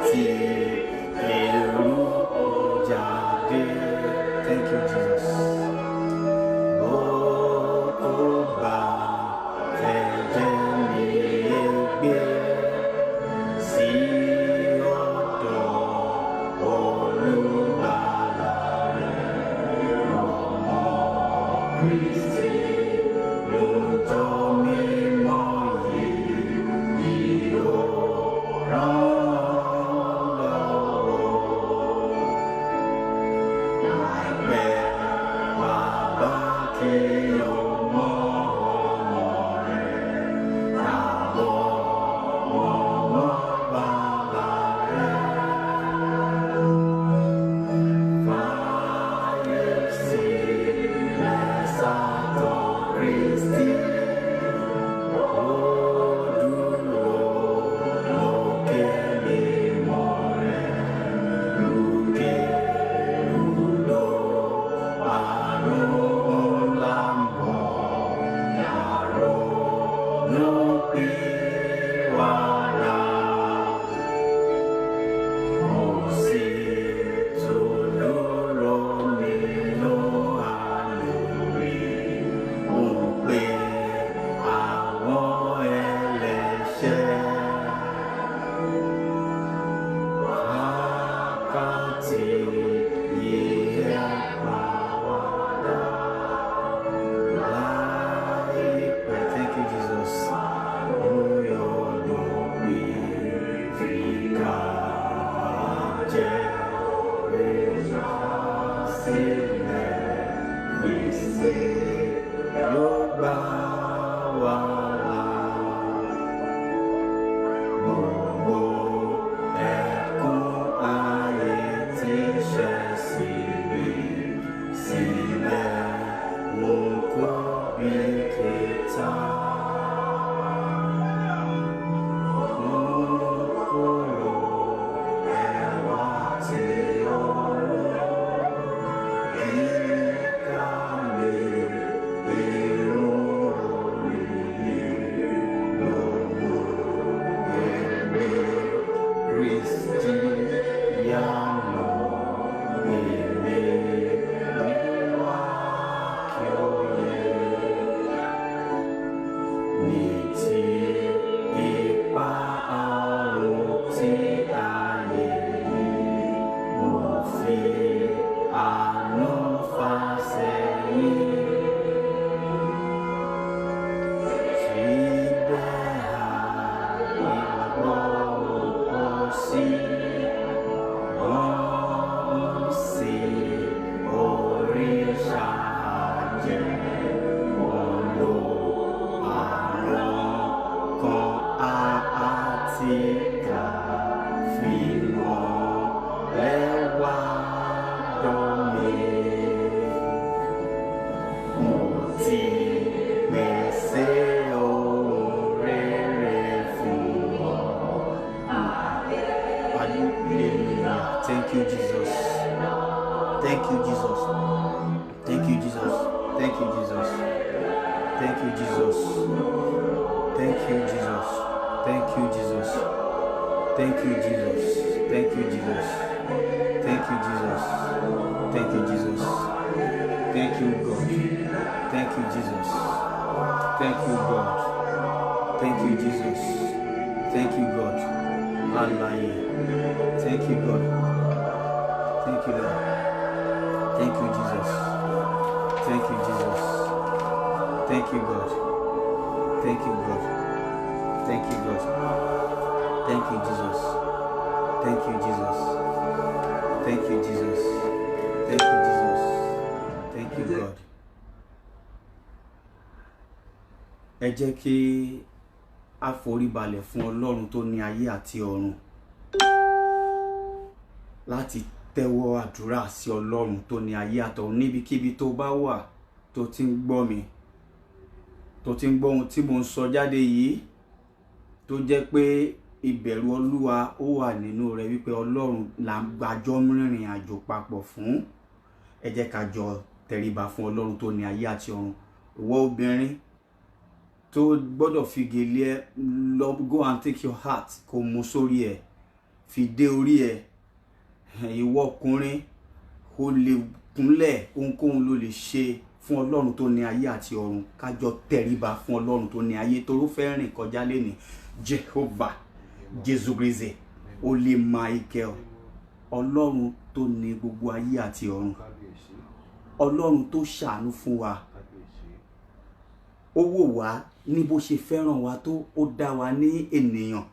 tí èrú jáde. Thank you, Jesus. Thank you, Jesus. Thank you, Jesus. Thank you, Jesus. Thank you, Jesus. Thank you, Jesus. Thank you, Jesus. Thank you, Jesus. Thank you, Jesus. Thank you, Jesus. Thank you, Jesus. Thank you, Jesus. Thank you, God. Thank you, Jesus. Thank you, God. Thank you, Jesus. Thank you, God. Alaye. Thank you, God. Thank you, Lord. Thank you, Jesus. Thank you, Jesus. Thank you, God. Thank you, God. Thank you, God. Thank you, Jesus. Thank you, Jesus. Thank you, Jesus. Thank you, Jesus. Thank you, God. Ẹ jẹ́ kí a forí balẹ̀ fún Ọlọ́run tó ní ayé àti ọ̀run, láti tẹ́wọ́ àdúrà sí Ọlọ́run tó ní ayé àtọ̀run níbikíbi tó bá wà, tó ti ń gbọ́ mi, tó ti ń gbọ́ ohun tí mo ń sọ jáde yìí, tó jẹ́ pé ìbẹ̀rù Olúwa ó wà nínú rẹ̀, wípé Ọlọ́run là ń gbàjọ́ rìnrìn àjò papọ̀ fún. Ẹ jẹ́ ká jọ tẹríba fún Ọlọ́run tó ní ayé àti ọ̀run. Ìwọ obìnrin tó gbọ́dọ̀ fi gèlè ẹ lọ, go and take your heart kó mú sórí ẹ, fi dé orí ẹ̀. Ìwọ ọkùnrin kò lè kúnlẹ̀, ohunkóhun ló lè ṣe fún Ọlọ́run tó ní ayé àti ọ̀run. Kájọ tẹríba fún Ọlọ́run tó ní ayé tó fẹ́ rìn kọjá lẹ́ni. Jehovah Jésù Kristi Holy Michael, Ọlọ́run tó ní gbogbo ayé àti ọ̀run, Ọlọ́run tó ṣàánú fún wa, ó wò wá ní bó ṣe fẹ́ràn wa tó, ó dá wa ní ènìyàn,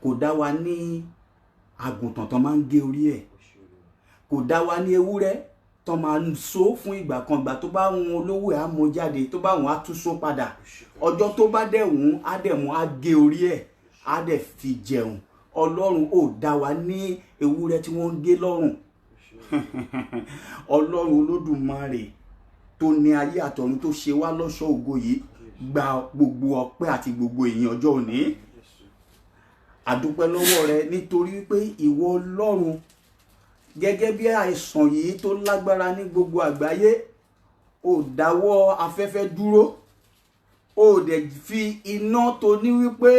kò dá wa ní àgùntàn tó máa ń gé orí ẹ̀, kò dá wa ní ewúrẹ́ tó máa ń so fún ìgbà kan, ìgbà tó bá wọn olówó ẹ̀ á mọ jáde, tó bá wọn á tún so padà, ọjọ́ tó bá dẹ̀ wọ́n á dẹ̀ mú á gé orí ẹ̀ á dẹ̀ fi jẹun. Ọlọ́run ò dá wa ní ewúrẹ́ tí wọ́n ń gé lọ́rùn. Ọlọ́run Olódùmarè tó ní ayé àtọ̀run tó ṣe wá lọ́ṣọ́ ògo yìí, gba gbogbo ọpẹ́ àti gbogbo ìyìn ọjọ́ òní. Àdúpẹ́ lọ́wọ́ rẹ nítorí pé ìwọ Ọlọ́run, gẹ́gẹ́ bí àìsàn yìí tó lágbára ní gbogbo àgbáyé, ò dáwọ́ afẹ́fẹ́ dúró, ò dẹ̀ fi iná tó ní wípé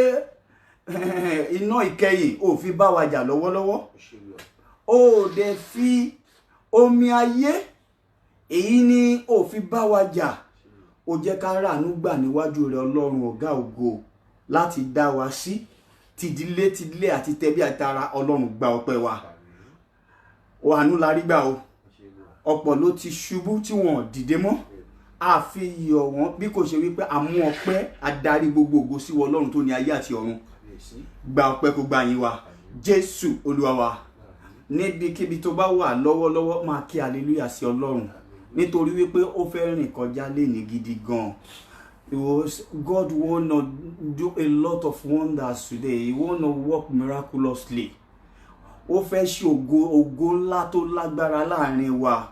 iná ìkẹyìn ò fi bá wa jà lọ́wọ́lọ́wọ́, ò dẹ̀ fi omi ayé èyí ni ò fi bá wa jà. Ó jẹ́ ká ràánú gbà níwájú rẹ Ọlọ́run ọ̀gá ògo láti dá wa sí tìdílé àti tẹbí àtara. Ọlọ́run gba ọpẹ́ wa. Àánú la rí gbà o. Ọ̀pọ̀ ló ti ṣubú tí wọ́n dìde mọ́, a fi yọ̀ wọ́n bí kò ṣe wípé a mú ọpẹ́ adarí gbogbo ògo sí wọ Ọlọ́run tó ní ayé àti ọ̀run. Gba ọpẹ́ kó gba yín wa Jésù Olúwa wa. Níbikíbi tó bá wà lọ́wọ́lọ́wọ́ máa kí hallelujah sí Ọlọ́run, nítorí wípé ó fẹ́ rìn kọjá léni gidi gan. God wanna do a lot of wonders today. He wanna work miraculously. Ó fẹ́ ṣe ògo ńlá tó lágbára láàrin wa.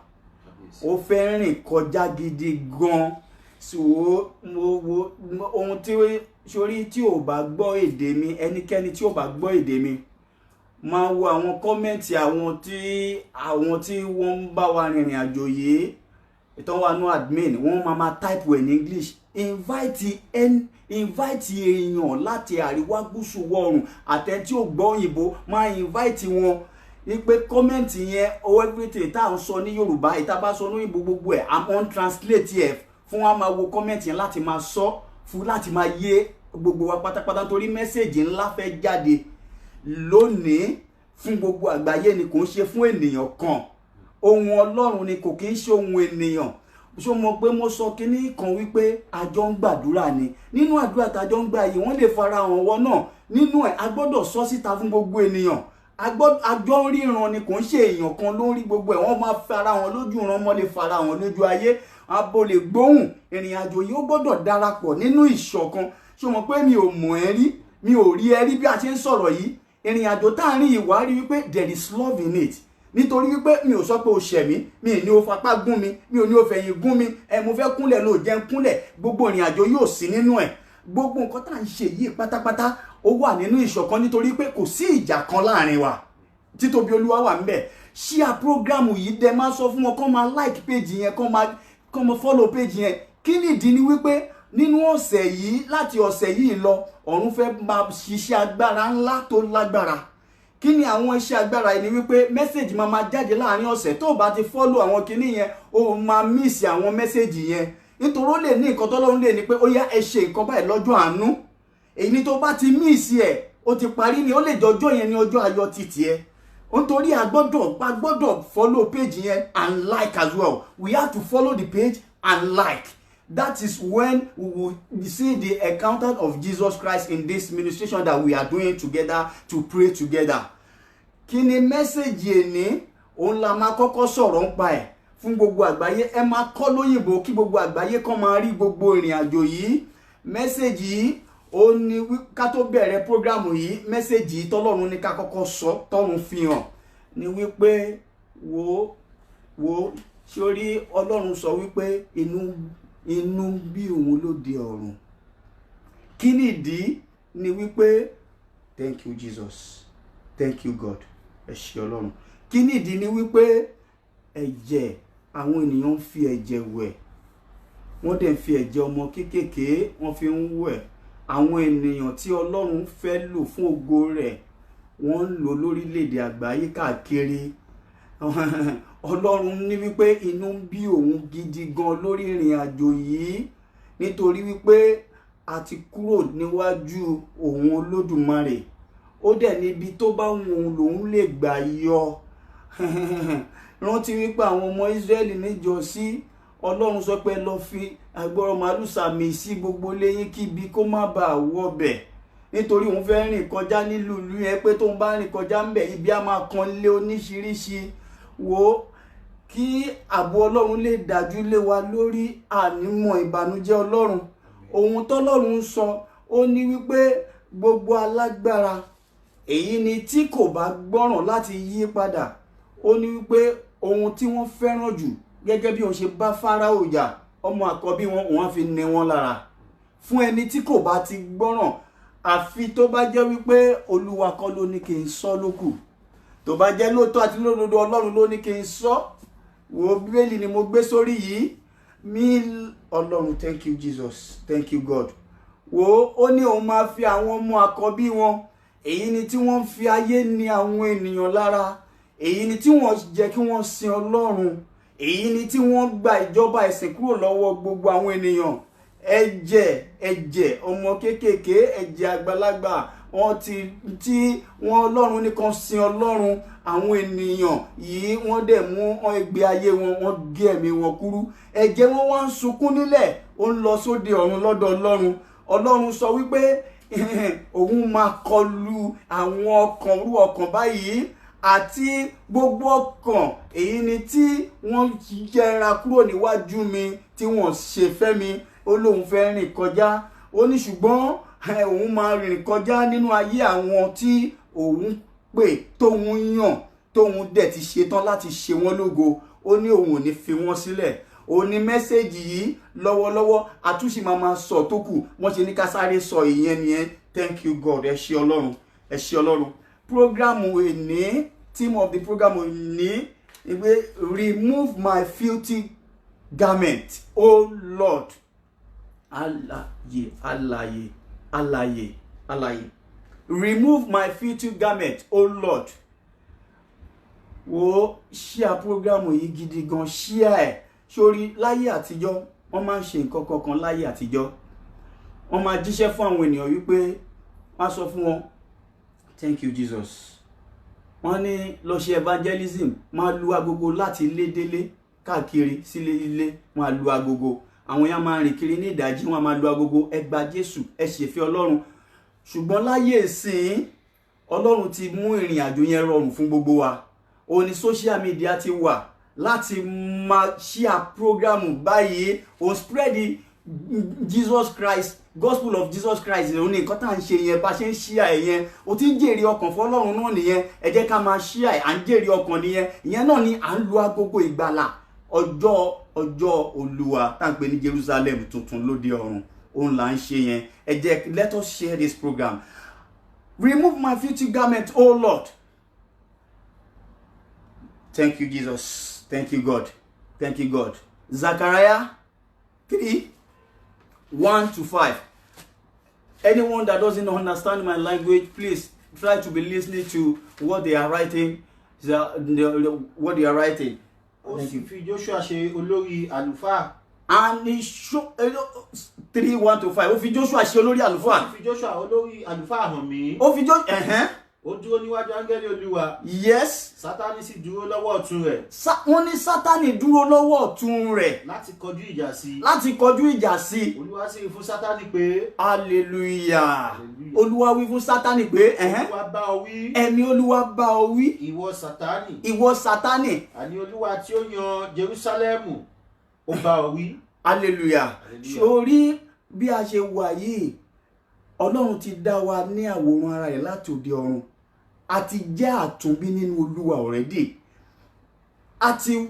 Ó fẹ́ rìn kọjá gidi gan. Ohun tí sórí tí ò bá gbọ́ èdè mi, ẹnikẹ́ni tí ò bá gbọ́ èdè mi, máa wo àwọn kọ́mẹ́ǹtì àwọn tí wọ́n ń bá wa rìnrìn àjò yìí, ìtàn wa no admin, wọ́n máa type ẹ̀ ní English. Invite èèyàn láti àríwá gúúsù wọ̀ọ̀rùn àtẹ tí ò gbọ́ òyìnbó, máa invite wọn ní pé kọ́mẹ́ǹtì yẹn everything tá à ń sọ ní Yorùbá, ìta bá sọ ní òyìnbó gbogbo ẹ̀ àmọ́ translate ẹ̀ fún wa máa wo kọ́mẹ́ǹtì yẹn láti máa sọ fún láti máa yé gbogbo wa pátápátá, torí mẹ́sẹ̀jì ńlá fẹ́ jáde lónìí fún gbogbo àgbáyé ni, kò ń ṣe fún ènìyàn kan. Ohun Ọlọ́run ni, kò kí ń ṣe ohun ènìyàn. Ṣó mọ̀ pé mo sọ kíní kan wípé àjọ ń gbàdúrà ni. Nínú àdúrà tàjọ ń gbà yìí wọ́n lè farahàn wọ́n náà. Nínú ẹ̀ a gbọ́dọ̀ sọ síta fún gbogbo ènìyàn. Àjọ ń ríran ni, kò ń ṣe èèyàn kan ló ń rí gbogbo ẹ̀. Wọ́n máa farahàn lójú ìran, wọ́n lè farahàn lójú ayé. Abo lè gbóhùn. Ìrìn àjò yìí ó gbọ́dọ̀ darapọ̀ nínú ìṣọ̀kan. Ṣó mọ̀ pé mi ò mọ̀ ẹ́ rí, mi ò rí ẹ rí bí a ṣe ń sọ̀rọ̀ yìí. Ìrìn àjò tá à ń rìn ìwà rí wípé there is love in it. Nítorí wípé mi ò sọ pé o ṣẹ̀ mí, mi ní o fapá gún mi, mi ò ní o fẹ̀yìn gún mi, mo fẹ́ kúnlẹ̀ ló jẹ́ ń kúnlẹ̀. Gbogbo ìrìn àjò yóò sí nínú ẹ̀. Gbogbo nǹkan tá à ń ṣe yìí pátápátá ó wà nínú ìṣọ̀kan, nítorí pé kò sí ìjà kan láàrin wa. Títóbi Olúwa wà ńbẹ̀. Share program yìí, dẹ̀ máa sọ fún wọn kó máa like page yẹn, kó máa follow page yẹn. Kí nìdí ni wípé nínú ọ̀sẹ̀ yìí, láti ọ̀sẹ̀ yìí lọ, ọ̀run fẹ́ máa ṣiṣẹ́ agbára ńlá tó lágbára. Kí ni àwọn iṣẹ́ agbára yìí? Ni wípé mẹ́sẹ̀jì máa jáde láàrin ọ̀sẹ̀. Tó o bá ti follow àwọn kinní yẹn, o máa miss àwọn mẹ́sẹ̀jì yẹn. Nítorí ó lè ní nǹkan tọ́lọ́run lè ní pé ó yá ẹ ṣe nǹkan báyìí lọ́jọ́ àánú. Èyí ni tó bá ti miss ẹ̀, ó ti parí ni, ó lè jọjọ́ yẹn ní ọjọ́ ayọ̀ títì ẹ. Nítorí a gbọ́dọ̀ follow page yẹn and like as well. We have to follow the page and like. That is when we will see the encounter of Jesus Christ in this ministration that we are doing together to pray together. Kí ni mẹ́sẹ̀jì èní? Òun la máa kọ́kọ́ sọ̀rọ̀ nípa ẹ̀ fún gbogbo àgbáyé. Ẹ máa kọ́ lóyìnbó kí gbogbo àgbáyé kó máa rí gbogbo ìrìn àjò yìí. Mẹ́sẹ̀jì yìí ó ní ká tó bẹ̀rẹ̀ prógrámù yìí, mẹ́sẹ̀jì yìí tọ́lọ́run ní ká kọ́kọ́ sọ, tọ́run fi hàn ni wípé wo sórí Ọlọ́run sọ wípé inú bí òun lóde ọ̀run. Kí nìdí? Ni wípé thank you Jesus, thank you God, ẹ ṣé Ọlọ́run. Kí nìdí? Ni wípé ẹ̀jẹ̀, àwọn ènìyàn ń fi ẹ̀jẹ̀ wẹ̀, wọ́n dẹ̀ ń fi ẹ̀jẹ̀ ọmọ kéékèèké wọ́n fi ń wẹ̀. Àwọn ènìyàn tí Ọlọ́run fẹ́ lò fún ògo rẹ̀, wọ́n ń lò lórílẹ̀‐èdè àgbáyé káàkiri. Ọlọ́run ní wípé inú ń bí òun gidi gan lórí ìrìn àjò yìí nítorí wípé a ti kúrò níwájú òun Olódùmarè. Ó dẹ̀ níbi tó bá òun lòun lè gbà yọ. Rántí wípé àwọn ọmọ Ísírẹ́lì níjọ́sí Ọlọ́run sọ pé lọ fi àgbọ̀rọ̀ màálù sàmì sí gbogbo lẹ́yìn kíbi kó má bàa wọbẹ̀ nítorí òun fẹ́ rìn kọjá nílùú ìlú yẹn pé tóun bá rìn kọjá ń bẹ̀ ibi á máa kan lé oníṣiríṣi. Wo kí ààbò Ọlọ́run lè dájú lé wa lórí ànímọ̀ ìbànújẹ́ Ọlọ́run. Ohun tọ́lọ́run sọ ó ní wípé gbogbo alágbára èyí ni tí kò bá gbọ́ràn láti yí padà. Ó ní wípé ohun tí wọ́n fẹ́ràn jù gẹ́gẹ́ bí wọ́n ṣe bá Fáráò jà ọmọ àkọ́bí wọn òun á fi ní wọn lára. Fún ẹni tí kò bá ti gbọ́ràn àfi tó bá jẹ́ wípé Olúwa kọ́ ló ní kí n sọ lókù. Tó bá jẹ́ lóòótọ́ àti lódodo Ọlọ́run ló ní kí n sọ. Wo Bíbélì ni mo gbé sórí yìí. Ọlọ́run, thank you Jesus, thank you God. Wo ó ní òun máa fi àwọn ọmọ àkọ́bí wọn èyí ni tí wọ́n fi ayé ní àwọn ènìyàn lára, èyí ni tí wọ́n jẹ́ kí wọ́n sin Ọlọ́run, èyí ni tí wọ́n gba ìjọba ẹ̀sìn kúrò lọ́wọ́ gbogbo àwọn ènìyàn. Ẹ̀jẹ̀ ọmọ kéékèèké, ẹ̀jẹ̀ àgbàlagbà, wọ́n tí wọ́n Ọlọ́run nìkan sin Ọlọ́run. Àwọn ènìyàn yìí wọ́n dẹ̀ mú ìgbé ayé wọn, wọ́n gé ẹ̀mí wọn kúrú. Ẹ̀jẹ̀ wọn wá ń sunkún nílẹ̀, ó ń lọ sóde ọ̀run lọ́dọ̀ Ọlọ́run. Ọlọ́run sọ wípé òun máa kọlu àwọn ọkàn rú ọkàn báyìí àti gbogbo ọkàn èyí ni tí wọ́n yẹra kúrò níwájú mi tí wọ́n ṣe fẹ́ mi. Ó lóun fẹ́ rìn kọjá. Ó ní ṣùgbọ́n òun máa rìn kọjá nínú ayé àwọn tí òun pè tóun yàn tóun dẹ̀ ti ṣetán láti ṣe wọ́n lógo. Ó ní òun ò ní fi wọ́n sílẹ̀. Ó ní mẹ́sẹ̀gì yìí lọ́wọ́lọ́wọ́ àtúnṣe máa sọ tó kù. Wọ́n ṣe ní ká sáré sọ ìyẹn nìyẹn. Thank you God. Ẹ ṣé Ọlọ́run, ẹ ṣé Ọlọ́run. Program òní, theme of the program òní ìwé remove my filthy garment, oh Lord. Alaye. Remove my filthy garment, oh Lord. Wo share program yìí gidi gan, share. Sórí láyé àtijọ́ wọ́n máa ń ṣe nǹkan kankan láyé àtijọ́. Wọ́n máa jíṣẹ́ fún àwọn ènìyàn wípé wọ́n sọ fún wọn thank you Jesus. Wọ́n ní lọ ṣe evangelism, máa lu agogo láti ilé délé káàkiri sílé ilé, máa lu agogo. Àwọn yẹn máa rìn kiri ní ìdájí, wọ́n máa lu agogo, ẹ gba Jésù, ẹ ṣèfẹ́ Ọlọ́run. Ṣùgbọ́n láyé ìsìn Ọlọ́run ti mú ìrìn àjò yẹn rọrùn fún gbogbo wa. Ó ní social media ti wà láti máa share program báyìí, ó spread the Jesus Christ, gospel of Jesus Christ. Ó ní nǹkan tá à ń ṣe yẹn, bá ṣe ń share yẹn ó ti ń jèrè ọkàn fún Ọlọ́run náà nìyẹn. Ẹ jẹ́ ká máa share, à ń jèrè ọkàn nìyẹn. Ìyẹn náà ni à ń lu agogo ìgbàlà ọjọ́ Olúwa tá à ń pè ní Jerusalem tuntun lóde ọ̀run. Òun là ń ṣe yẹn. Ẹ jẹ́, let us share this program. Remove my filthy garment, oh Lord. Thank you Jesus, thank you God, thank you God. Zechariah 3:1-5. Anyone that doesn't understand my language, please try to be listening to what they are writing. What they are writing. Ó sì fi Joshua ṣe olórí àlùfáà. And he show 3:1-5. Ó fi Joshua ṣe olórí àlùfáà. Ó sì fi Joshua olórí àlùfáà hàn mí. Ó fi Joshua Ó dúró níwájú áńgẹ́lì Olúwa. Yes. Sátánì sì dúró lọ́wọ́ ọ̀tún rẹ̀. Wọ́n ní Sátánì dúró lọ́wọ́ ọ̀tún rẹ̀. Láti kọjú ìjà sí. Láti kọjú ìjà sí. Olúwa sì wí fún Sátánì pé. Hallelujah. Olúwa wí fún Sátánì pé. Olúwa bá ọ wí. Ẹ̀mí Olúwa bá ọ wí. Ìwọ Sátánì. Ìwọ Sátánì. Àní Olúwa tí ó yan Jerúsálẹ́mù ó bá ọ wí. Hallelujah. Sórí bí a ṣe wà yìí, Ọlọ́run ti dá wa ní àwòrán ara rẹ̀ láti òde ọ̀run. A ti jẹ́ àtúnbí nínú Olúwa already. A ti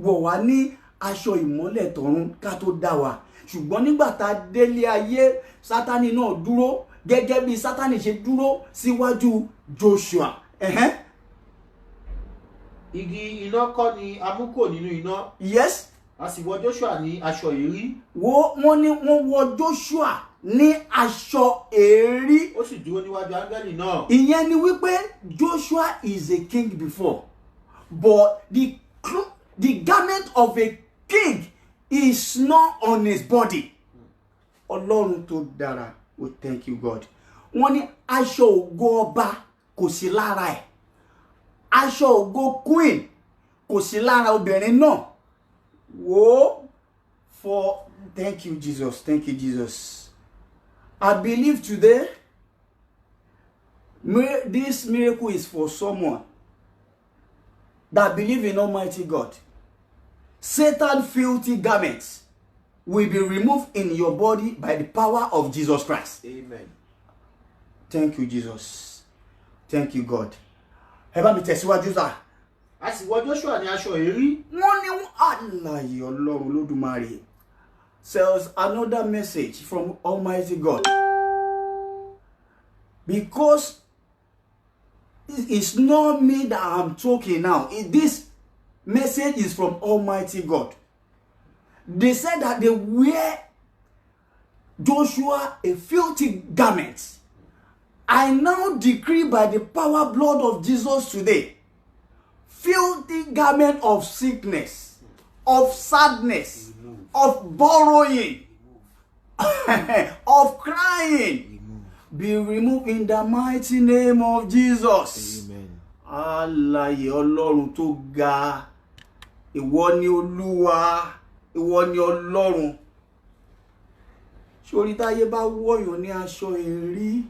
wọ̀ wá ní aṣọ ìmọ́lẹ̀ tọ̀run ká tó dá wa. Ṣùgbọ́n nígbà tá a délé ayé, Sátánì náà dúró gẹ́gẹ́ bí Sátánì ṣe dúró síwájú Joshua. Igi iná kọ́ ni a mú kò nínú iná. Yes. A sì wọ Joshua ní aṣọ ìrí. Wọ́n ní wọ́n wọ Joshua ní aṣọ èérí. ó sì dúró níwájú áńgẹ́lì náà. Ìyẹn ni wípé Joshua is a king before, but the garment of a king is not on his body. Ọlọ́run tó dára, we thank you God. Wọ́n ní aṣọ ògo ọba kò sí lára ẹ̀. Aṣọ ògo queen kò sí lára obìnrin náà. Wò for thank you Jesus, thank you Jesus. I believe today this miracle is for someone that believe in Almighty God. Satan's filthy garments will be removed in your body by the power of Jesus Christ. Amen. Thank you, Jesus. Thank you, God. Ẹ bá mi tẹ̀síwájú sá. A sì wọ Joshua ní aṣọ èérí. Wọ́n ní àlàyé Ọlọ́run Olódùmarè sells another message from Almighty God. Because it's not me that I'm talking now. This message is from Almighty God. They said that they wear Joshua a filthy garment. I now decree by the power blood of Jesus today, filthy garment of sickness, of sadness, of borrowing, of crying, be removed in the mighty name of Jesus. Amen. Àlàyé Ọlọ́run tó ga, ìwọ ni Olúwa, ìwọ ni Ọlọ́run. Sórí táyé bá wọ̀yàn ní aṣọ èérí,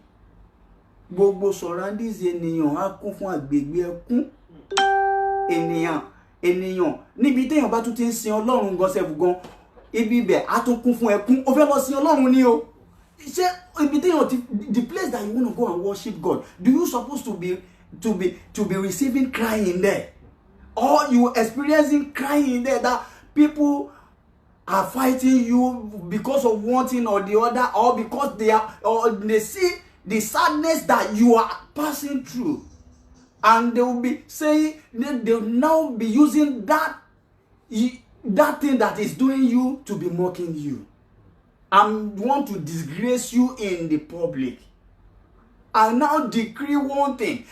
gbogbo surroundings ènìyàn á kún fún àgbègbè ẹkún. Ènìyàn níbi téèyàn bá tún ti ń sin Ọlọ́run gan sẹ́fù gan, ibi ibẹ̀ á tún kún fún ẹkún. Ó fẹ́ lọ sin Ọlọ́run ni o. Ṣé ibi téèyàn ti, the place that you want to go and worship God, do you supposed to be receiving crying there? Or you experiencing crying there that people are fighting you because of one thing or the other, or because they see the sadness that you are passing through, and they will be saying, they will now be using that thing that is doing you to be mocking you and want to disgrace you in the public. I now decree one thing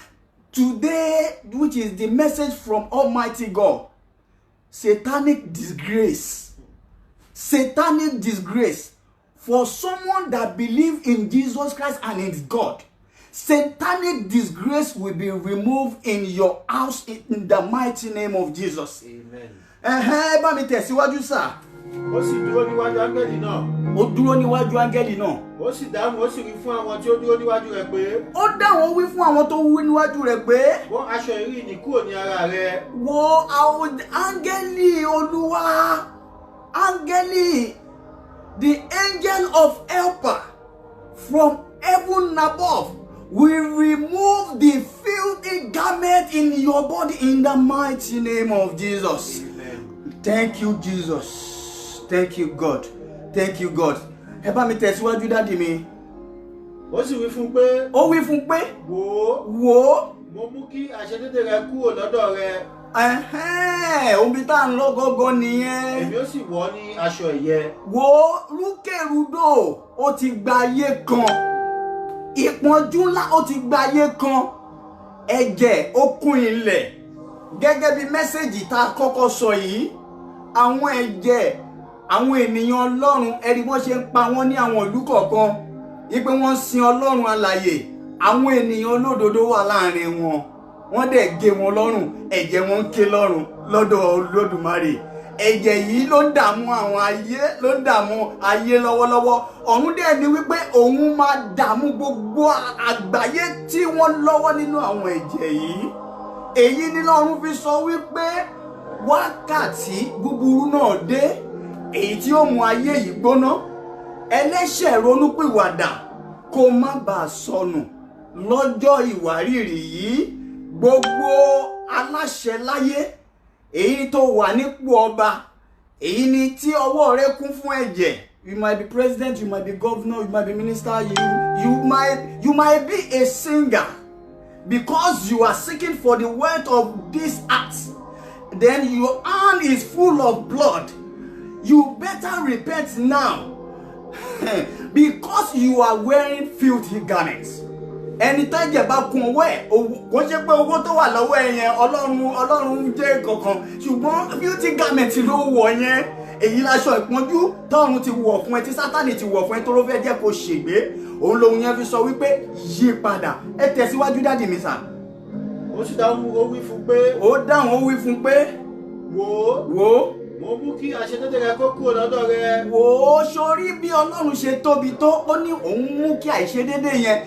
today, which is the message from Almighty God. Satanic disgrace for someone that believes in Jesus Christ and in God. Satanic disgrace will be removed in your house in the mighty name of Jesus. Amen. Bá mi tẹ̀síwájú sá. Ó sì dúró níwájú áńgẹ́lì náà. Ó dúró níwájú áńgẹ́lì náà. Ó sì dáhùn, ó sì wí fún àwọn tí ó dúró níwájú rẹ̀ pé. Ó dáhùn, ó wí fún àwọn tó wí níwájú rẹ̀ pé. Bọ́ aṣọ èérí nì kúrò ní ara rẹ. Wo àwọn áńgẹ́lì Olúwa, áńgẹ́lì, the angel of helper from heaven above will remove the filthy garment in your body in the mighty name of Jesus. Amen. Thank you, Jesus. Thank you, God. Thank you, God. Ẹ bá mi tẹ̀síwájú dáàdì mi. Ó sì wí fún pé. Ó wí fún pé. Wò. Mo mú kí àìṣedéédé rẹ kúrò lọ́dọ̀ rẹ. Omi tá ń lọ gọ́gọ́ nìyẹn. Èmi ó sì wọ̀ ní aṣọ ìyẹ́. Wo rúkèrúdò ó ti gba ayé kan. Ìpọ́njú ńlá ó ti gba ayé kan. Ẹ̀jẹ̀ ó kún ilẹ̀. Gẹ́gẹ́ bí mẹ́sẹ̀jì tá a kọ́kọ́ sọ yìí, àwọn ẹ̀jẹ̀ àwọn ènìyàn Ọlọ́run, ẹ̀rí wọ́n ṣe ń pa wọ́n ní àwọn ìlú kọ̀ọ̀kan, wípé wọ́n sin Ọlọ́run alààyè, àwọn ènìyàn olódodo wà láàrin wọn, wọ́n dẹ̀ gé wọn lọ́rùn, ẹ̀jẹ̀ wọn ń ké lọ́rùn lọ́dọ̀ Olódùmarè. Ẹ̀jẹ̀ yìí ló ń dààmú àwọn ayé, ló ń dààmú ayé lọ́wọ́lọ́wọ́. Ọ̀run dẹ̀ ni wípé òun máa dààmú gbogbo àgbáyé tí wọ́n lọ́wọ́ nínú àwọn ẹ̀jẹ̀ yìí. Èyí ni Ọlọ́run fi sọ wípé wákàtí búburú náà dé, èyí tí ó mú ayé yìí gbóná. Ẹlẹ́ṣẹ̀ ronúpìwàdà kó má bàa sọnù lọ́jọ́ ìwárìrì yìí. Gbogbo aláṣẹ láyé, èyí tó wà nípò ọba, èyí ni tí ọwọ́ rẹ kún fún ẹ̀jẹ̀. You might be president, you might be governor, you might be minister, you might be a singer. Because you are seeking for the wealth of this earth, then your hand is full of blood. You better repent now. because you are wearing filthy garments. Ẹni tó ẹ̀jẹ̀ bá kún ọwọ́ ẹ̀ kò ṣe pé owó tó wà lọ́wọ́ ẹ̀ yẹn ọlọ́run jẹ́ kankan ṣùgbọ́n filthy garment ló wọ̀ yẹn èyí láṣọ ìpọ́njú tọ́run ti wọ̀ fún ẹ tí Sátánì ti wọ̀ fún ẹ tó ló fẹ́ jẹ́ kó ṣègbé òun lòun yẹn fi sọ wípé yí padà ẹ tẹ̀síwájú dáàdì mi sà. Ó sì dáhùn ó wí fún pé. Ó dáhùn ó wí fún pé. Wò. Mo mú kí àìṣedédé rẹ kó kúrò lọ́dọ̀ rẹ. Wò ó sórí bí Ọlọ́run ṣe tóbi tó ó ní òun mú kí àìṣedédé yẹn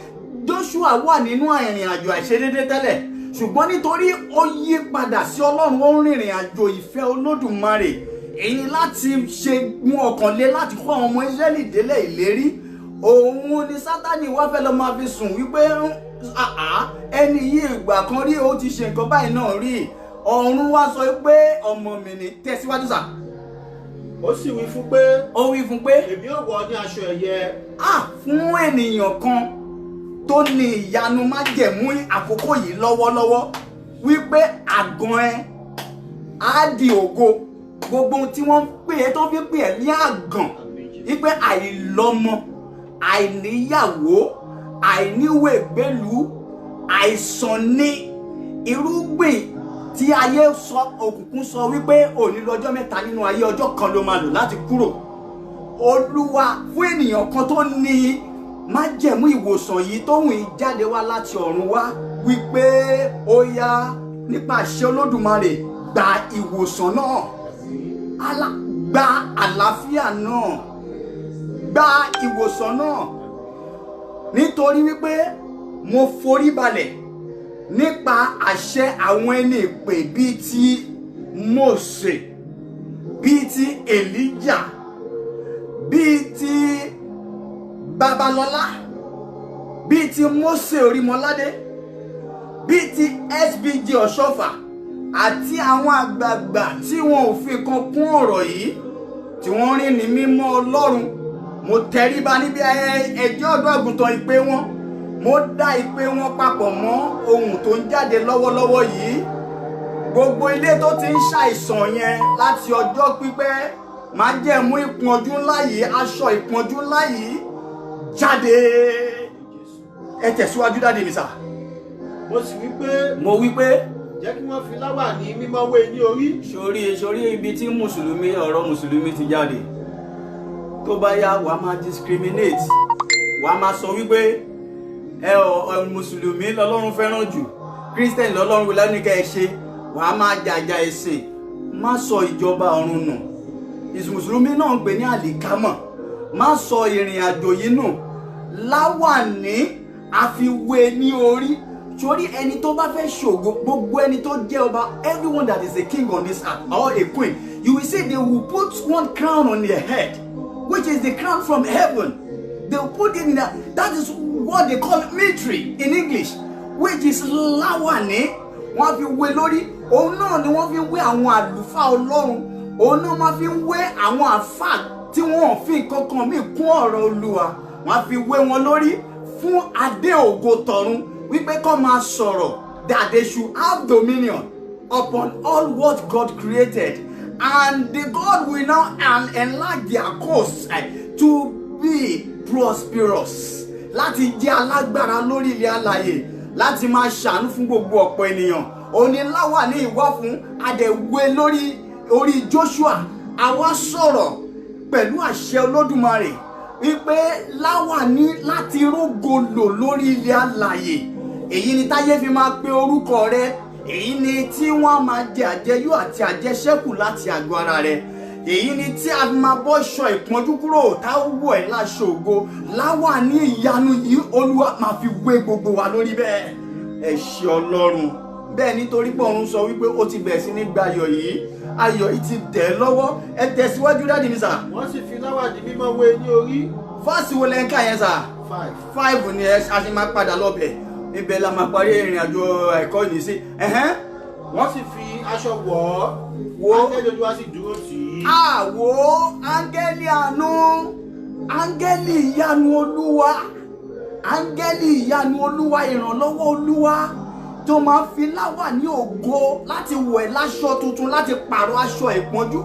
Joshua wà nínú ìrìn àjò àìṣedédé tẹ́lẹ̀ ṣùgbọ́n nítorí ó yí padà sí Ọlọ́run ó ń rìnrìn àjò ìfẹ́ Olódùmarè èyí láti ṣe mú ọkàn lé láti kó àwọn ọmọ Ísírẹ́lì délẹ̀ ìlérí òun ni Sátánì wá fẹ́ lọ máa fi sùn wípé ẹni yìí ìgbà kan rí ó ti ṣe nǹkan báyìí náà rí ọ̀run wá sọ pé ọmọ mi ni tẹ̀síwájú sà. Ó sì wí fún pé. Ó wí fún pé. Èmi ò wọ̀ ní aṣọ ẹ̀yẹ. Fún ènìyàn kan tó ní ìyanu májẹ̀mú àkókò yìí lọ́wọ́lọ́wọ́ wípé àgàn ẹ á di ògo gbogbo tí wọ́n pè é tó fi pè é ní àgàn wípé àìlọ́mọ àìníyàwó àìníwègbélú àìsàn ní irúgbìn tí ayé sọ òkùnkùn sọ wípé òní lọ́jọ́ mẹ́ta nínú ayé ọjọ́ kan ló máa lò láti kúrò Olúwa fún ènìyàn kan tó ní májẹ̀mú ìwòsàn yìí tó wùn jáde wá láti ọ̀run wá wípé ó yá nípa àṣẹ Olódùmarè gba ìwòsàn náà gba àlàáfíà náà gba ìwòsàn náà nítorí wípé mo forí balẹ̀ nípa àṣẹ àwọn ẹni ìpè bíi ti Mósè bíi ti Èlíjà bíi ti Babalọ́lá bíi ti Mósè Orímọládé bíi ti SBG Ọ̀ṣọ́fà àti àwọn àgbààgbà tí wọn ò fi kan kún ọ̀rọ̀ yìí tí wọ́n rìn ní mímọ́ Ọlọ́run mo tẹríba níbi ẹjọ́ ọ̀dọ́ àgùntàn ìpè wọn mo dá ìpè wọn papọ̀ mọ́ ohun tó ń jáde lọ́wọ́lọ́wọ́ yìí gbogbo ilé tó ti ń ṣàìsàn yẹn láti ọjọ́ pípẹ́ májẹ̀mú ìpọ́njú ńlá yìí aṣọ ìpọ́njú ńlá yìí jáde ẹ tẹ̀síwájú dáadé mi sà. Mo sì wí pé. Mo wí pé. Jẹ́ kí wọ́n fi láwàní mímọ́ wé ní orí. Sórí ibi tí ọ̀rọ̀ mùsùlùmí ti jáde tó bá yá wàá máa discriminate wàá máa sọ wípé mùsùlùmí lọ́lọ́run fẹ́ràn jù Christian lọ́lọ́run lẹ́nu kẹ́ ẹ ṣe wàá máa jàjà ẹ̀sìn má sọ ìjọba ọ̀run nù mùsùlùmí náà ń pè ní àlìkámọ̀ má sọ ìrìn àjò yìí nù láwàní àfiwé ní orí sórí ẹni tó bá fẹ́ ṣògo gbogbo ẹni tó jẹ́ ọba everyone that is a king on this earth or a queen you will see they will put one crown on their head which is the crown from heaven they will put it in that is what they call military in English which is láwàní wọ́n fi wé lórí òun náà ni wọ́n fi wé àwọn àlùfáà Ọlọ́run òun náà máa fi wé àwọn àfáà tí wọ́n fi kankan mí kún ọ̀rọ̀ Olúwa wọ́n fi wé wọn lórí fún adé ògo tọ̀run wípé kó máa sọ̀rọ̀ that they should have dominion upon all what God created and the God will now enlarge their coast to be prosperous láti jẹ́ alágbára lórí ilẹ̀ alààyè láti máa ṣàánú fún gbogbo ọ̀pọ̀ ènìyàn oníláwà ní ìwá fún adẹ̀wé orí Joshua àwa sọ̀rọ̀ pẹ̀lú àṣẹ Olódùmarè wípé láwà ní láti rógolò lórí ilẹ̀ alààyè èyí ni táyé fi máa pe orúkọ rẹ èyí ni tí wọ́n máa jẹ àjẹyó àti àjẹṣẹ́kù láti àgọ́ ara rẹ èyí ni tí a máa bọ́ ṣọ ìpọ́njú kúrò tá a wọ̀ ẹ́ láṣọ ògo láwà ní ìyanu yìí Olúwa máa fi wé gbogbo wa lórí bẹ́ẹ̀ ẹ ṣé Ọlọ́run bẹ́ẹ̀ nítorí pé ọ̀run sọ wípé ó ti bẹ̀rẹ̀ sí ní gba ayọ̀ yìí ti tẹ̀ lọ́wọ́ ẹ tẹ̀síwájú dáàdì mi sà. Wọ́n sì fi láwàní mímọ́ wé ní orí. Fásitì wo lẹ́ńkà yẹn sà. 5 ni a ṣe máa padà lọ́bẹ̀ ibẹ̀ la máa parí ìrìn àjò ẹ̀kọ́ yìí sí. Wọ́n sì fi aṣọ wọ̀ ọ́ áńgẹ́lì Olúwa sì dúró tì í. Àwo áńgẹ́lì àánú áńgẹ́lì ìyanu Olúwa áńgẹ́lì ìyanu Olúwa ìrànlọ́wọ́ Olúwa tó máa fi láwà ní ògo láti wọ̀ ẹ́ láṣọ tuntun láti pààrọ̀ aṣọ ìpọ́njú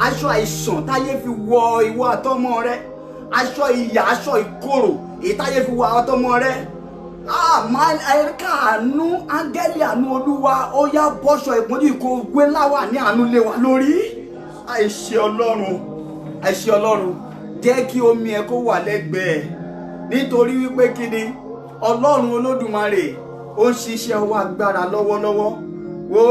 aṣọ àìsàn táyé fi wọ ìwọ àtọmọ rẹ aṣọ ìyà aṣọ ìkorò ìtayé fi wà ọtọmọ rẹ máa ẹ̀ka àánú áńgẹ́lì àánú olúwa ó yá bọ́ṣọ ìpọ́njú ìkó gbé láwà ní àánú lé wa lórí. àìṣe ọlọ́run jẹ́ kí omi ẹ kó wà lẹ́gbẹ̀ẹ́ nítorí wípé kí ni ọlọ́run olódùmarè ó ń ṣiṣẹ́ ọwọ́ agbára lọ́wọ́lọ́wọ́. wo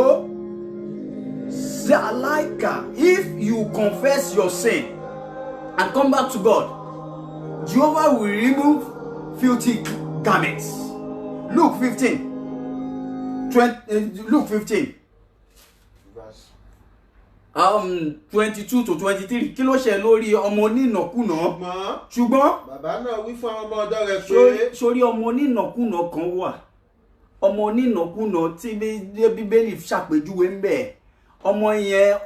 Zalaika, if you confess your sin and come back to God, Jehovah will remove filthy garments. Luke 15. Luke 15. 22 to 23. Kí ló ṣe lórí ọmọ onínàkúnà? Ṣùgbọ́n bàbá náà wí fún àwọn ọmọ ọ̀dọ̀ rẹ̀ pé sórí ọmọ onínàkúnà kan wà. Ọmọ onínàkúnà tí Bíbélì ṣàpèjúwe ń bẹ. Ọmọ yẹn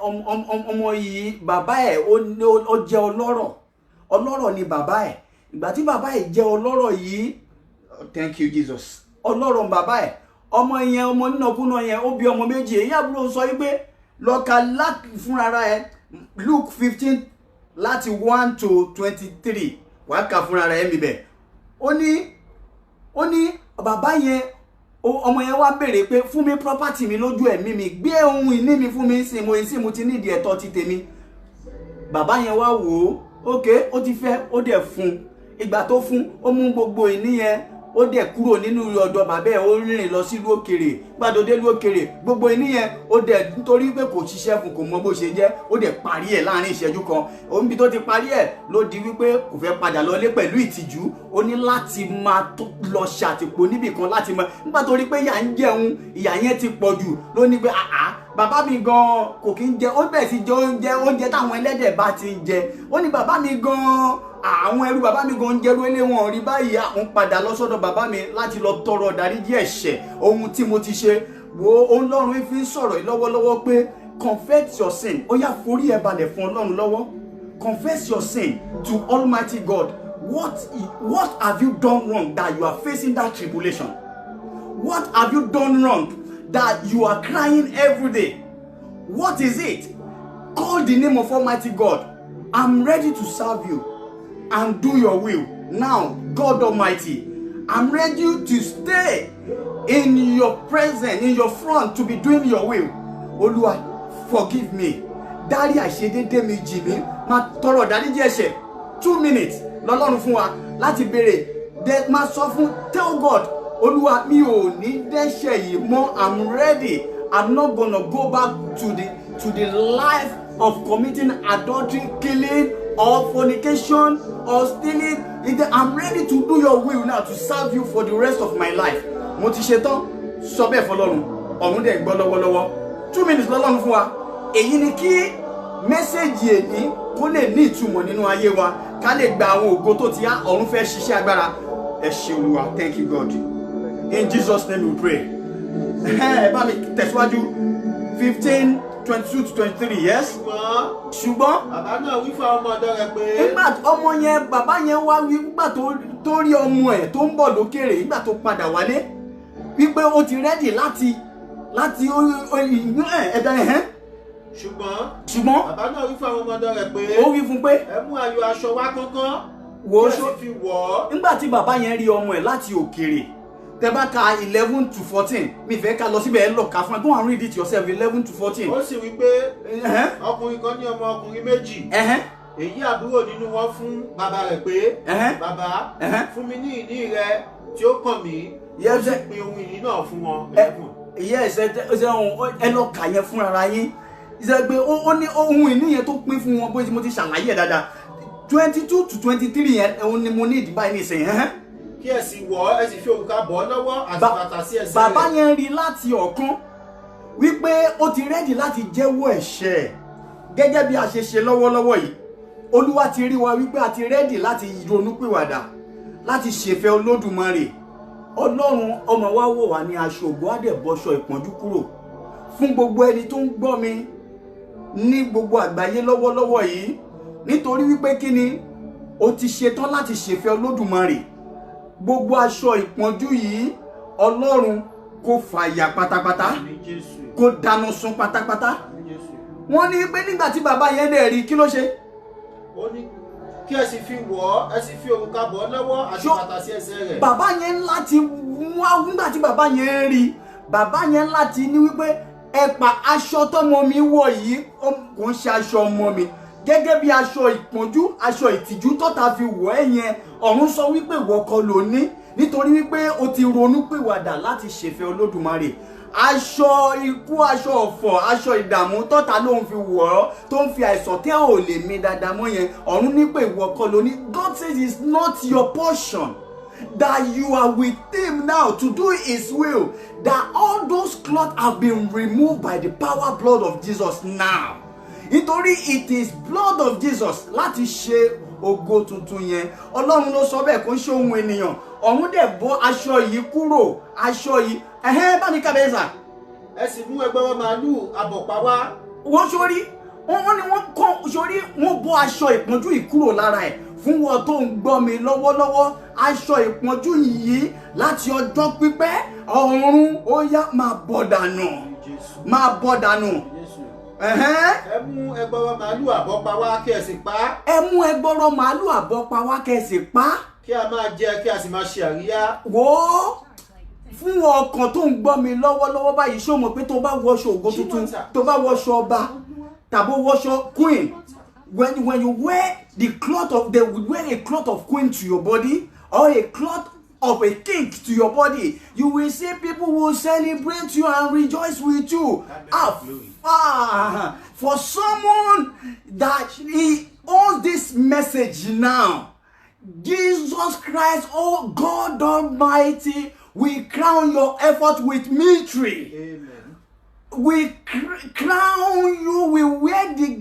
ọmọ yìí bàbá ẹ̀ ó jẹ́ ọlọ́rọ̀ ni bàbá ẹ̀. Ìgbà tí bàbá ẹ̀ jẹ́ ọlọ́rọ̀ yìí, thank you Jesus, ọlọ́rọ̀ bàbá ẹ̀, ọmọ yẹn ọmọ onínàkúnà yẹn ó bí ọmọ méjì. Èyí àbúrò sọ wípé lọ́ka láti fúnra ẹ̀ Luke 15 láti 1 to 23 wàá kà fúnra ẹ̀ mi bẹ̀. Ó ní bàbá yẹn ọmọ yẹn wá béèrè pé fún mi property mi lójú ẹ̀mí mi, gbé ohun ìní mi fún mi sí mo ti nídìí ẹ̀tọ́ ti tèmi. Bàbá yẹn wá wò ó, ok ó ti fẹ́ ó dẹ̀ fún. Ìgbà tó fún ó mú gbogbo ìní yẹn ó dẹ̀ kúrò nínú ọ̀dọ̀ bàbá ẹ̀ ó rìn lọ sí ìlú òkèrè. Gbàdódé ìlú òkèrè gbogbo ìní yẹn ó dẹ̀ nítorí pé kò ṣiṣẹ́ fún kò mọ bó ṣe jẹ́ ó dẹ̀ parí ẹ̀ láàrin ìṣẹ́jú kan. Òun bí tó ti parí ẹ̀ ló di wípé kò fẹ́ padà lọlé pẹ̀lú ìtìjú. Ó ní láti máa lọ ṣàtìpó níbì kan láti mọ nígbà tó rí pé ìyà ń jẹun ìyà yẹn ti pọ̀ jù ló ní pé bàbá mi gan kò kí ń jẹ ó bẹ̀ sí jẹ oúnjẹ táwọn ẹlẹ́dẹ̀ bá ti ń jẹ. Ó ní bàbá mi gan àwọn ẹrú bàbá mi gan jẹ́rú ilé wọn rí báyìí àwọn padà lọ sọ́dọ̀ bàbá mi láti lọ tọrọ dáríjì ẹ̀ṣẹ̀ ohun tí mo ti ṣe. Wo Ọlọ́run fi ń sọ̀rọ̀ lọ́wọ́lọ́wọ́ pé confess your sin. Ó yá forí ẹ balẹ̀ fún Ọlọ́run lọ́wọ́. Confess your sin to Almighty God. What have you done wrong that you are facing that tribulation? What have you done wrong that you are crying every day? What is it? Call the name of Almighty God. I'm ready to serve you and do your will. Now, God Almighty, I'm ready to stay in your presence, in your front, to be doing your will. Olúwa, forgive me. Dárí àìṣedéédé mi jì mí. Máa tọrọ ìdáríjì ẹ̀ṣẹ̀. 2 minutes lọ́lọ́run fún wa láti béèrè. Máa sọ fún, tell God, Olúwa mi ò ní dẹ́ṣẹ̀ yìí mọ́. I'm ready. I'm not gonna go back to the life of committing adultery, killing, or fornication, or stealing. I'm ready to do your will now, to serve you for the rest of my life. Mo ti ṣetán, sọ bẹ́ẹ̀ fọlọ́run, ọ̀run dẹ̀ gbọ́ lọ́wọ́lọ́wọ́. 2 minutes lọ́lọ́run fún wa. Èyí ni kí mẹ́sẹ̀gì èyí kó lè ní ìtumọ̀ nínú ayé wa, ká lè gba àwọn ògo tó ti yá, ọ̀run fẹ́ ṣiṣẹ́ agbára. Ẹ ṣé Olúwa, thank you God. In Jesus' name we pray. Ẹ bá mi tẹ̀síwájú. 15, 22 to 23, yes? Ṣùgbọ́n bàbá náà wí fún àwọn ọmọ ọ̀dọ̀ rẹ̀ pé nígbà ọmọ yẹn bàbá yẹn wá wí nígbà tó rí ọmọ ẹ̀ tó ń bọ̀ lókèrè nígbà tó padà wálé wípé ó ti rẹ́dì láti ẹ̀dá ẹ̀hẹ́n. Ṣùgbọ́n bàbá náà wí fún àwọn ọmọ ọ̀dọ̀ rẹ̀ pé ó wí fún pé ẹ mú ayọ̀ aṣọ wá kánkán wò ó sì fi wọ̀ ọ́. nígbà tí bàbá yẹn rí ọmọ ẹ̀ láti òkèrè tẹ́ bá ka 11 to 14 mi fẹ́ ká lọ síbẹ̀ ẹ lọ ká fún ẹ go and read it yourself 11 to 14. Ó sì wí pé ọkùnrin kan ní ọmọ ọkùnrin méjì. Èyí àbúrò nínú wọn fún bàbá rẹ̀ pé bàbá fún mi ní ìní rẹ tí ó kàn mí. Ó sì pín ohun ìní náà fún wọn. Ẹ lọ kà yẹn fúnra yín. Ìṣe pé ó ní ohun ìní yẹn tó pín fún wọn bó mo ti ṣàlàyé dáadáa 22 to 23 yẹn òun ni mo ní ìdìbà yìí nìsín. Kí ẹ sì wọ̀ ẹ sì fi òrùka bọ̀ ọ́ lọ́wọ́ àti bàtà sí ẹsẹ̀ rẹ̀. Bàbá yẹn rí láti ọ̀kan wípé ó ti rẹ́dì láti jẹ́wọ́ ẹ̀ṣẹ̀ gẹ́gẹ́ bí a ṣe ṣe lọ́wọ́lọ́wọ́ yìí. Olúwa ti rí wa wípé a ti rẹ́dì láti ronúpìwàdà láti ṣèfẹ́ Olódùmarè. Ọlọ́run ọmọ wa wò wá ní aṣọ ògo á dẹ̀ bọ́ṣọ ìpọ́njú kúrò fún gbogbo ẹni tó ń gbọ́ mi ní gbogbo àgbáyé lọ́wọ́lọ́wọ́ yìí nítorí wípé kí ni o ti ṣetán láti ṣèfẹ́ Olódùmarè. Gbogbo aṣọ ìpọ́njú yìí Ọlọ́run kó fàyà pátápátá, kó dáná sun pátápátá. Wọ́n ní pé nígbà tí bàbá yẹn dẹ̀ rí kí ló ṣe? kí ẹ sì fi wọ̀ ẹ sì fi òrùka bọ̀ lọ́wọ́ àti bàtà sí ẹsẹ̀ rẹ̀. Bàbá yẹn láti wá nígbà tí bàbá yẹn rí, bàbá yẹn láti ní wípé ẹ̀pà aṣọ tọ́mọ mi wọ̀ yìí kò ń ṣe aṣọ ọmọ mi, gẹ́gẹ́ bí aṣọ ìpọ́njú, aṣọ ìtìjú tọ́ta fi wọ̀ ẹ́ yẹn, ọ̀run sọ wípé ìwọ kọ́ ló ní, nítorí wípé o ti ronú pìwàdà láti ṣèfẹ́ Olódùmarè. Aṣọ ikú, aṣọ ọ̀fọ̀, aṣọ ìdààmú tọ́ta ló ń fi wọ̀ ọ́, tó ń fi àìsàn tẹ́ ò lè mí dáadáa mọ́ yẹn, ọ̀run ní pé ìwọ kọ́ ló ní. God says it's not your portion, that you are with him now to do his will, that all those clothes have been removed by the power blood of Jesus now. Nítorí it is blood of Jesus láti ṣe ògo tuntun yẹn. Ọlọ́run ló sọ bẹ́ẹ̀, kò ń ṣe ohun ènìyàn. Ọ̀run dẹ̀ bọ́ aṣọ yìí kúrò, aṣọ yìí bá mi kábẹ́ sà. Ẹ sì mú ẹgbẹ̀rún màálù àbọ̀pá wá. Wọ́n sórí wọ́n ní wọ́n kọ́ sórí wọ́n bọ́ aṣọ ìpọ́njú yìí kúrò lára ẹ̀ fún wọn tó ń gbọ́ mi lọ́wọ́lọ́wọ́. Aṣọ ìpọ́njú yìí láti ọjọ́ pípẹ́, ọ̀run ó yá máa bọ́ dànù, máa bọ́ dànù. Ẹ mú ẹgbọrọ màálù àbọ̀pá wá kí ẹ sì pa á. Ẹ mú ẹgbọrọ màálù àbọ̀pá wá kí ẹ sì pa á. Kí a máa jẹ kí a sì máa ṣe àríyá. Wò ó fún ọkàn tó ń gbọ́ mi lọ́wọ́lọ́wọ́ báyìí, ṣé o mọ̀ pé tó bá wọṣọ ògo tuntun, tó bá wọṣọ ọba tàbí wọṣọ queen, when you wear the cloth of a cloth of queen to your body or a cloth of a king to your body, you will see people will celebrate you and rejoice with you. For someone that he owns this message now, Jesus Christ, oh God Almighty, we crown your effort with victory. Amen. We crown you, we wear the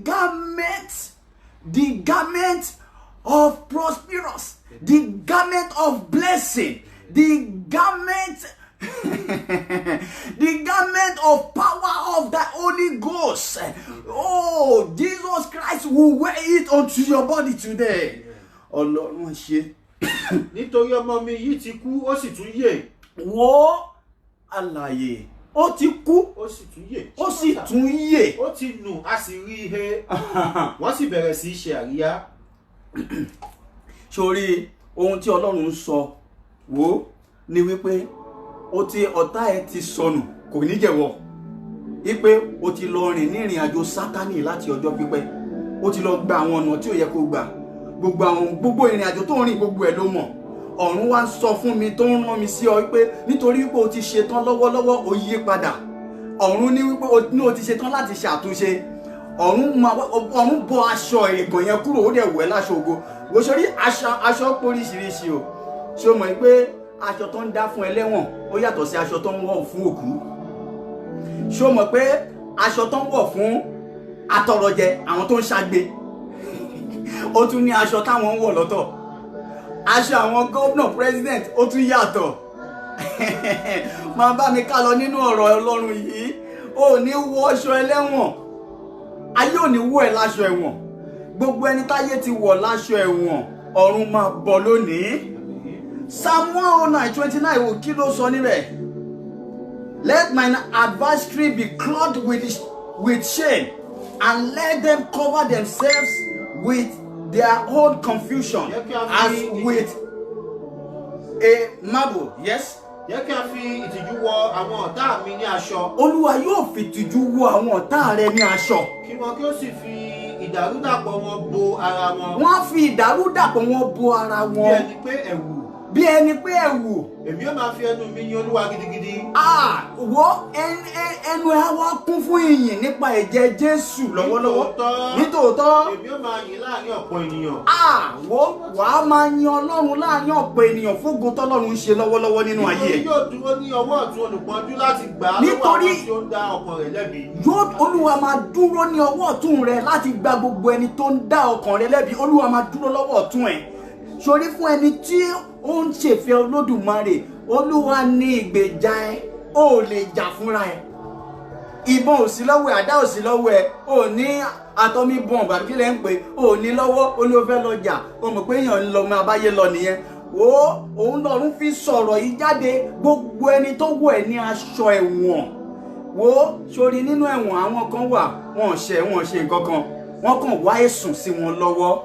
garment of prosperous, the garment of blessing, the garment the garment of power of the Holy Ghost. Oh, Jesus Christ will wear it onto your body today. Ọlọ́run ṣe. Nítorí ọmọ mi yìí ti kú, ó sì tún yè. Wo alààyè, ó ti kú, ó sì tún yè. ó sì tún yè. Ó ti nù, a sì rí ihe. Wọ́n sì bẹ̀rẹ̀ sí í ṣe àríyá. Sórí ohun tí Ọlọ́run sọ wò ni wípé ó ti ọ̀tá ẹ ti sọnù, kò ní jẹ̀wọ́. Wípé ó ti lọ rìn ní ìrìn àjò Sátánì láti ọjọ́ pípẹ́. Ó ti lọ gba àwọn ọ̀nà tí ò yẹ kó gbà. Gbogbo ìrìn àjò tó ń rìn gbogbo ẹ̀ ló mọ̀. Ọ̀run wá sọ fún mi tó ń rán mi sí ọ wípé nítorí wípé o ti ṣetán lọ́wọ́lọ́wọ́, o yí padà. Ọ̀run ní wípé o ti ṣetán láti ṣàtúnṣe. Ọ̀run bọ́ aṣọ ẹ̀gàn yẹn kúrò, ó dẹ̀ wẹ̀ láṣọ ògo. Wo sórí aṣọ póríṣiríṣi o. Ṣé o mọ̀ pé aṣọ tó ń dá fún ẹlẹ́wọ̀n ó yàtọ̀ sí aṣọ tó ń wọ̀ fún òkú? Ṣé o mọ̀ pé aṣọ tó ń wọ̀ fún atọrọjẹ, àwọn tó ń ṣagbe, ó tún ní aṣọ táwọn ń wọ̀ lọ́tọ̀? Aṣọ àwọn gómìnà president ó tún yàtọ̀. Máa bá mi ká lọ nínú ọ̀rọ̀ Ọlọ́run yìí. Ó ní wọ aṣọ ẹlẹ́wọ̀n, ayé ò ní wọ̀ ẹ́ láṣọ ẹ̀wọ̀n. Gbogbo ẹni táyé ti wọ̀ láṣọ ẹ̀wọ̀n, ọ̀run máa bọ̀ lónìí. Psalm 109:29 wò kí ló sọ níbẹ̀? Let mine adversary be clothed with shame, and let them cover themselves with their own confusion as with a marble. Yes. Jẹ́ kí a fi ìtìjú wọ àwọn ọ̀tá mi ní aṣọ. Olúwa yóò fi ìtìjú wọ àwọn ọ̀tá rẹ ní aṣọ. Kí wọn kí ó sì fi ìdàrúdàpọ̀ wọn bo ara wọn. Wọ́n á fi ìdàrúdàpọ̀ wọn bo ara wọn. Bí ẹni pé ẹ̀wù. Bí ẹni pé ẹ̀wù. Èmi yóò máa fi ẹnu mi yin Olúwa gidigidi. Wo ẹnu ẹ wá kún fún ìyìn nípa ẹ̀jẹ̀ Jésù lọ́wọ́lọ́wọ́. Nítòótọ́. Èmi yóò máa yìn láàrin ọ̀pọ̀ ènìyàn. Wàá máa yin Ọlọ́run láàrin ọ̀pọ̀ ènìyàn fógo tọ́lọ́run ń ṣe lọ́wọ́lọ́wọ́ nínú ayé ẹ̀. Nítorí yóò dúró ní ọwọ́ ọ̀tún olùpọ́njú láti gbà á lọ́wọ́ àwọn tí ó ń dá ọkàn rẹ̀ lẹ́bi. Olúwa máa dúró ní ọwọ́ ọ̀tún rẹ̀ láti gba gbogbo ẹni tó ń dá ọkàn rẹ̀ lẹ́bi. Olúwa máa dúró lọ́wọ́ ọ̀tún ẹ̀. Sórí fún ẹni tí ó ń ṣèfẹ́ Olódùmarè, Olúwa ní ìgbèjà ẹ, ó lè jà fúnra ẹ. Ìbọn ò sí lọ́wọ́ ẹ, àdá ò sí lọ́wọ́ ẹ, ò ní atomi bomb àbí kí lẹ́ ń pè, ò ní lọ́wọ́, olóòfẹ́ lọ jà, o mọ̀ pé èèyàn ń lọ ọmọ abáyé lọ nìyẹn. Òun lọ́run fi sọ̀rọ̀ yìí jáde, gbogbo ẹni tó wọ̀ ẹ́ ní aṣọ ẹ̀wọ̀n. Sórí nínú ẹ̀wọ̀n àwọn kan wà, wọ́n ṣe nǹkan kan, wọ́n kàn wá ẹ̀sùn sí wọn lọ́wọ́.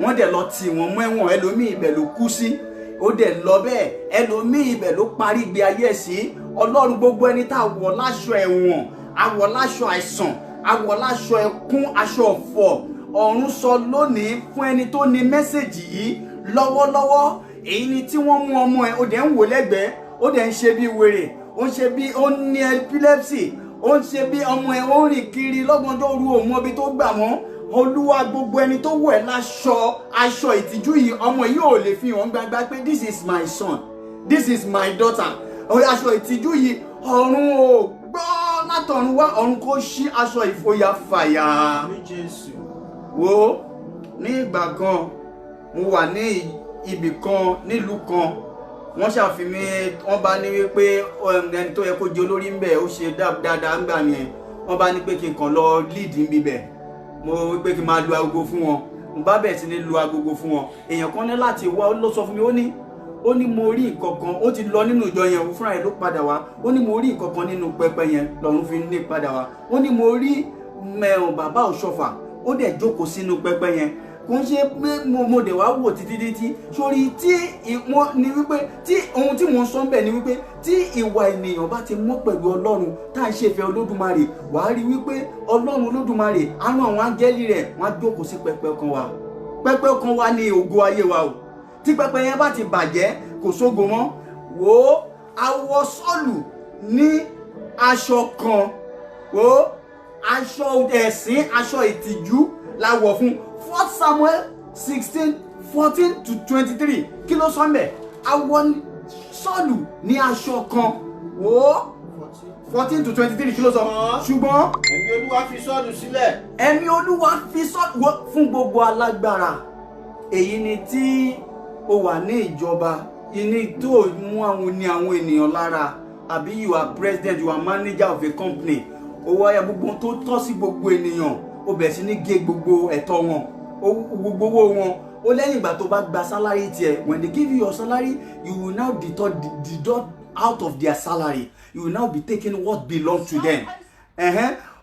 wọ́n dẹ̀ lọ tì wọ́n mọ́ ẹ̀wọ̀n, ẹlòmíì ibẹ̀ ló kú sí, ó dẹ̀ lọ bẹ́ẹ̀, ẹlòmíì ibẹ̀ ló parí ìgbé ayé ẹ̀ sí. Ọlọ́run, gbogbo ẹni tá a wọ̀ láṣọ ẹ̀wọ̀n, a wọ̀ láṣọ àìsàn, a wọ̀ láṣọ ẹkún, aṣọ ọ̀fọ̀, ọ̀run sọ lónìí fún ẹni tó ní mẹ́sẹ̀jì yìí lọ́wọ́lọ́wọ́. Èyí ni tí wọ́n mú ọmọ ẹ̀, ó dẹ̀ ń wò lẹ́gbẹ̀ẹ́, ó dẹ̀ ń ṣe bí wèrè, ó ń ṣe bí ó ní epilepsy, ó ń ṣe bí ọmọ ẹ̀ ó rìn kiri lọ́gànjọ́ òru, òun ọbí tó gbà wọ́n. Olúwa, gbogbo ẹni tó wọ̀ ẹ́ láṣọ aṣọ ìtìjú yìí, ọmọ yìí ò lè fi hàn gbangba pé this is my son, this is my daughter. Aṣọ ìtìjú yìí, ọ̀run ò gbọ́ látọ̀run wá, ọ̀run kò ṣí aṣọ ìfòyà fàyà. Wo ní ìgbà kan mo wà ní ibì kan nílùú kan, wọ́n ṣàfihàn, wọ́n bá ní wípé ẹni tó yẹ kó jẹ́ olórí ń bẹ̀ ó ṣe dáadáa ń gbà yẹn, wọ́n bá ní pé kí n kàn lọ lead níbi bẹ̀, mo wípé kí n máa lu agogo fún wọn, mo bá bẹ̀rẹ̀ sí ní lu agogo fún wọn. Èèyàn kan ní láti wá, ó lọ sọ fún mi, ó ní mo rí nǹkan kan, ó ti lọ nínú ìjọ yẹn, fúnra ẹ̀ ló padà wá, ó ní mo rí nǹkan kan nínú pẹpẹ yẹn lọ́run fi ní padà wá, ó ní mo rí mẹ́rùn bàbá Òṣọ̀fà, ó dẹ̀ jókòó sínú pẹpẹ yẹn, kò ń ṣe pé mo dẹ̀ wá wò títí sórí tí wọ́n ní wípé tí ohun tí mo ń sọ bẹ́ẹ̀ ni wípé tí ìwà ènìyàn bá ti mọ́ pẹ̀lú Ọlọ́run tá à ń ṣe fẹ́ Olódùmarè, wàá rí wípé Ọlọ́run Olódùmarè á rán àwọn áńgẹ́lì rẹ̀, wọ́n á jókòó sí pẹpẹ kan wa ní ògo ayé wa o. Tí pẹpẹ yẹn bá ti bàjẹ́, kò sógo mọ́. Wò ó, awọ Sọ́ọ̀lù ní aṣọ kan, wò ó, aṣọ ẹ̀sín, aṣọ ìtìjú la wọ̀ fún. 1 Samuel 16:14-23 kí ló sọ mbẹ̀? Awọ Sọ́ọ̀lù ní aṣọ kan, wò ó, 14-23 kí ló sọ? Ṣùgbọ́n ẹ̀mí Olúwa fi Sọ́ọ̀lù sílẹ̀. Ẹ̀mí Olúwa fi Sọ́ọ̀lù fún gbogbo alágbára. Èyí ni tí ó wà ní ìjọba, ìní tó mú àwọn ènìyàn lára, àbí you are president, you are manager of a company, owó ayé gbogbo tó tọ́ sí gbogbo ènìyàn, ó bẹ̀rẹ̀ sí ní gé gbogbo ẹ̀tọ́ wọn, gbogbo owó wọn. Ó lẹ́yìn ìgbà tó bá gba salary tiẹ̀, when they give you your salary, you will now deduct out of their salary, you will now be taking what belongs to them.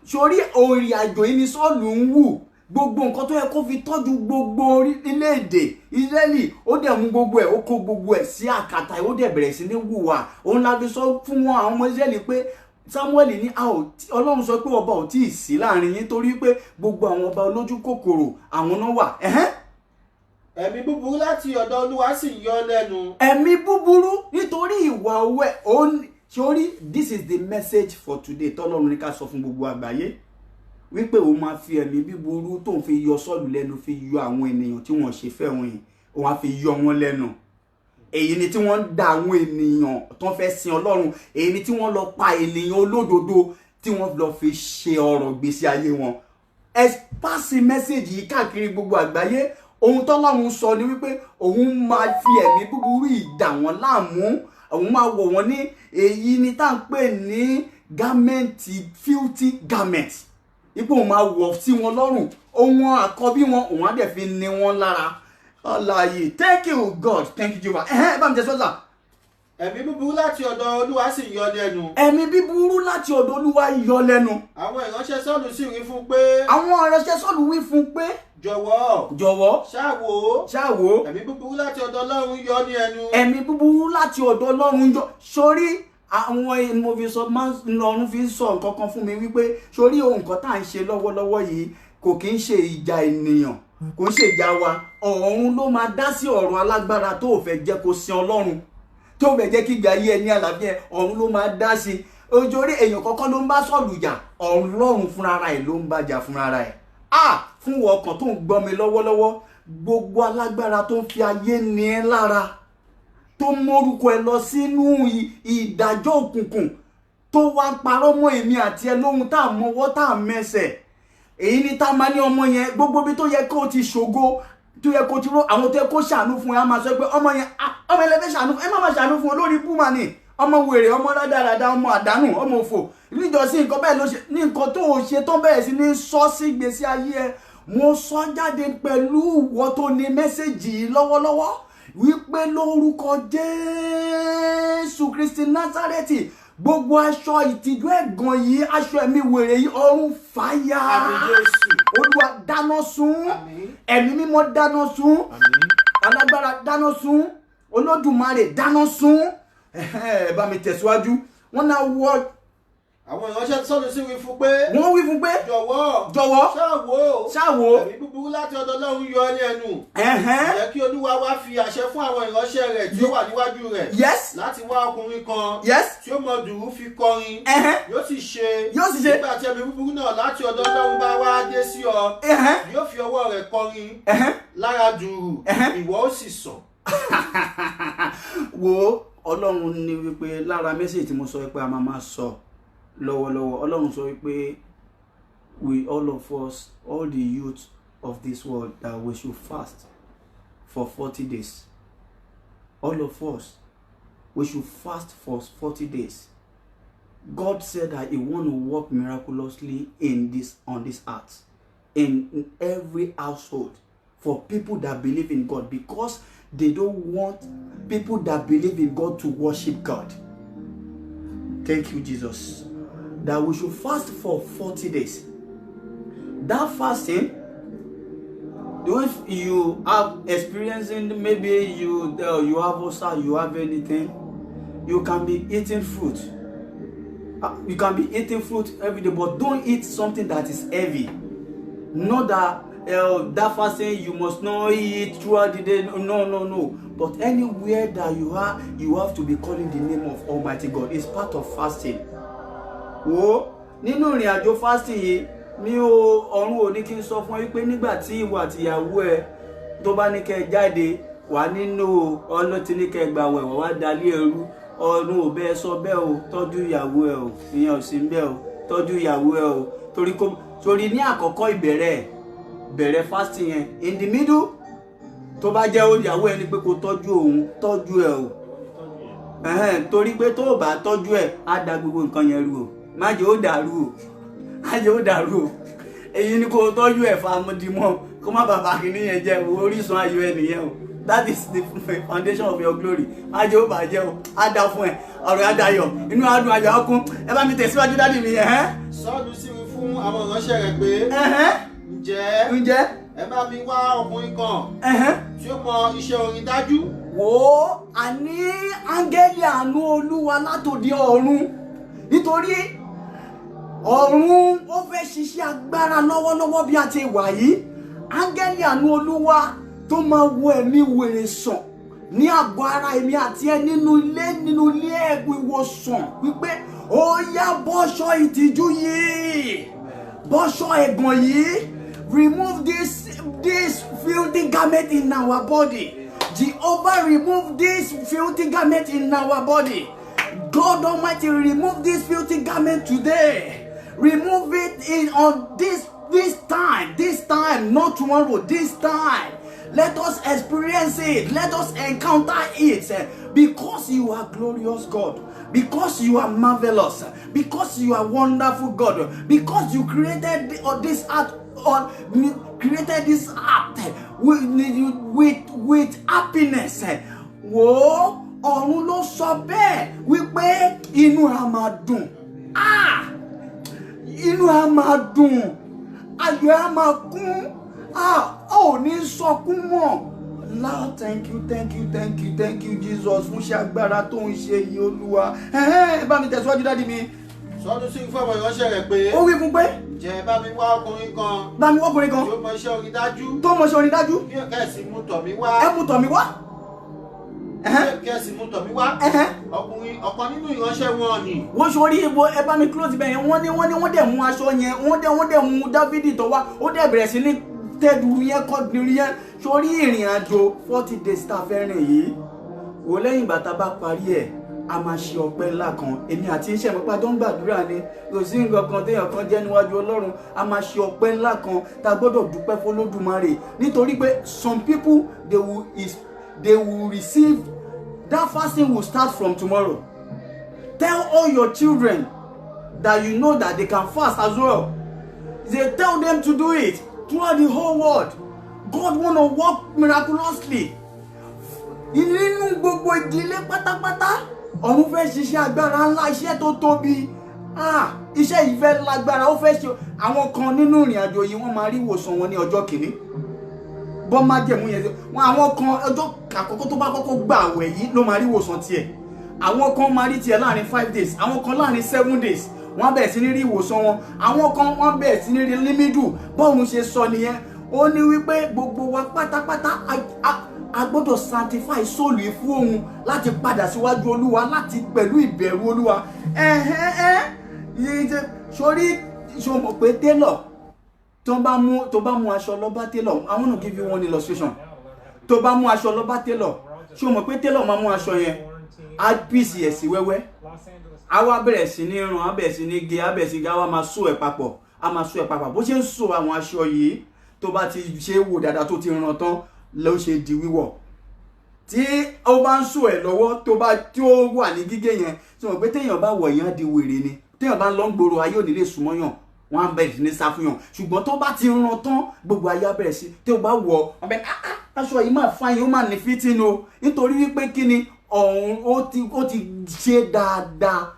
Sórí orin àjò yìí ni Sọ́ọ̀lù ń wù, gbogbo nǹkan tó yẹ kó fi tọ́jú gbogbo orílẹ̀-èdè Ísírẹ́lì, ó dẹ̀ mú gbogbo ẹ̀, ó kó gbogbo ẹ̀ sí àkàtà, ó dẹ̀ bẹ̀rẹ̀ sí ní wùwà. Òun la fi sọ fún wọn àwọn ọmọ Ísírẹ́lì pé Samuel ní Ọlọ́run sọ pé ọba ò tí ì sí láàrin yín, torí pé gbogbo àwọn ọba olójú kòkòrò àwọn náà wà. Ẹ̀mí búburú láti ọ̀dọ̀ Olúwa sì yọ lẹ́nu. Ẹ̀mí búburú nítorí ìwà owó ẹ̀. Sórí, this is the message for today tọ́lọ́run ní ká sọ fún gbogbo àgbáyé, wípé òun máa fi ẹ̀mí búburú tó ń fi yọ Sọ́ọ̀lù lẹ́nu fi yọ àwọn ènìyàn tí wọ́n ṣe fẹ́ wọn yìí, òun á fi yọ wọn lẹ́nu. Èyí ni tí wọ́n ń da àwọn ènìyàn tó ń fẹ́ sin Ọlọ́run, èyí ni tí wọ́n lọ pa ènìyàn olódodo tí wọ́n lọ fi ṣe ọ̀rọ̀ gbèsè ayé wọn. Ẹ pàṣẹ mẹ́sẹ̀jì yìí káàkiri gbogbo àgbáyé. Ohun tọ́lọ́run sọ ni wípé òun máa fi ẹ̀mí búburú ìdà wọn láàmú, òun máa wọ̀ wọ́n ní èyí ni tá à ń pè ní garmenti, filthy garment. Ipò òun máa wọ̀ sí wọn lọ́rùn, ohun àkọ́bí wọn òun á dẹ̀ fi ní wọn lára. Àlàyé, thank you God, thank you Jehovah. Bá mi jẹ sọ́sà. Ẹ̀mí búburú láti ọ̀dọ̀ Olúwa sì yọ lẹ́nu. Ẹ̀mí búburú láti ọ̀dọ̀ Olúwa yọ lẹ́nu. Àwọn ìránṣẹ́ Sọ́ọ̀lù sì wí fún pé. Jọ̀wọ́. Ṣáàwó. Ẹ̀mí búburú láti ọ̀dọ̀ Ọlọ́run yọ ní ẹnu. Ẹ̀mí búburú láti ọ̀dọ̀ Ọlọ́run yọ. Sórí àwọn Ọlọ́run fi ń sọ nǹkan kan fún mi wípé sórí ohun kan tá à ń ṣe lọ́wọ́lọ́wọ́ yìí kò kí ń ṣe ìjà ènìyàn, kò ń ṣe ìjà wa. Ọ̀run ló máa dá sí ọ̀rọ̀ alágbára tó fẹ́ jẹ́ kó sin Ọlọ́run, tó fẹ́ jẹ́ kí ìgbé ayé ẹni àlàáfíà, ọ̀run ló máa dá sí. Ojorí èèyàn kọ́kọ́ ló ń bá Sọ́ọ̀lù jà, Ọlọ́run fúnra ẹ̀ ló ń bá jà fúnra ẹ̀. Fún ọkàn tó ń gbọ́ mi lọ́wọ́lọ́wọ́, gbogbo alágbára tó ń fi ayé ní ẹ lára, tó mórúkọ ẹ lọ sínú ìdájọ́ òkùnkùn, tó wá ń parọ́ mọ́ èmi àti ẹ lóhun tá à mọwọ́ tá à mẹsẹ̀. Èyí ni tá máa ní ọmọ yẹn gbogbo bí tó yẹ kó ti ṣògo, tó yẹ kó ti ró àwọn tó yẹ kó ṣàánú fún ẹ, á máa sọ pé ọmọ yẹn ọmọ ẹlẹ́fẹ́ ṣàánú ẹ má máa ṣàánú fún olórí búmà ni, ọmọ wèrè, ọmọ rádaràda, ọmọ àdánù, ọmọ òfò. Níjọ́sí nǹkan bẹ́ẹ̀ ló ṣe, ní nǹkan tó o ṣe tó bẹ̀rẹ̀ sí ní sọ sí ìgbésí ayé ẹ. Mo sọ jáde pẹ̀lú ìwọ tó ní mẹ́sẹ̀jì yìí lọ́wọ́lọ́wọ́ wípé lórúkọ Jésù Kristi Násárẹ́tì, gbogbo aṣọ ìtìjú ẹ̀gàn yìí, aṣọ ẹ̀mí wèrè yìí, ọ̀run fàyà. Olúwa dáná sun, ẹ̀mí mímọ́ dáná sun, alágbára dáná sun, Olódùmarè dáná sun. Bá mi tẹ̀síwájú. Wọ́n náà wọ àwọn ìránṣẹ́ sọ́dún sí wí fún pé. Wọ́n wí fún pé. Jọ̀wọ́. Ṣáàwó. Ẹ̀mí búburú láti ọ̀dọ̀ Ọlọ́run yọ ní ẹnu. Jẹ́ kí Olúwa wá fi àṣẹ fún àwọn ìránṣẹ́ rẹ̀ tí ó wà níwájú rẹ̀. Yes. Láti wá ọkùnrin kan. Yes. Tí ó mọ dùrù fi kọrin. Yóò sì ṣe. Nígbà tí ẹ̀mí búburú náà láti ọ̀dọ̀ Ọlọ́run bá wá dé sí ọ. Yóò fi ọwọ́ rẹ̀ kọrin. Lára dùrù. Ìwọ ó sì sàn. Wo Ọlọ́run ní wípé lára mẹ́sẹ̀jì tí mo sọ pé a máa sọ lọ́wọ́lọ́wọ́, Ọlọ́run sọ wípé we all of us, all the youth of this world, that we should fast for 40 days. All of us, we should fast for 40 days. God said that He want to work miraculously on this earth, in every household, for people that believe in God, because they don't want people that believe in God to worship God. Thank you, Jesus. That we should fast for 40 days. That fasting, if you have experiencing, maybe you have ulcer, you have anything, you can be eating fruit. You can be eating fruit every day, but don't eat something that is heavy. Not that fasting you must not eat throughout the day. No. But anywhere that you are, you have to be calling the name of Almighty God. It's part of fasting. Wo nínú ìrìn àjò fasting yìí, mi ò ọ̀run ò ní kí n sọ fún yín pé nígbà tí ìwọ àti ìyàwó ẹ tó bá ní kẹ́ jáde wà nínú ọ̀nà tí ní kẹ́ gbààwẹ̀ wà dalí ẹrú, ọ̀run ò bẹ́ẹ̀ sọ bẹ́ẹ̀ o, tọ́jú ìyàwó ẹ o, ìyẹn ò sí bẹ́ẹ̀ o, tọ́jú ìyàwó ẹ o, torí ní àkọ́kọ́ bẹ̀rẹ̀ fasting yẹn, in the middle tó bá jẹ́ ó ìyàwó ẹ ní pé kó tọ́jú ẹ o, torí pé tó bá tọ́jú ẹ á da gbogbo nǹkan yẹn rú o, má jẹ́ ó dàrú o, èyí ni kó tọ́jú ẹ̀ fàmùdìmọ́ kó má bàbá kìíní yẹn jẹ́ orísun ayọ̀ ẹ nìyẹn o. That is the foundation of your glory. Má jẹ́ ó bàjẹ́ o, á dá fún ẹ, ọ̀rọ̀ á dayọ̀, inú adùn ayọ̀ á kún. Ẹ bá mi tẹ̀síwájú dádì mi. Sọ́ọ̀lù sì wí fún àwọn ìránṣẹ́ rẹ̀ pé. Ǹjẹ́ ẹ bá mi wá ọkùnrin kan tí ó mọ iṣẹ́ orin dájú. Wò á ní áńgẹ́lì àánú Olúwa látòdì ọ̀run, nítorí ọ̀run ó fẹ́ ṣiṣẹ́ agbára lọ́wọ́lọ́wọ́ bí a ti wà yìí. Áńgẹ́lì àánú Olúwa tó máa wo ẹ̀mí wèrè sàn ní àgọ́ ara èmi àti ẹ nínú ilé ẹ̀gbìn ìwòsàn, wípé ó yá bọ́ṣọ ìtìjú yìí, bọ́ṣọ ẹ̀gàn yìí, remove this filthy garment in our body. Jehovah, remove this filthy garment in our body. God Almighty, remove this filthy garment today. Remove it on this time, not tomorrow, this time. Let us experience it. Let us encounter it. Because you are glorious God. Because you are marvelous. Because you are wonderful God. Because you created this earth with happiness. Wo ọ̀run ló sọ bẹ́ẹ̀ wípé inú á máa dùn. Inú á máa dùn. Ayọ̀ á máa kún. Ó ní sọkún mọ́. Lord, thank you, Jesus, fún iṣẹ́ agbára tó ń ṣe yìí, Olúwa. Bá mi tẹ̀síwájú dádì mi. Sọ́dún sí fún àwọn ìránṣẹ́ rẹ̀ pé. Ó wí fún pé. Ǹjẹ́ bá mi wá ọkùnrin kan. Bá mi wá ọkùnrin kan. Tó mọ iṣẹ́ orin dájú. Tó mọ iṣẹ́ orin dájú. Kí ẹ̀sìn mú tọ̀ mí wá. Ẹ mú tọ̀ mí wá. Kí ẹ̀sìn mú tọ̀ mí wá. Ọ̀kan nínú ìránṣẹ́ wọn ni. Wọ́n sori ibo ẹ bá mi close bẹ́ẹ̀ yẹn, wọ́n dẹ̀ mú aṣọ yẹn, wọ́n dẹ̀ mú Dáfídì tó wá, ó dẹ̀ bẹ̀rẹ̀ sí ní tẹ́dù yẹn kọ́dùnú yẹn. Sórí ìrìn àjò 40 days tá a fẹ́ rìn yìí, wò lẹ́yìn ìgbà tá a bá parí ẹ̀, a máa ṣe ọpẹ́ ńlá kan. Èmi àti iṣẹ́ mi pa tó ń gbàdúrà ni, kò sí nǹkan kan téèyàn kan jẹ́ níwájú Ọlọ́run. A máa ṣe ọpẹ́ ńlá kan tá a gbọ́dọ̀ dúpẹ́ f'Olódùmarè, nítorí pé some people they will receive that fasting will start from tomorrow. Tell all your children that you know that they can fast as well. They tell them to do it throughout the whole world. God want to work miraculously. Nínú gbogbo ìdílé pátápátá, ọ̀run fẹ́ ṣiṣẹ́ agbára ńlá, iṣẹ́ tó tóbi. Iṣẹ́ yìí fẹ́ lágbára, ó fẹ́ ṣe. Àwọn kan nínú ìrìn àjò yìí wọ́n máa rí ìwòsàn wọn ní ọjọ́ kìíní. Bọ́ májẹ̀mú yẹn àwọn kan ọjọ́ àkọ́kọ́ tó bá kọ́kọ́ gbà àwẹ̀ yìí ló máa rí ìwòsàn tiẹ̀. Àwọn kan máa rí tiẹ̀ láàrin 5 days, àwọn kan láàrin 7 days wọ́n bẹ̀rẹ̀ sí ní rí ìwòsàn wọn. Àwọn kan wọ́n bẹ̀rẹ̀ sí ní rí límídù. Bọ́ọ̀run ṣe sọ nìyẹn. Ó ní wípé gbogbo wa pátápátá a gbọ́dọ̀ sanctify sóòlù yìí fún òun láti padà síwájú Olúwa láti pẹ̀lú ìbẹ̀rù Olúwa. Sórí ṣo mọ̀ pé tailor tó bá mú aṣọ lọ bá tailor, I want to give you one illustration. Tó bá mú aṣọ lọ bá tailor, ṣo mọ̀ pé tailor máa mú aṣọ yẹn á píìsì ẹ̀ sí wẹ́wẹ́. A wá bẹ̀rẹ̀ sí ní rán, a bẹ̀rẹ̀ sí ní gé, a bẹ̀rẹ̀ sí ní wá máa so ẹ̀ papọ̀, a máa so ẹ̀ papọ̀. Bó ṣe ń so àwọn aṣọ yìí tó bá ti ṣe wò dáadáa tó ti rán tán ló ṣe di wíwọ̀. Tí ó bá ń so ẹ̀ lọ́wọ́ tí ó wà ní gígé yẹn, tí wọ́n pé téèyàn bá wọ̀ yẹn á di wèrè ni. Téèyàn bá lọ ń gbòòrò ayé ò ní lè súnmọ́ yàn, wọ́n á bẹ̀rẹ̀ sí ní sá fún yàn. Ṣùgbọ́n tó bá ti rán tán gbogbo ayé á bẹ̀rẹ̀ sí, tí ó bá wọ̀ ọbẹ̀ aṣọ yìí máa fáyín, ó máa ní fitting o, nítorí wípé kí ni ọ̀hún ó ti ṣe dáadáa.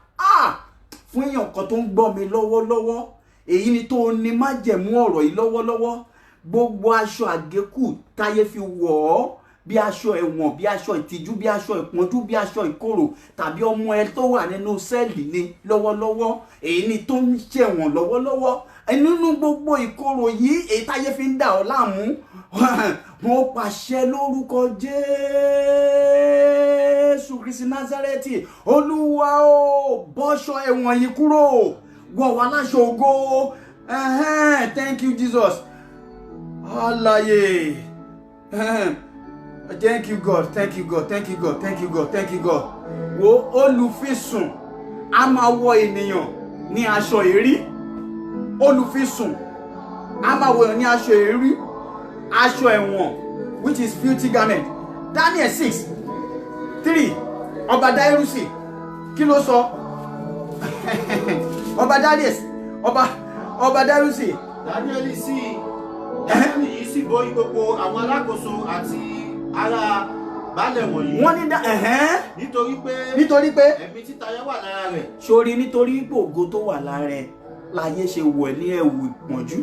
Fún èèyàn kan tó ń gbọ́ mi lọ́wọ́lọ́wọ́, èyí ni tó ní májẹ̀mú ọ̀rọ̀ yìí lọ́wọ́lọ́wọ́. Gbogbo aṣọ àgékù táyé fi wọ̀ ọ́, bí aṣọ ẹ̀wọ̀n, bí aṣọ ìtìjú, bí aṣọ ìpọ́njú, bí aṣọ ìkorò, tàbí ọmọ ẹ tó wà nínú sẹ́ẹ̀lì ni lọ́wọ́lọ́wọ́, èyí ni tó ń ṣẹ̀wọ̀n lọ́wọ́lọ́wọ́. Nínú gbogbo ìkorò yìí èyí táyé fi ń dà ọ́ láàmú, wọ́n pàṣẹ lórúkọ Jésù Kristi Násárẹ́tì, Olúwa ó bọ́ṣọ ẹ̀wọ̀n yìí kúrò, wọ̀ wá láṣọ ògo. Thank you Jesus. Alaye. Thank you God, thank you God, thank you God, thank you God, thank you God. Wo olùfisùn a máa wọ ènìyàn ní aṣọ èrí. Olùfisùn a máa wọ ènìyàn ní aṣọ èrí, aṣọ ẹ̀wọ̀n, which is filthy garment. Daniel 6:3. Ọba Dairusi kí ló sọ? Ọba Dairusi. Daniel yìí sì borí gbogbo àwọn alákòóso àti ará baálẹ̀ wọ̀nyí. Wọ́n ní nítorí pé ẹ̀mí títayọ wà lára rẹ̀. Sórí nítorí ògo tó wà lára rẹ̀ láyé ṣe wọ̀ ní ẹ̀wù ìpọ́njú.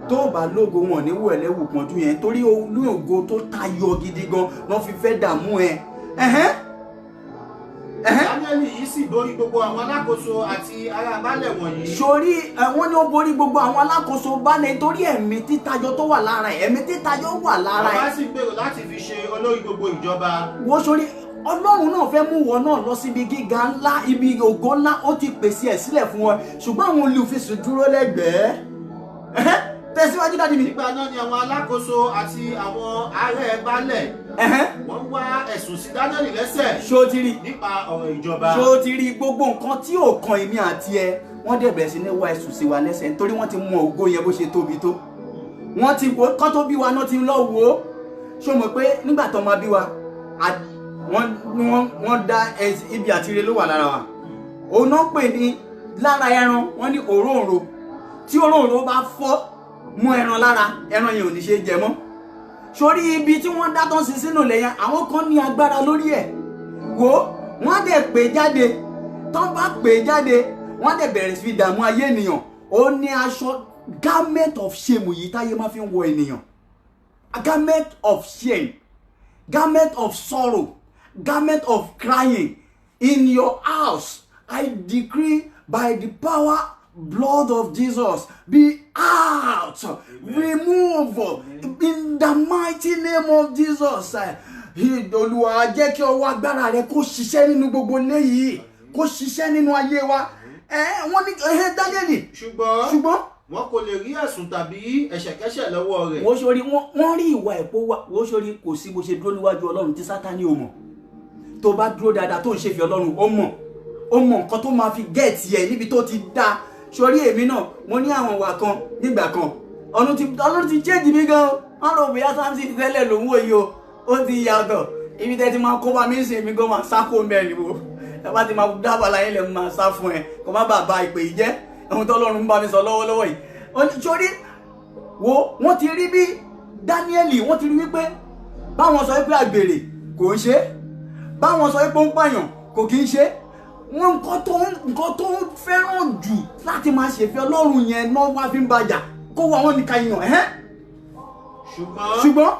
Tó bá lógo wọn ní wọ̀ ẹ̀lẹ́wù ìpọ́njú yẹn, torí olú ògo tó tayọ gidi gan ló fi fẹ́ dààmú ẹ. Daniel yìí sì borí gbogbo àwọn alákòóso àti ará baálẹ̀ wọ̀nyí. Sórí wọ́n ní ó borí gbogbo àwọn alákòóso baálẹ̀ nítorí ẹ̀mí títayọ tó wà lára ẹ̀, ẹ̀mí títayọ wà lára ẹ̀. Bàbá sì gbèrò láti fi ṣe olórí gbogbo ìjọba. Wo sórí Ọlọ́run náà fẹ́ mú wọn náà lọ síbi gíga ńlá, ibi ògo ńlá, ó ti pèsè ẹ̀ sílẹ̀ fún wọn, ṣùgbọ́n àwọn olùfisùn dúró lẹ́gbẹ̀ẹ́. Tẹ̀síwájú dájú mi. Nígbà náà ni àwọn alákòóso àti àwọn ààrẹ baálẹ̀ wọ́n wá ẹ̀sùn sí Daniel lẹ́sẹ̀. Ṣó ti rí nípa ọ̀rọ̀ ìjọba. Ṣó ti rí gbogbo nǹkan tí ò kan èmi àti ẹ, wọ́n dẹ̀ bẹ̀rẹ̀ sí ní wá ẹ̀sùn sí wa lẹ́sẹ̀ nítorí wọ́n ti mọ ògo yẹn bó ṣe tóbi tó. Wọ́n ti wo kán tó bí wa náà ti lọ wò ó. Ṣó mọ̀ pé nígbà tó máa bí wa wọ́n dá ibi àtire ló wà lára wa. Òun náà pè ní lára ẹran, wọ́n ní òróǹro. Tí òróǹro bá fọ́ mú ẹran lára, ẹran yẹn ò ní ṣe jẹ mọ́. Sórí ibi tí wọ́n dá tán sí sínú lẹ́yìn, àwọn kan ní agbára lórí ẹ̀. Wo wọ́n dẹ̀ pè jáde, tán bá pè jáde wọ́n dẹ̀ bẹ̀rẹ̀ sí dààmú ayé ènìyàn. Ó ní aṣọ garment of shame yìí táyé máa fi ń wọ ènìyàn. Garment of shame, garment of sorrow, garment of crying in your house. I decree by the power blood of Jesus, be out, remove in the mighty name of Jesus. Olúwa jẹ́ kí ọwọ́ agbára rẹ kó ṣiṣẹ́ nínú gbogbo léyìí, kó ṣiṣẹ́ nínú ayé wa. Wọ́n ní Daniel. Ṣùgbọ́n wọn kò lè rí ẹ̀sùn tàbí ẹ̀ṣẹ̀kẹ́ṣẹ̀ lọ́wọ́ rẹ̀. Wọ́n sori wọ́n rí ìwà ẹ̀pọ̀ wa, wọ́n sori kò sí bó ṣe dúró níwájú Ọlọ́run tí Sátánì ò mọ̀. Tó bá dúró dáadáa tó ń ṣe fi Ọlọ́run, ó mọ̀ nǹkan tó máa fi gẹ̀ẹ́tì ẹ̀ níbi tó ti dá. Sori èmi náà mo ní àwọn ìwà kan nígbà kan, Ọlọ́run ti change mi gan. Wọ́n rò bóyá Samson tẹ́lẹ̀ lòun òye o, ó ti yàtọ̀. Ibi tẹ́ ti máa kó bá mi sìn mí gan máa sá kó mẹ́rin wo. Ẹ bá ti máa dábàá láyé lẹ̀ máa sá fún ẹ, kó má bàbá ìpè yìí jẹ́. Ohun tó Ọlọ́run ń bá mi sọ lọ́wọ́lọ́wọ́ yìí. Sori wo wọ́n ti rí bí Daniel, wọ́n ti rí wípé báwọn sọ pé àgbèrè kò ń ṣe, báwọn sọ pé ó ń pààyàn kò kì í ṣe wọn nǹkan tó ń fẹ́ràn jù láti máa ṣèfẹ́ Ọlọ́run yẹn náà wá fi ń bàjà kó wá wọn nìkan yàn ṣùgbọ́n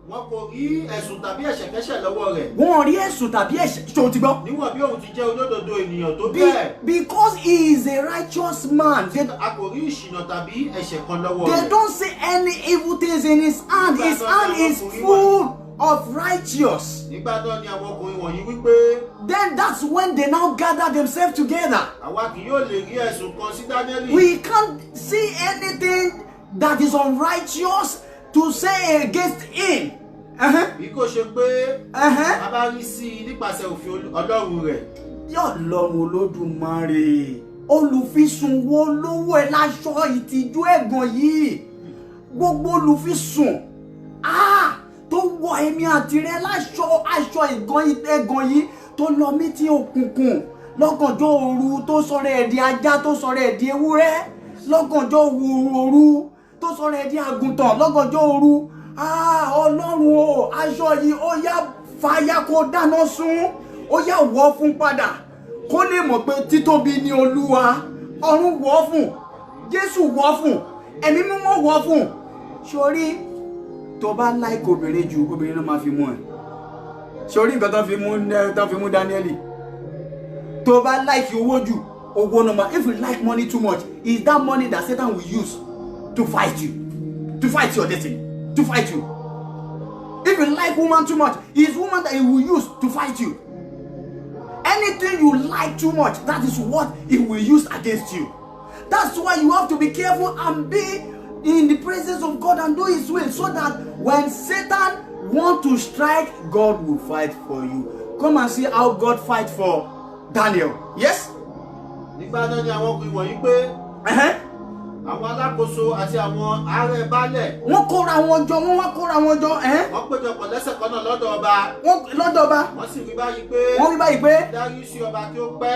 wọn kò rí ẹ̀sùn tàbí ẹ̀ṣẹ̀kẹ́ṣẹ̀ lọ́wọ́ rẹ̀. Wọ́n rí ẹ̀sùn tàbí ẹ̀ṣẹ̀ ṣó ti gbọ́. Níwọ̀n bí òun ti jẹ́ olódodo ènìyàn tó bẹ́ẹ̀. Because he is a righteous man. A kò rí ìṣìnà tàbí ẹ̀ṣẹ̀ kan lọ́wọ́ rẹ̀. They don't see any evil things in his hand. His hand is full of righteous. Nígbà náà ni àwọn ọkùnrin wọ̀nyí wípé. Then that's when they now gather themselves together. Àwa kì yóò lè rí ẹ̀sùn kan sí Dáníẹ́lì. We can't see anything that is unrighteous to say against him. Bí kò ṣe pé a bá rí sí i nípasẹ̀ òfin Ọlọ́run rẹ̀. Ọlọ́run Olódùmarè olùfisùn wo lówó ẹ láṣọ ìtìjú ẹ̀gàn yìí gbogbo olùfisùn tó wọ èmi àti rẹ láṣọ aṣọ ẹ̀gàn yìí tó lọ mí tí òkùnkùn lọ́gànjọ́ òru tó sọ̀rọ̀ ẹ̀ di ajá tó sọ̀rọ̀ ẹ̀ di ewúrẹ́ lọ́gànjọ́ òru tó sọ̀rọ̀ ẹ̀ di àgùntàn lọ́gànjọ́ òru. Ọlọ́run o aṣọ yìí ó yá fàyà kó dáná sun ó yá wọ̀ fún padà kó lè mọ̀ pé títóbi ni Olúwa ọ̀run wọ̀ fún Jésù wọ̀ fún ẹ̀mí mímọ́ wọ̀ fún. Sórí tó bá like obìnrin jù obìnrin náà máa fi mú ẹ. Sórí nǹkan tó fi mú Dáníẹ́lì tó bá like owó jù owó náà máa. If you like money too much, is that money that Satan will use to fight you, to fight your destiny, to fight you. If you like woman too much, it's woman that he will use to fight you. Anything you like too much, that is what he will use against you. That's why you have to be careful and be in the presence of God and do his will, so that when Satan wants to strike, God will fight for you. Come and see how God fight for Daniel. Yes? Nígbà náà ni àwọn ọkùnrin wọ̀nyí pé àwọn alákòóso àti àwọn ààrẹ baálẹ̀. Wọ́n kóra wọn jọ. Wọ́n péjọpọ̀ lẹ́sẹ̀ kan náà lọ́dọ̀ ọba. Wọ́n sì rí báyìí pé. Dáríùsì ọba kí ó pẹ́.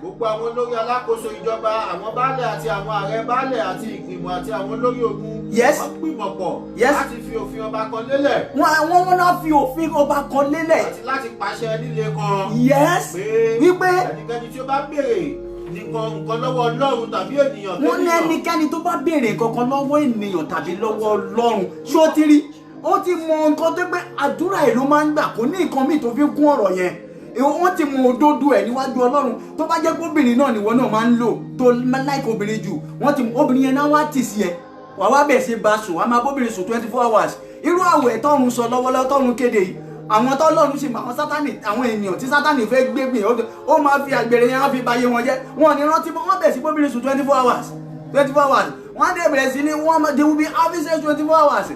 Gbogbo àwọn olórí alákòóso ìjọba, àwọn baálẹ̀ àti àwọn ààrẹ baálẹ̀ àti ìgbìmọ̀ àti àwọn olórí ogun. Wọ́n gbìmọ̀ pọ̀ láti fi òfin ọba kan lélẹ̀. Wọ́n náà fi òfin ọba kan lélẹ̀. Àti láti pàṣẹ líle kan. Yes. Wípé ẹnikẹ́ni tí ó bá béèrè nǹkan lọ́wọ́ Ọlọ́run tàbí ènìyàn. Wọ́n ní ẹnikẹ́ni tó bá béèrè nǹkan lọ́wọ́ ènìyàn tàbí lọ́wọ́ Ọlọ́run ṣó ti rí ó ti mọ nǹkan tó pé àdúrà ẹ̀ ló máa ń gbà kó ní nǹkan míì tó fi kún ọ̀rọ̀ yẹn. Wọ́n ti mọ òdodo ẹ̀ níwájú Ọlọ́run tó bá jẹ́ pé obìnrin náà nìwọ náà máa ń lò tó láìka obìnrin jù wọ́n ti obìnrin yẹn náà wá tì sí ẹ wà wá bẹ̀ ṣe bá sùn wà máa bóbìnrin sùn 24 hours irú àwẹ̀ tọ́run sọ lọ́wọ́lọ́wọ́ tọ́run kéde yìí àwọn tọ́lọ́run ṣe máa sátánì àwọn ènìyàn tí sátánì fẹ́ gbégbé ó máa fi àgbèrè yẹn á fi báyé wọn jẹ́ wọn ní rántí wọ́n bẹ̀ sí bóbìnrin sùn 24 hours wọ́n dẹ̀ bẹ̀rẹ̀ sí ní they will be having sex 24 hours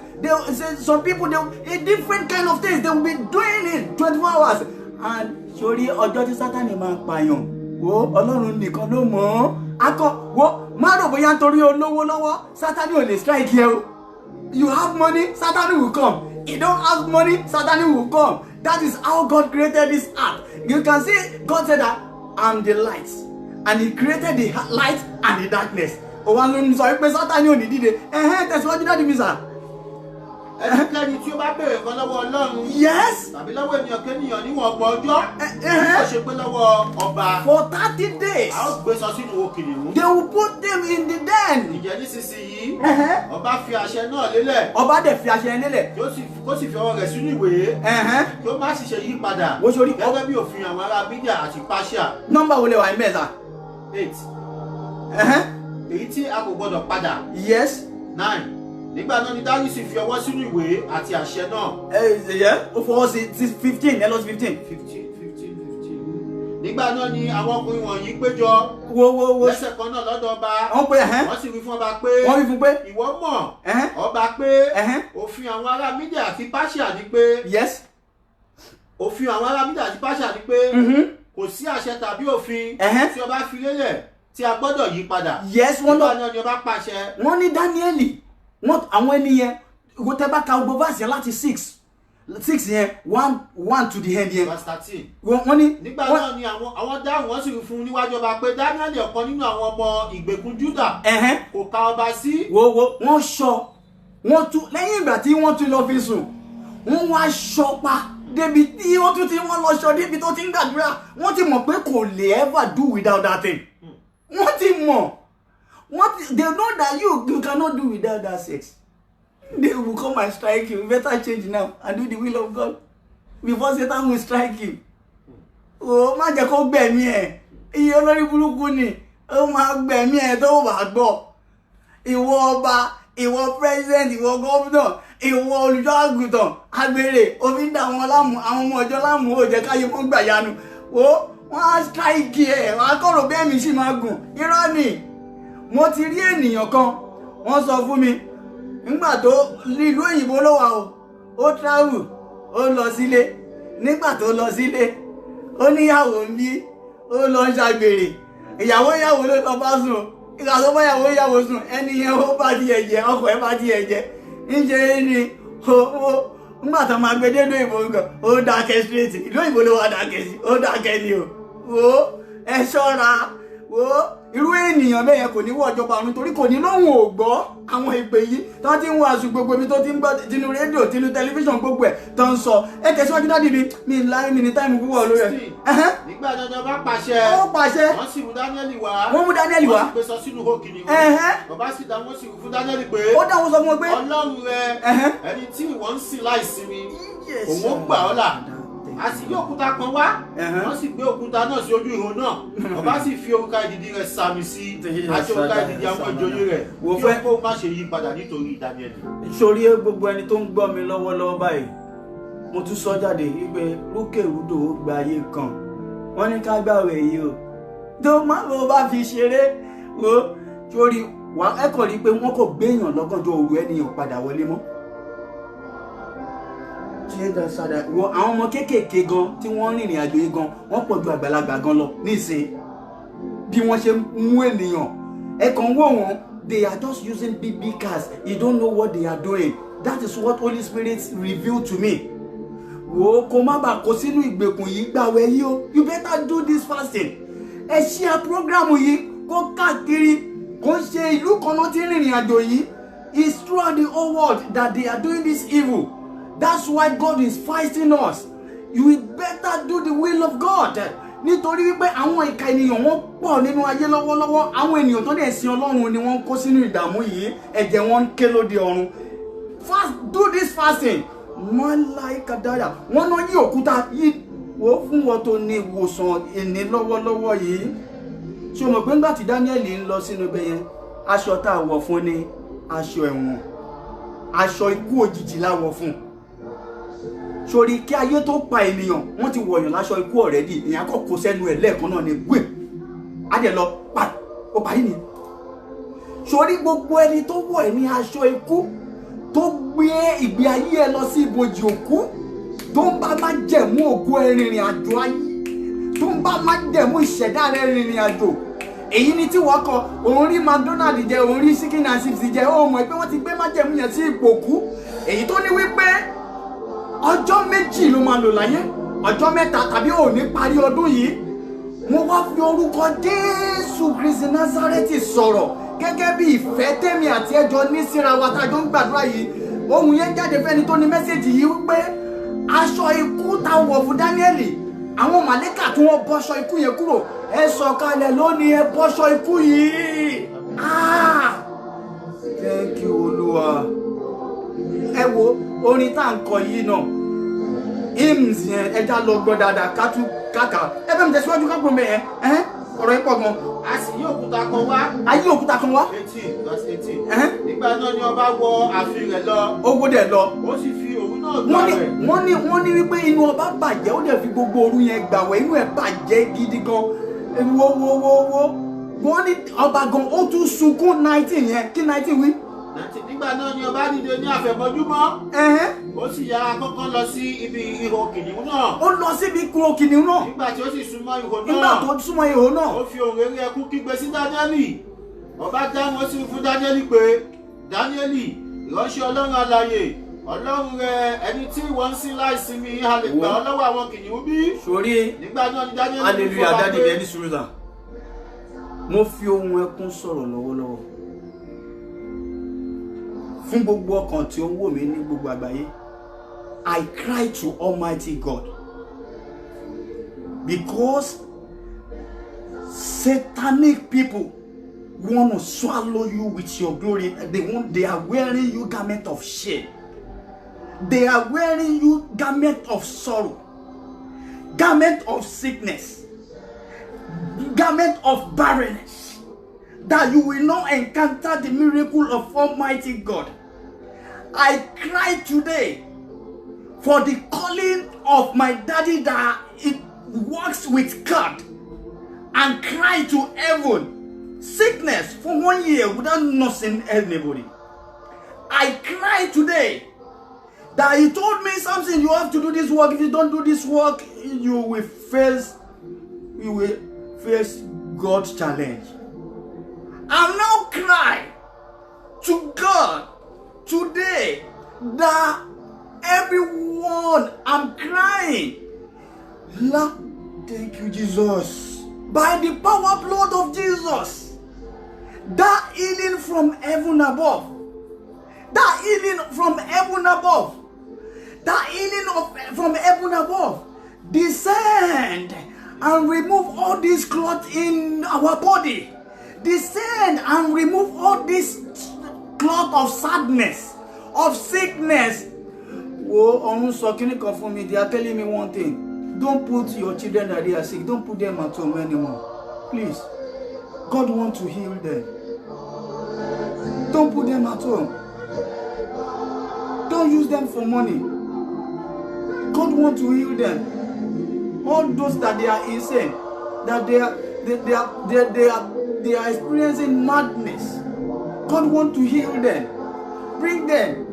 some people a different kind of things they will be doing it 24 hours and sórí ọjọ́ tí sátánì máa pààyàn wo Ọlọ́run nìkan ló mọ̀ ọ́ wo má rò bóyá nítorí olówó lọ́wọ́ sátánì ò lè strike yẹ o you have money sátánì will come. You don't have money, Satan will come. That is how God created this earth. You can see God said that I'm the light, and He created the light and the darkness. Oh, I'm sorry, but Satan only did it. That's what you did, Mister. Ẹnikẹ́ni tí ó bá béèrè kan lọ́wọ́ Ọlọ́run. Yes. Tàbí lọ́wọ́ ènìyàn kéèyàn níwọ̀n ọgbọ̀n ọjọ́. Ó ṣe pé lọ́wọ́ ọba. For 30 days. A ó gbé sọ sínú òkìlìmú. They will put them in the den. Ìjẹ́ nísinsìnyí. Ọba fi àṣẹ náà lélẹ̀. Ọba dẹ̀ fi àṣẹ lélẹ̀. Kó sì fi ọwọ́ rẹ̀ sínú ìwé. Kí ó má sì ṣe yí padà. Wo sori. Gẹ́gẹ́ bí òfin àwọn ará Bídíà àti Páṣíà. Nọ́mbà wo lè wà ní mẹ́ta? 8. Èyí tí a kò gbọdọ̀ padà. Yes. 9. Nígbà náà ni Dáríùsì fi ọwọ́ sínú ìwé àti àṣẹ náà. Ó fọwọ́ sí 15 ẹ lọ sí 15. 15. Nígbà náà ni àwọn ọkùnrin wọ̀nyí péjọ. Wo. Lẹ́sẹ̀ kan náà lọ́dọ̀ ọba. Wọ́n sì wí fún ọba pé. Ìwọ mọ̀. Ọba pé. Òfin àwọn ará Mídíà àti Páṣíà ni pé. Yes. Òfin àwọn ará Mídíà àti Páṣíà ni pé. Kò sí àṣẹ tàbí òfin. Tí ọba fi lélẹ̀ tí a gbọ́dọ̀ yí padà. Yes, wọ́n náà. Nígbà náà ni ọba pàṣẹ. Wọ́n ní Dáníẹ́lì. Àwọn ènìyàn wọ́n tẹ́ bá ka gbogbo verse yẹn láti 6 yẹn 1 to the end yẹn. Verse 13. Wọ́n ní. Nígbà náà ni àwọn dáhùn wọ́n sì fún níwájú ọba pé Dáníẹ́lì ọ̀kan nínú àwọn ọmọ ìgbèkùn Júdà kò ka ọba sí. Wọ́n sọ wọ́n tún lẹ́yìn ìgbà tí wọ́n tún lọ fi sùn wọ́n wá sọ pa débi tí ó tún ti wọ́n lọ ṣọ débi tó ti ń gbàdúrà wọ́n ti mọ̀ pé kò lè ever do without that thing. Wọ́n ti mọ̀. They know that you cannot do without that sex. They will come and strike you. You better change now and do the will of God before Satan will strike you. Oh, má jẹ́ kó gbẹ̀mí ẹ̀. Iye olórí burúkú ni. Ó máa gbẹ̀mí ẹ̀ tó bá gbọ́. Ìwọ ọba, ìwọ president, ìwọ governor, ìwọ olùṣọ́ àgùntàn, agbèrè, òfin dà wọn láàmú, àwọn ọmọ ọjọ́ láàmú ò jẹ́ káyé wọn gbà yanu. Wọ́n á strike ẹ̀, wọ́n á kọ̀rọ̀ bẹ́ẹ̀ mi sì máa gùn. Irọ́ ni. Mo ti rí ènìyàn kan, wọ́n sọ fún mi, nígbà tó ìlú òyìnbó ló wà o, ó travel, ó lọ sílé, nígbà tó lọ sílé, ó níyàwó ń bí, ó lọ ṣàgbèrè, ìyàwó ló lọ bá sùn, ìgbà tó bá ìyàwó sùn, ẹni yẹn ó bá di ẹ̀jẹ̀, ọkọ ẹ̀ bá di ẹ̀jẹ̀, níṣẹ́ ni nígbà tó máa gbé dédé ìbò nǹkan, ó dákẹ́ straight, ìlú òyìnbó ló wà dákẹ́ sí, ó dákẹ́ ni o, ẹ ṣọ́ra, irú ènìyàn bẹ́ẹ̀ yẹn kò ní wọ ìjọba ọ̀run torí kò ní lóhùn ò gbọ́ àwọn ìpè yìí tó ti ń wàásù gbogbo mi tó ti ń gbọ́ tinú rédíò tinú tẹlifíṣàn gbogbo ẹ̀ tó ń sọ ẹ tẹ̀síwájú dáàdì mi ní táìmù púpọ̀ lórí ẹ̀. nígbà dandan bá pàṣẹ wọ́n sì mú Dáníẹ́lì wá wọ́n sì gbé sọ sínú ihò kìnìún bàbá sì dá wọ́n sì fún Dáníẹ́lì pé ó dáhùn sọ fún wọn pé Ọlọ́run rẹ ẹni tí ìwọ ń sìn láìsinmi òun ó gbà ọ́ là a sì yí òkúta kan wá wọ́n sì gbé òkúta náà sí ojú ihò náà ọba sì fi òrùka ìdìdì rẹ̀ sàmì sí àti òrùka ìdìdì àwọn ìjòyè rẹ̀ kí ó kó má ṣe yí padà nítorí Dáníẹ́lì. sórí gbogbo ẹni tó ń gbọ́ mi lọ́wọ́lọ́wọ́ báyìí mo tún sọ jáde wípé rúkèrúdò ó gba ayé kan wọ́n ní ká gbàwé yìí o tó má bó bá fi ṣeré wo sórí wà ẹ kàn rí i pé wọ́n kò gbéyàn lọ́gànjọ́ òru ẹnìyàn padà wọlé mọ́. àwọn ọmọ kéékèèké gan tí wọ́n rìnrìn àjò yìí gan wọ́n pọ̀ ju àgbàlagbà gan lọ nísìn bí wọ́n ṣe mú ènìyàn ẹ kàn wò wọ́n they are just using big cars you don't know what they are doing that is what Holy Spirit revealed to me. wo kó má bàa kó sínú ìgbèkùn yìí gbàwẹ̀ yìí o you better do this fasting ẹ share program yìí kó káàkiri kó ṣe ìlú kan náà tí rìnrìn àjò yìí it's throughout the whole world that they are doing this evil. That's why God is fighting us. You will better do the will of God. Nítorí wípé àwọn ìka ènìyàn wọ́n pọ̀ nínú ayé lọ́wọ́lọ́wọ́ àwọn ènìyàn tó dẹ̀ sin Ọlọ́run ni wọ́n kó sínú ìdààmú yìí ẹ̀jẹ̀ wọn ń ké lóde ọ̀run. Do this fasting. Mọ́láìka dáyà wọ́n náà yí òkúta yìí wò fún wọn tó ní ìwòsàn ìní lọ́wọ́lọ́wọ́ yìí. Ṣé o mọ̀ pé nígbà tí Dáníẹ́lì ń lọ sínú ibẹ̀ yẹn aṣọ tá a wọ̀ fún ni aṣọ ẹ̀wọ̀n aṣọ ikú òjijì la wọ̀ fún. Sórí kí ayé tó pa ènìyàn wọ́n ti wọ̀yàn láṣọ ikú already èèyàn kò kó sẹ́nu ẹ̀ lẹ́ẹ̀kan náà ni gbé adé lọ pa ó parí ni. Sórí gbogbo ẹni tó wọ̀ ẹ́ ní aṣọ ikú tó gbé ìgbé ayé ẹ lọ sí ibojì òkú tó ń bá má jẹ̀mú òkú ẹ rìnrìn àjò ayé tó ń bá má jẹ̀mú ìṣẹ̀dá rẹ rìnrìn àjò èyí ni tí wọ́n kọ òun rí McDonald jẹ òun rí chicken and chips jẹ ó mọ̀ pé wọ́n ti gbé má jẹ̀mú yẹn sí ipò òkú èyí tó ní wípé ọjọ́ méjì ló máa lò láyé ọjọ́ mẹ́ta tàbí ò ní parí ọdún yìí mo wá fi orúkọ Jésù Kristi Násárẹ́tì sọ̀rọ̀ gẹ́gẹ́ bí ìfẹ́ tèmi àti ẹjọ́ ní síra wa tájọ́ ń gbàdúrà yìí ohun yẹn jáde fẹ́ni tó ní mẹ́sẹ̀jì yìí wípé aṣọ ikú tá wọ̀ fún Dáníẹ́lì àwọn màlẹ́kà tí wọ́n bọ́ṣọ ikú yẹn kúrò ẹ sọ̀kalẹ̀ lónìí ẹ bọ́ṣọ ikú yìí thank you Olúwa ẹ wo orin tá à ń kọ yìí náà hymns yẹn ẹja lọ gbọ́ dáadáa kàkà ẹ bẹ́ẹ̀ mi tẹ̀síwájú ká gbọ́n bẹ́ẹ̀ ọ̀rọ̀ yìí pọ̀ gan. a sì yí òkúta kan wá. a yí òkúta kan wá. 18 verse 18. nígbà náà ni ọba wọ ààfin rẹ̀ lọ. ó wó dẹ̀ lọ. ó sì fi òru náà gbààwẹ̀. wọ́n ní wípé inú ọba bàjẹ́ ó dẹ̀ fi gbogbo òru yẹn gbààwẹ̀ inú ẹ̀ bàjẹ́ gidi gan wo wọ́n ní ọba gan ó tún sunkún 19 yẹn kí 19 wí. nígbà náà ni ọba dìde ní àfẹ̀mọ́júmọ́. ó sì yára kọ́kọ́ lọ sí ibi ihò kìnìún náà. ó lọ síbi ihò kìnìún náà. nígbà tí ó sì súnmọ́ ihò náà. nígbà tó súnmọ́ ihò náà. ó fi ohùn réré ẹkún kígbe sí Dáníẹ́lì. ọba dáhùn ó sì fún Dáníẹ́lì pé Dáníẹ́lì ìránṣẹ́ Ọlọ́run alààyè Ọlọ́run rẹ ẹni tí wọ́n ń sìn láìsinmi a lè gbà ọ́ lọ́wọ́ àwọn kìnìún bí. sórí nígbà náà ni Dáníẹ́lì hallelujah dáàdì mi ẹni sùúrù sà mo fi ohun ẹkún sọ̀rọ̀ lọ́wọ́lọ́wọ́ fún gbogbo ọkàn tí ó ń wò mí ní gbogbo àgbáyé I cry to Almighty God because satanic people want to swallow you with your glory. They are wearing you garment of shame. They are wearing you garment of sorrow, garment of sickness, garment of barrenness, that you will not encounter the miracle of Almighty God. I cry today for the calling of my daddy that it works with God, and cry to heaven. Sickness for 1 year without nursing anybody. I cry today that he told me something. You have to do this work. If you don't do this work, you will face God's challenge. I now cry to God today that everyone, I'm crying. Thank you, Jesus. By the power blood of Jesus, that healing from heaven above, that healing from heaven above, that healing from heaven above, descend and remove all this clot in our body. Descend and remove all this clot of sadness, of sickness. They are telling me one thing. Don't put your children that they are sick. Don't put them at home anymore. Please. God wants to heal them. Don't put them at home. Don't use them for money. God wants to heal them. All those that they are insane, that they are experiencing madness, God wants to heal them. Bring them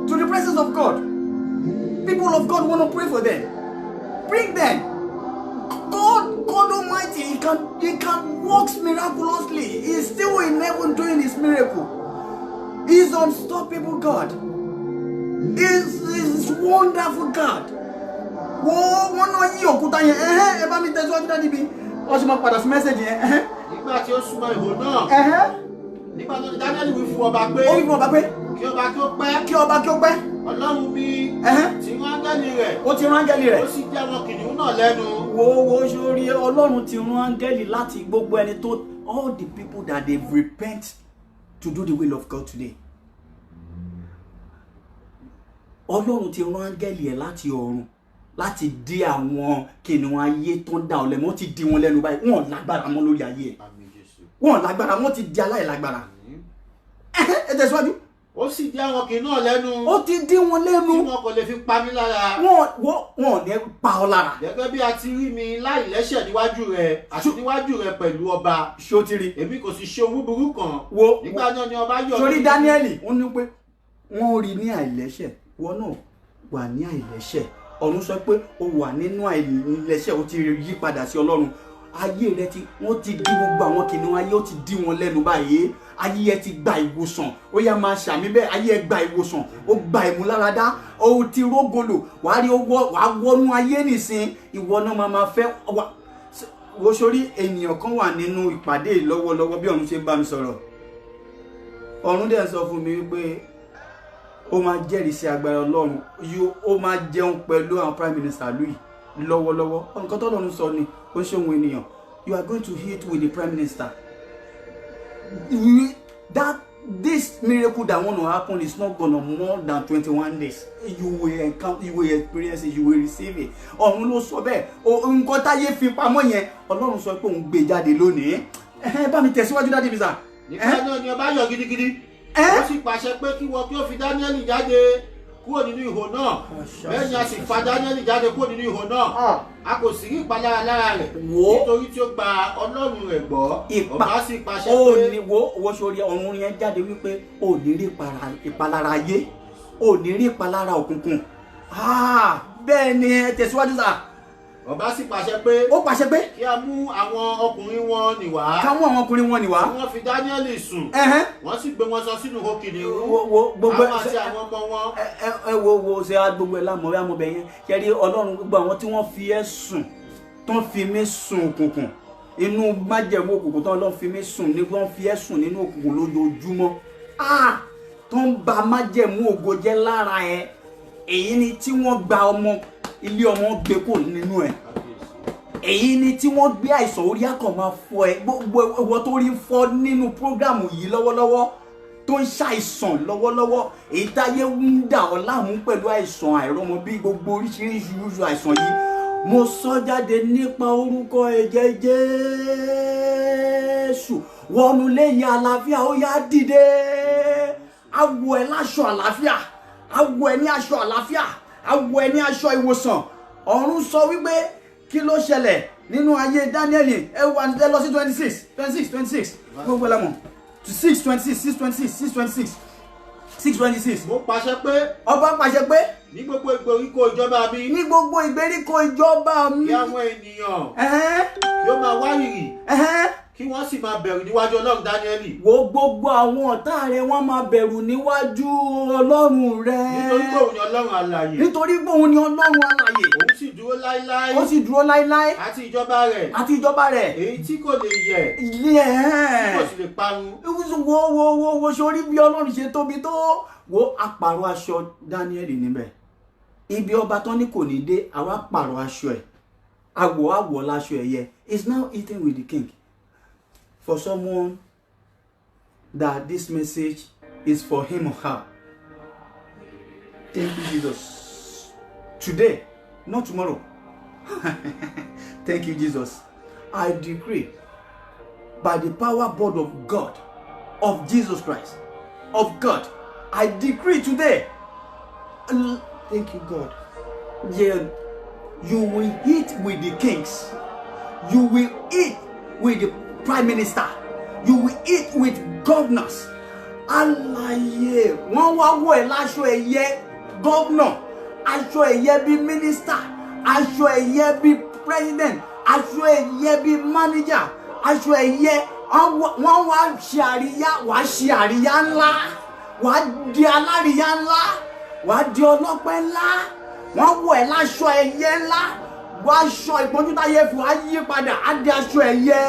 to the presence of God. People of God want to pray for them. Bring them. God Almighty, He can work miraculously. He's still in heaven doing His miracle. He's unstoppable God. He's wonderful God. Ọlọ́run mi ti rán áńgẹ́lì rẹ̀. Ó ti rán áńgẹ́lì rẹ̀. Ó sì jẹ́ àwọn kìnìún náà lẹ́nu. Wo sórí Ọlọ́run ti rán áńgẹ́lì láti gbogbo ẹni tó, all the people that they've repent to do the will of God today. Ọlọ́run ti rán áńgẹ́lì ẹ̀ láti ọ̀run láti dí àwọn kìnìún ayé tó ń dá ọ lẹ́nu. Wọ́n ti dí wọn lẹ́nu báyìí. Wọ́n lágbára mọ́ lórí ayé ẹ̀. Wọ́n lágbára, wọ́n ti di aláìlágbára. Ẹ tẹ̀síwájú. Ó sì dí àwọn kìnìún náà lẹ́nu. Ó ti dí wọn lẹ́nu. Tí wọn kò lè fi pa mí lára. Wọ́n ní pa ọ lára. Gẹ́gẹ́ bí a ti rí mi láìlẹ́ṣẹ̀ níwájú rẹ̀ àti níwájú rẹ̀ pẹ̀lú ọba. Ṣó ti rí. Èmi kò sì ṣe ohun búburú kan. Nígbà náà ni ọba yọ̀. Sórí Dáníẹ́lì, wọ́n ní pé wọ́n rí ní àìlẹ́ṣẹ̀. Wọ́n náà wà ní àìlẹ́ṣẹ̀. Ọ̀run sọ pé o wà nínú àìlẹ́ṣẹ̀, o ti yí padà sí Ọlọ́run. Ayé rẹ wọ́n ti dí gbogbo àwọn kìnìún ayé, ó ti dí wọn lẹ́nu báyìí. Ayé ẹ ti gba ìwòsàn. Ó yá máa ṣàmì bẹ́ẹ̀. Ayé ẹ gba ìwòsàn. Ó gba ìmúláradá. Ó ti rógolo. Wàá rí wàá wọnú ayé nìsín. Ìwọ náà máa fẹ́. Wo sórí ènìyàn kan wà nínú ìpàdé lọ́wọ́lọ́wọ́ bí ọ̀run ṣe bá mi sọ̀rọ̀. Ọ̀run dẹ̀ sọ fún mi wípé ó máa jẹ́rìí sí agbára Ọlọ́run. Ó máa jẹun pẹ̀lú àwọn prime minister Louis lọ́wọ́lọ́wọ́. Nǹkan tó lọ́run sọ ni ó ṣe ohun ènìyàn. You are going to eat with the prime minister. This miracle that want to happen is not gonna more than 21 days. You will experience it, you will receive it. Ọ̀run ló sọ bẹ́ẹ̀. Nǹkan táyé fi pamọ́ yẹn, Ọlọ́run sọ pé òun gbé jáde lónìí. Bá mi tẹ̀síwájú dáadé mi sà. Nígbà náà ni ọba yọ̀ gidigidi. Ó sì pàṣẹ pé kí wọn kí ó fi Dáníẹ́lì jáde kúrò nínú ihò náà. Bẹ́ẹ̀ ni a sì fa Dáníẹ́lì jáde kúrò nínú ihò náà. A kò sì rí ìpalára lára rẹ̀. Nítorí tí ó gba Ọlọ́run rẹ̀ gbọ́. Ọba sì pàṣẹ pé. Wo sórí ọ̀run yẹn jáde wípé o ní rí ìpalára ayé, o ní rí ìpalára òkùnkùn. Bẹ́ẹ̀ ni ẹ tẹ̀síwájú sà. Ọba sì pàṣẹ pé. Ó pàṣẹ pé. Kí a mú àwọn ọkùnrin wọn nì wá. Ká mú àwọn ọkùnrin wọn nì wá. Wọ́n fi Dáníẹ́lì sùn. Wọ́n sì gbé wọn sọ sínú ihò kìnìún. Gbogbo àwọn àti àwọn ọmọ wọn. Wo ṣe gbogbo ẹ̀ lámọ̀wé amọ̀bẹ̀ yẹn. Kẹ́rí Ọlọ́run gbogbo àwọn tí wọ́n fi ẹ́ sùn, tó ń fi mí sùn òkùnkùn. Inú májẹ̀mú òkùnkùn tó ń fi mí sùn ní wọ́n fi ẹ́ sùn nínú òkùnkùn lójoojúmọ́. tó ń ba májẹ̀mú ògo jẹ́ lára ẹ, èyí ni tí wọ́n gba ọmọ ilé ọmọ gbé kò nínú ẹ, èyí ni tí wọ́n gbé àìsàn orí akàn máa fọ ẹ, gbogbo ìwọ tó rí fọ́ nínú prógrámù yìí lọ́wọ́lọ́wọ́ tó ń ṣàìsàn lọ́wọ́lọ́wọ́, èyí táyé ń dà ọ́ láàmú pẹ̀lú àìsàn àìrọ́mọ bí gbogbo oríṣiríṣi àìsàn yìí, mo sọ jáde nípa orúkọ ẹ̀jẹ̀ Jésù, wọnú lẹ́yìn àlàáfíà, ó yá dìde, awọ ẹ láṣọ àlàáfíà, awọ ẹ ní aṣọ àlàáfíà, awọ ẹ ní aṣọ ìwòsàn. Ọ̀run sọ wípé kí ló ṣẹlẹ̀ nínú ayé Dáníẹ́lì, ẹ lọ sí 26 gbogbo ẹlẹ́mọ̀ 6:26 mo pàṣẹ pé ọba pàṣẹ pé ní gbogbo ìgbèríko ìjọba mi, ní gbogbo ìgbèríko ìjọba mi, kí àwọn ènìyàn kí ó máa wárìrì, kí wọ́n sì máa bẹ̀rù níwájú Ọlọ́run Dáníẹ́lì. Wo gbogbo àwọn ọ̀tá rẹ wọ́n máa bẹ̀rù níwájú Ọlọ́run rẹ. Nítorí pé òun ni Ọlọ́run alààyè. Nítorí pé òun ni Ọlọ́run alààyè. Òun sì dúró láíláí. Ó sì dúró láíláí. Àti ìjọba rẹ̀. Èyí tí kò lè yẹ̀. Tí kò sì lè parun. Wo sórí bí Ọlọ́run ṣe tóbi tó. Wo apàrọ̀ aṣọ Dáníẹ́lì níbẹ̀. Ibi ọba tán ní kò ní dé, àwa pàrọ̀ aṣọ ẹ̀. Àwọ̀ láṣọ ẹ̀yẹ. Is now eating with the king. For someone that this message is for him or her. Thank you, Jesus. Today, not tomorrow. Thank you, Jesus. I decree by the power board of God, of Jesus Christ, of God, I decree today. Thank you, God. Yeah, you will eat with the kings. You will eat with the Prime Minister, you will eat with governors. Alaye, wọ́n wá wọ̀ ẹ́ láṣọ ẹ̀yẹ governor, aṣọ ẹ̀yẹ bí minister, aṣọ ẹ̀yẹ bí president, aṣọ ẹ̀yẹ bí manager, aṣọ ẹ̀yẹ wọ́n wá ṣe àríyá, wàá ṣe àríyá ńlá, wàá di aláríyá ńlá, wàá di ọlọ́pẹ́ ńlá, wọ́n wọ̀ ẹ́ láṣọ ẹ̀yẹ ńlá, wàá aṣọ ìpọ́njú táyé fún wa yí padà, á di aṣọ ẹ̀yẹ.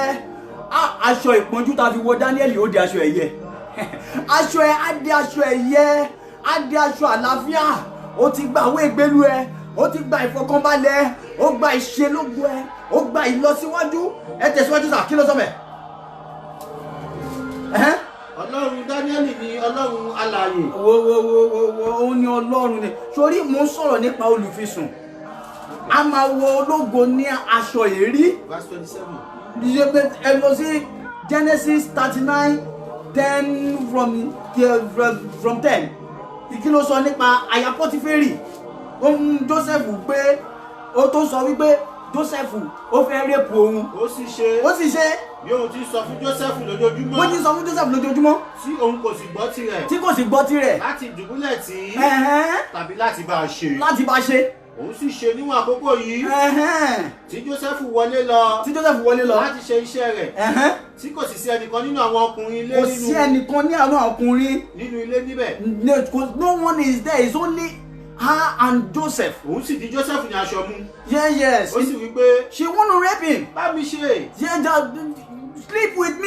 Aṣọ ìpọ́njú tá fi wo Dáníẹ́lì ó di aṣọ ẹ̀yẹ. Aṣọ ẹ á di aṣọ ẹ̀yẹ, á di aṣọ àlàáfíà. Ó ti gba àwọn ìgbélu ẹ, ó ti gba ìfọkànbalẹ̀, ó gba ìṣelógo ẹ, ó gba ìlọsíwájú. Ẹ tẹ̀síwájú sà, kí ló sọ bẹ́ẹ̀? Ọlọ́run Dáníẹ́lì ni Ọlọ́run alààyè. Ó ní Ọlọ́run ni. Sórí mo ń sọ̀rọ̀ nípa olùfisùn. A máa wọ ológo ní aṣọ èrí. Verse 27. Ẹ lọ sí Genesis 39:10 from 10. Kí ló sọ nípa aya Pọ́tíférì? Joseph pé ó tó sọ wípé Joseph ó fẹ́ rẹ́pù òun. Ó sì ṣe. Bí òun ti sọ fún Joseph lójoojúmọ́. Bó ti sọ fún Joseph lójoojúmọ́. Tí òun kò sì gbọ́ tirẹ̀. Tí kò sì gbọ́ tirẹ̀. Láti dùbúlẹ̀ tí. Tàbí láti bá a ṣe. Láti bá a ṣe. Òun sì ṣe níwọ̀n àkókò yìí. Tí Joseph wọlé lọ. Láti ṣe iṣẹ́ rẹ̀. Tí kò sì sí ẹnìkan nínú àwọn ọkùnrin ilé nínú. Kò sí ẹnìkan ní àwọn ọkùnrin. Nínú ilé níbẹ̀. No one is there. It's only her and Joseph. Òun sì di Joseph ní aṣọ mú. Yes. Ó sì wí pé. She wanna rape him. Bá mi ṣe. Sleep with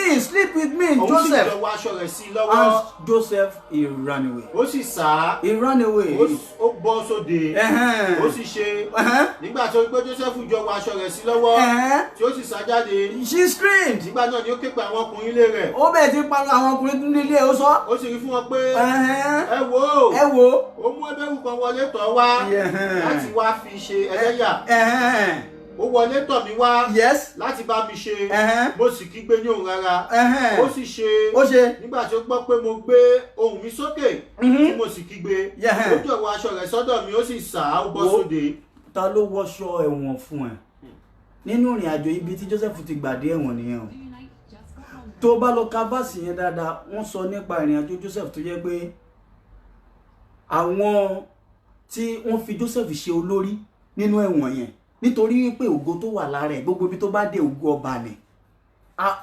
me, Joseph. Òun sì jọ wọ aṣọ rẹ̀ sí i lọ́wọ́. And Joseph, he ran away. Ó sì sá. He ran away. Ó bọ́ sóde. Ó sì ṣe. Nígbà tó gbé Joseph jọ wọ aṣọ rẹ̀ sí lọ́wọ́. Tí ó sì sá jáde. She screamed. Nígbà náà ni ó ké pe àwọn ọkùnrin ilé rẹ̀. Ó bẹ̀rẹ̀ sí pariwo àwọn ọkùnrin nínú ilé ó sọ. Ó sì rí fún wọn pé. Ẹ wò. Ó mú ẹbẹ̀rù kan wọlé tọ̀ wá. Láti wá fi ṣe ẹlẹ́yà. Ó wọlé tọ̀ mí wá. Yes. Láti bá mi ṣe. Mo sì kígbe ní òun rárá. Ó sì ṣe. Nígbà tí ó gbọ́ pé mo gbé ohùn mi sókè. Tí mo sì kígbe. Ó jọ̀wọ́ aṣọ rẹ̀ sọ́dọ̀ mi ó sì sá ó bọ́ sóde. Ta ló wọṣọ ẹ̀wọ̀n fún ẹ? Nínú ìrìn àjò ibi tí Joseph ti gbà dé ẹ̀wọ̀n nìyẹn o. Tó bá lọ ka fásì yẹn dáadáa, wọ́n sọ nípa ìrìn àjò Joseph tó jẹ́ pé àwọn tí wọ́n fi Joseph ṣe olórí nínú ẹ̀wọ̀n yẹn. Nítorí wípé ògo tó wà lára ẹ̀, gbogbo ibi tó bá dé ògo ọba ni.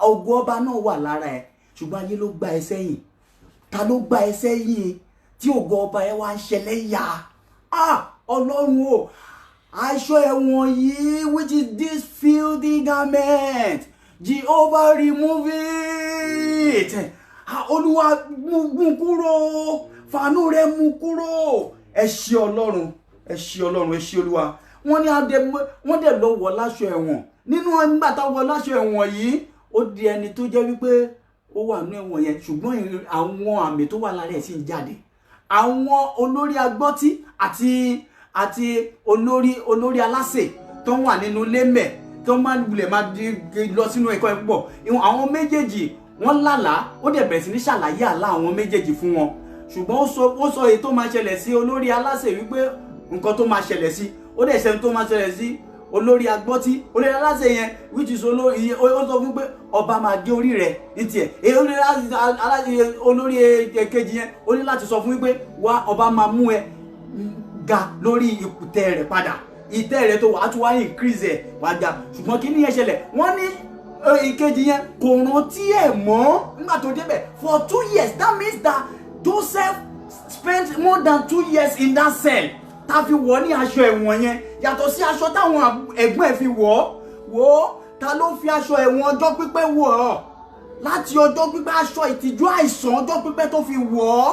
Ògo ọba náà wà lára ẹ̀, ṣùgbọ́n ayé ló gbá ẹ sẹ́yìn. Ta ló gbá ẹ sẹ́yìn tí ògo ọba ẹ wá ń ṣẹlẹ̀ yá? Ọlọ́run o, aṣọ ẹ̀wọ̀n yìí, which is this filthy garment, Jehovah remove it. Olúwa mú kúrò. fàánú rẹ mú kúrò. Ẹ ṣé Ọlọ́run, ẹ ṣé Ọlọ́run, ẹ ṣé Olúwa. Wọ́n dẹ̀ lọ wọ̀ láṣọ ẹ̀wọ̀n. Nínú nígbà tá wọ̀ láṣọ ẹ̀wọ̀n yìí, ó di ẹni tó jẹ́ wípé ó wà nínú ẹ̀wọ̀n yẹn, ṣùgbọ́n àwọn àmì tó wà lára ẹ̀ sì ń jáde. Àwọn olórí agbọ́tí àti olórí aláṣẹ tó wà nínú ilé mẹ́ tó máa lọ sínú ẹ̀kọ́ ẹ̀ púpọ̀. Àwọn méjèèjì wọ́n lálàá, ó dẹ̀ bẹ̀rẹ̀ sí ní ṣàlàyé àlá àwọn méjèèjì fún wọn. Ṣùgbọ́n ó sọ èyí tó máa ṣẹlẹ̀ sí olórí aláṣẹ wípé nǹkan tó máa ṣẹlẹ̀ sí, ó dẹ̀ ṣe tó máa ṣẹlẹ̀ sí olórí agbọ́tí. Olórí aláṣẹ yẹn which is olórí, ó sọ fún pé ọba máa gé orí rẹ̀ ní tiẹ̀. Olórí kejì yẹn ó ní láti sọ fún wípé wá ọba máa mú ẹ ga lórí ìtẹ́ rẹ̀ padà, ìtẹ́ rẹ̀ tó wà á tún wá increase ẹ̀ wá ga. Ṣùgbọ́n kí ni yẹn ṣẹlẹ̀? Wọ́n ní ìkejì yẹn kò rántí ẹ̀ mọ́ nígbà tó débẹ̀ for 2 years. That means that Joseph spent more than 2 years in that cell. Ta fi wọ̀ ní aṣọ ẹ̀wọ̀n yẹn yàtọ̀ sí aṣọ táwọn ẹ̀gbọ́n ẹ̀ fi wọ̀. Wò ó, ta ló fi aṣọ ẹ̀wọ̀n ọjọ́ pípẹ́ wọ̀ ọ́? Láti ọjọ́ pípẹ́, aṣọ ìtìjú àìsàn ọjọ́ pípẹ́ tó fi wọ̀ ọ́.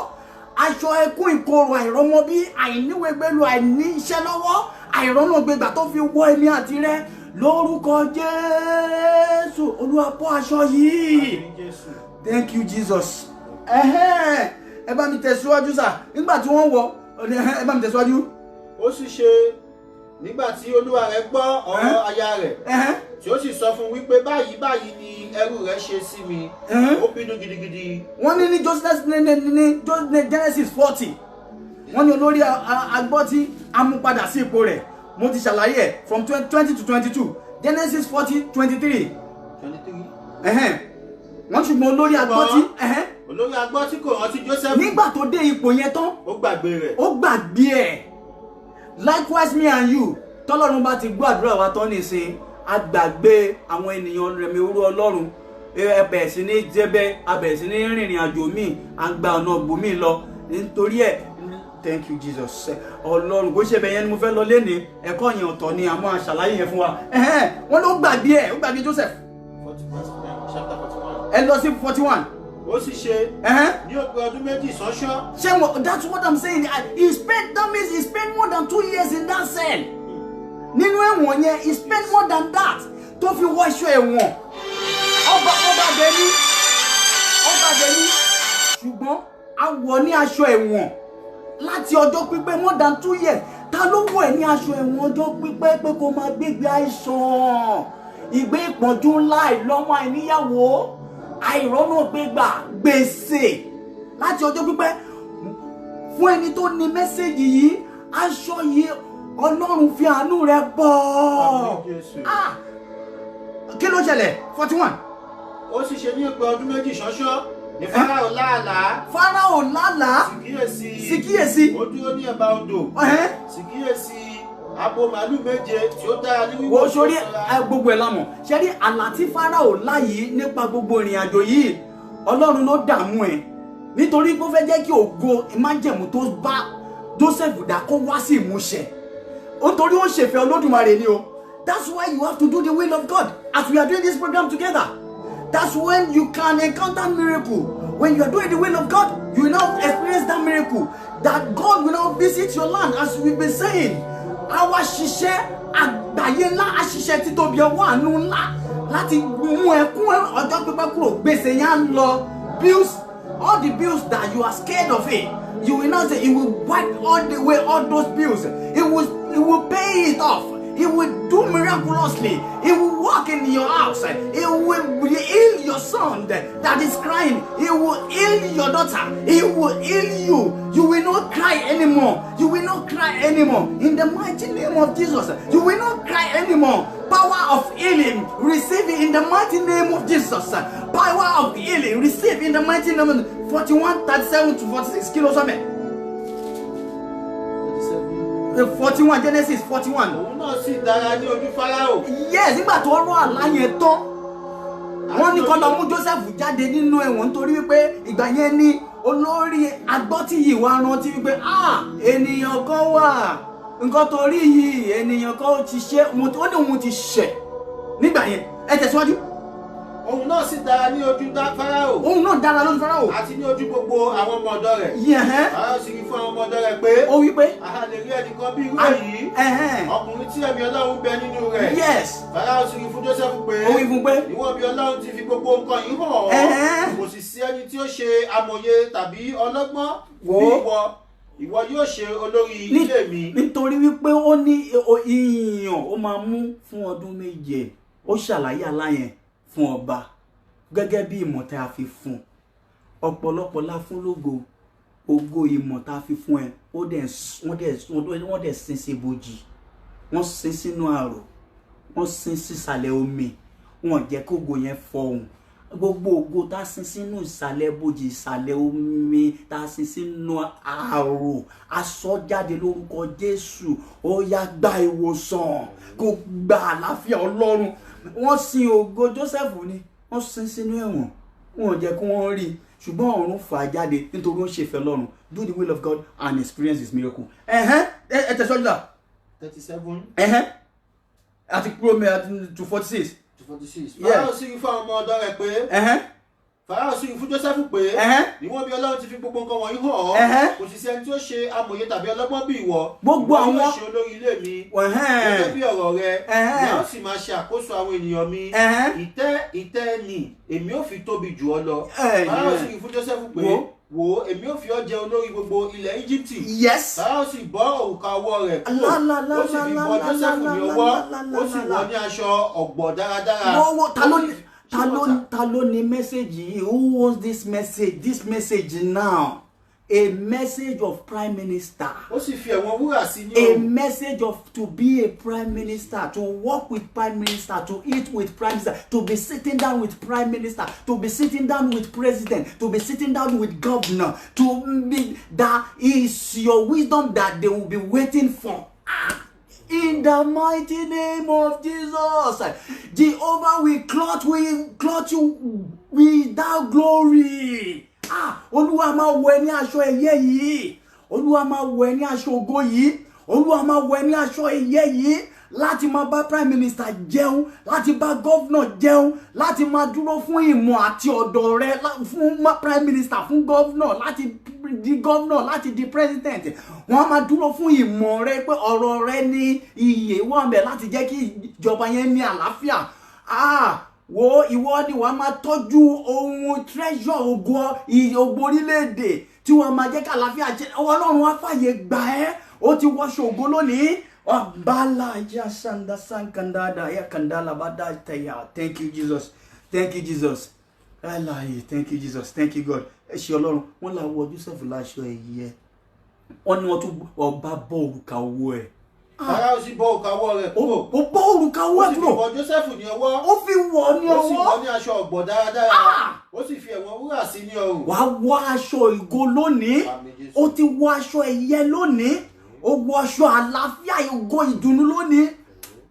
Aṣọ ẹkún ìkorò àìrọ́mọbí, àìníwègbèlú, àìní iṣẹ́ lọ́wọ́, àìrọ́nàgbègbà tó fi wọ̀ èmi àti rẹ. Lórúkọ Jésù, Olúwa bọ́ aṣọ yìí. Thank you Jesus. Ẹ bá mi tẹ̀síwájú sà. Nígbà tí wọ́n wọ̀, ẹ bá mi tẹ̀síwájú. Ó sì ṣe nígbà tí olúwa rẹ̀ gbọ́ ọ̀rọ̀ aya rẹ̀ tí ó sì sọ fún wípé báyìí ni ẹrú rẹ̀ ṣe sí mi, ó bínú gidigidi. Wọ́n ní Genesis 40, wọ́n ní olórí agbọ́tí amúpadà sí ipò rẹ̀. Mo ti ṣàlàyé ẹ̀ from 20 to 22. Genesis 40, 23. Wọ́n ṣùgbọ́n olórí agbọ́tí. Olórí agbọ́tí kò rántí Joseph. Nígbà tó dé ipò yẹn tán, ó gbàgbé rẹ̀. Ó gbàgbé ẹ̀. Likewise me and you, tọ́lọ́run bá ti gbọ́ àdúrà wa tán nìsín, a gbàgbé àwọn ènìyàn rẹ̀ mi orú Ọlọ́run. Ẹbẹ̀ sí ní jẹ́bẹ́, abẹ̀ sí ní rìnrìn àjò míì, à ń gba ọ̀nà ògbómì lọ. Nítorí ẹ̀, thank you Jesus. Ọlọ́run kò ṣe bẹ̀ yẹn ni mo fẹ́ lọ lénìí. Ẹ̀kọ́ yẹn ọ̀tọ̀ ni àmọ́ àṣàlàyé yẹn fún wa. Wọ́n ló gbàgbé ẹ̀, ó gbàgbé Joseph. Chapter 41. Ẹ lọ sí 41. Ó sì ṣe ní òpin ọdún méjì sọ́ṣọ́. Ṣé that's what I'm saying. That means he spent more than 2 years in that cell. Nínú ẹ̀wọ̀n yẹn, he spent more than that. Tó fi wọ aṣọ ẹ̀wọ̀n. Ọba bẹ̀ni. Ṣùgbọ́n a wọ̀ ní aṣọ ẹ̀wọ̀n láti ọjọ́ pípẹ́ more than 2 years. Ta ló wọ̀ ẹ́ ní aṣọ ẹ̀wọ̀n ọjọ́ pípẹ́ pé kó máa gbégbé àìsàn, ìgbé ìpọ́njú ńlá, ìlọ́mọ àìníyàwó, àìrọ́nà gbégbà, gbèsè láti ọjọ́ pípẹ́? Fún ẹni tó ní mẹ́sẹ̀gì yìí, aṣọ yìí Ọlọ́run fi àánú rẹ̀ bọ́. Kí ló ṣẹlẹ̀? 41. Ó sì ṣe ní òpin ọdún méjì ṣọ́ṣọ́ ní Fáráò lálàá. Fáráò lálàá. Sì kíyèsí. Ó dúró ní ẹ̀bá odò. Sì kíyèsí abo màálù méje tí ó dára ní wíwọ̀. Wo sórí gbogbo ẹ̀ lámọ̀. Ṣé rí àlá tí Fáráò lá yìí nípa gbogbo ìrìn àjò yìí, Ọlọ́run ló dààmú ẹ̀. Nítorí pé ó fẹ́ jẹ́ kí ògo ìmájẹ̀mú tó bá Joseph dá kó wá sí ìmúṣẹ. Nítorí ó ṣèfẹ́ Olódùmarè ni o. That's why you have to do the will of God as we are doing this program together. That's when you can encounter miracle. When you are doing the will of God, you will now experience that miracle. That God will now visit your land, as we've been saying. Àwa ṣiṣẹ́ àgbáyé ńlá, àṣìṣe títóbi ọwọ́ àánú ńlá láti mú ẹkún ọjọ́ pípẹ́ kúrò. Gbèsè yẹn á lọ. Bills, all the bills that you are scared of it, you will not say He will wipe all those bills. He will pay it off. He will do miraculously. He will walk in your house. He will heal your son that is crying. He will heal your daughter. He will heal you. You will not cry anymore. You will not cry anymore. In the mighty name of Jesus, you will not cry anymore. Power of healing, receive it in the mighty name of Jesus. Power of healing, receive in the mighty name of 41, 37 to 46 kilos of it. 41, Genesis 41. Òun náà sì dára ní ojú Fáráò. Yes, nígbà tó rọ àlá yẹn tán, wọ́n ní kó lọ mú Joseph jáde nínú ẹ̀wọ̀n nítorí wípé ìgbà yẹn ni olórí agbọ́tí yìí wá rántí wípé ènìyàn kan wà, nǹkan tó rí yìí ènìyàn kan ti ṣe, ó ní òun ti ṣẹ̀ nígbà yẹn. Ẹ tẹ̀síwájú. òun náà sì dára ní ojú Fáráò. òun náà dára lójú Fáráò. àti ní ojú gbogbo àwọn ọmọ ọ̀dọ̀ rẹ̀. Fáráò sì wí fún àwọn ọmọ ọ̀dọ̀ rẹ̀ pé. ó wí pé. a lè rí ẹnìkan bí irú èyí. ọkùnrin tí ẹ̀mí Ọlọ́run bẹ nínú rẹ̀. Fáráò sì wí fún Jósẹ́fù pé. ó wí fún pé. ìwọ bí Ọlọ́run ti fi gbogbo nǹkan yìí hàn ọ́. kò sì sí ẹni tí ó ṣe amòye tàbí ọlọ́gbọ́n bí ìwọ yóò ṣe olórí ilé mi. nítorí wípé ó ní ìyàn ó máa mú fún ọdún méje. ó ṣàlàyé àlá yẹn fún ọba gẹ́gẹ́ bí ìmọ̀ tá a fi fún ọ̀pọ̀lọpọ̀ la fún lógo ògo ìmọ̀ tá a fi fún ẹ wọ́n dẹ̀ sin sí ibojì, wọ́n sin sínú àrò, wọ́n sin sísàlẹ̀ omi, wọ́n jẹ́ kí ògo yẹn fọhùn. Gbogbo ògo tá a sin sínú ìsàlẹ̀ ibojì, ìsàlẹ̀ omi, tá a sin sínú àrò, aṣọ jáde lórúkọ Jésù. Ó yá gba ìwòsàn, kó gba àlàáfíà Ọlọ́run. Wọ́n sin ògo Jósẹ́fù ni wọ́n sin sínú ẹ̀wọ̀n, wọ́n jẹ́ kí wọ́n rí, ṣùgbọ́n ọ̀run fà á jáde nítorí ó ṣe ìfẹ́ Ọlọ́run. Do the will of God and experience his miracle. Ẹ tẹ̀síwájú là. 37. Àti kúrò mi àti 246. 246. Fáráò sì wí fún àwọn ọmọ ọ̀dọ̀ rẹ̀ pé. Fáráò sì wí fún Jósẹ́fù pé. Níwọ̀n bí Ọlọ́run ti fi gbogbo nǹkan wọ̀nyí hàn ọ́. Kò sì sí ẹni tí ó ṣe amòye tàbí ọlọ́gbọ́n bí ìwọ. Gbogbo àwọn yóò ṣe olórí ilé mi. Gẹ́gẹ́ bí ọ̀rọ̀ rẹ. Ni a ó sì máa ṣe àkóso àwọn ènìyàn mi. Ìtẹ́ ni èmi ò fi tóbi jù ọ́ lọ. Fáráò sì wí fún Jósẹ́fù pé. Wò èmi ò fi ọ́ jẹ olórí gbogbo ilẹ̀ Íjíbítì. Fáráò sì bọ́ òrùka ọwọ́ rẹ̀ kúrò. Ó sì fi bọ́ Jósẹ́fù ní ọwọ́. Ó sì wọ̀ ní aṣọ ọ̀gbọ̀ dáradára. Ta ló ní mẹ́sẹ̀gì yìí? Who wants this message? This message now. A message of prime minister. Ó sì fi ẹ̀wọ̀n wúrà sí ní ọrùn. A message of to be a prime minister, to work with prime minister, to eat with prime minister, to be sitting down with prime minister, to be sitting down with president, to be sitting down with governor, to be, that is your wisdom that they will be waiting for. In the mighty name of Jesus, Jehovah will clothe you with that glory. Olúwa máa wọ̀ ẹ́ ní aṣọ ẹ̀yẹ yìí. Olúwa máa wọ̀ ẹ́ ní aṣọ ògo yìí. Olúwa máa wọ̀ ẹ́ ní aṣọ ẹ̀yẹ yìí. Láti máa bá prime minister jẹun, láti bá governor jẹun, láti máa dúró fún ìmọ̀ àti ọ̀dọ̀ rẹ, fún prime minister, fún governor, láti di governor, láti di president. Wọ́n á máa dúró fún ìmọ̀ rẹ pé ọ̀rọ̀ rẹ ní iyè wà ńbẹ̀ láti jẹ́ kí ìjọba yẹn ní àlàáfíà. Wo ìwọ ni wàá máa tọ́jú ohun treasure ògo orílẹ̀-èdè tí wọ́n máa jẹ́ kí àlàáfíà jẹ́. Ọlọ́run wá fàyè gbà ẹ́. Ó ti wọṣọ ògo lónìí. Bala ya sanda sankandada ya kandala bada taya. Thank you Jesus. Thank you Jesus. Thank you Jesus. Thank you God. Ẹ ṣé Ọlọ́run. Wọ́n la wọ Joseph láṣọ ẹ̀yẹ. Wọ́n ní wọ́n tún ọba bọ́ òrùka owó ẹ̀. Fáráò sì bọ́ òrùka ọwọ́ rẹ̀ kúrò. Ó bọ́ òrùka owó ẹ̀ kúrò. Ó sì fi wọ̀ Jósẹ́fù ní ọwọ́. Ó fi wọ̀ ní ọwọ́. Ó sì wọ̀ ní aṣọ ọ̀gbọ̀ dáradára. Ó sì fi ẹ̀wọ̀n wúrà sí ní ọrùn. Wàá wọ aṣọ ìgo lónìí. Ó ti wọ aṣọ ẹ̀yẹ lónìí. Ó wọ aṣọ àlàáfíà ògo ìdùnnú lónìí.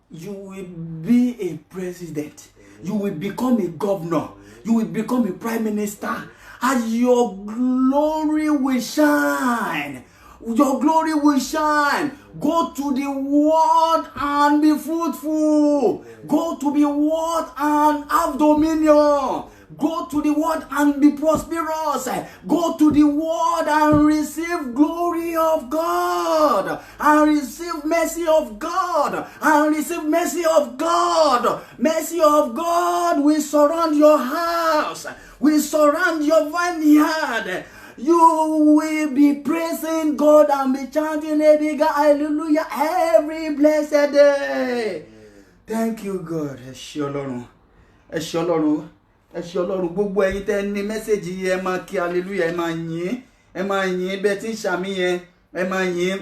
You will be a president. You will become a governor. You will become a prime minister. And your glory will shine. Your glory will shine. Go to the world and be fruitful. Go to the world and have dominion. Go to the world and be prosperous. Go to the world and receive glory of God. And receive mercy of God. And receive mercy of God. Mercy of God will surround your house. Will surround your vineyard. You will be praising God and be chanting a big hallelujah every blessed day. Thank you God. Ẹ ṣé Ọlọ́run. Ẹ ṣé Ọlọ́run. Ẹ ṣé Ọlọ́run. Gbogbo ẹ̀yin tẹ́ ní mẹ́sẹ̀jì yìí ẹ máa kí hallelujah, ẹ máa yìn. Ẹ máa yìn bẹ́ẹ̀ tí ń ṣàmì yẹn. Ẹ máa yìn.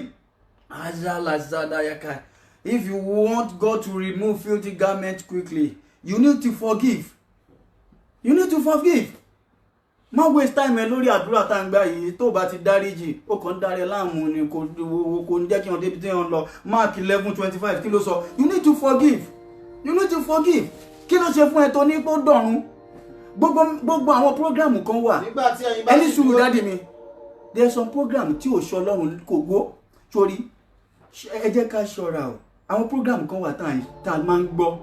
If you want God to remove filthy garment quickly, you need to forgive. You need to forgive. Má waste time ẹ lórí àdúrà tá ń gbà yìí. Tó bá ti dáríjì, ó kàn dáre láàmú ni kò ní jẹ́ kí wọ́n débi tí wọ́n lọ. Mark 11:25 kí ló sọ? You need to forgive. You need to forgive. Kí ló ṣe fún ẹ tó ní kó dọ̀run? Gbogbo àwọn program kan wà. Nígbà tí ẹ̀yin bá ti sùúrù dádì mi. There's some program tí ò ṣọ Ọlọ́run kò gbọ́. Sórí ẹ jẹ́ ká ṣọ́ra o. Àwọn program kan wà tá a máa ń gbọ́.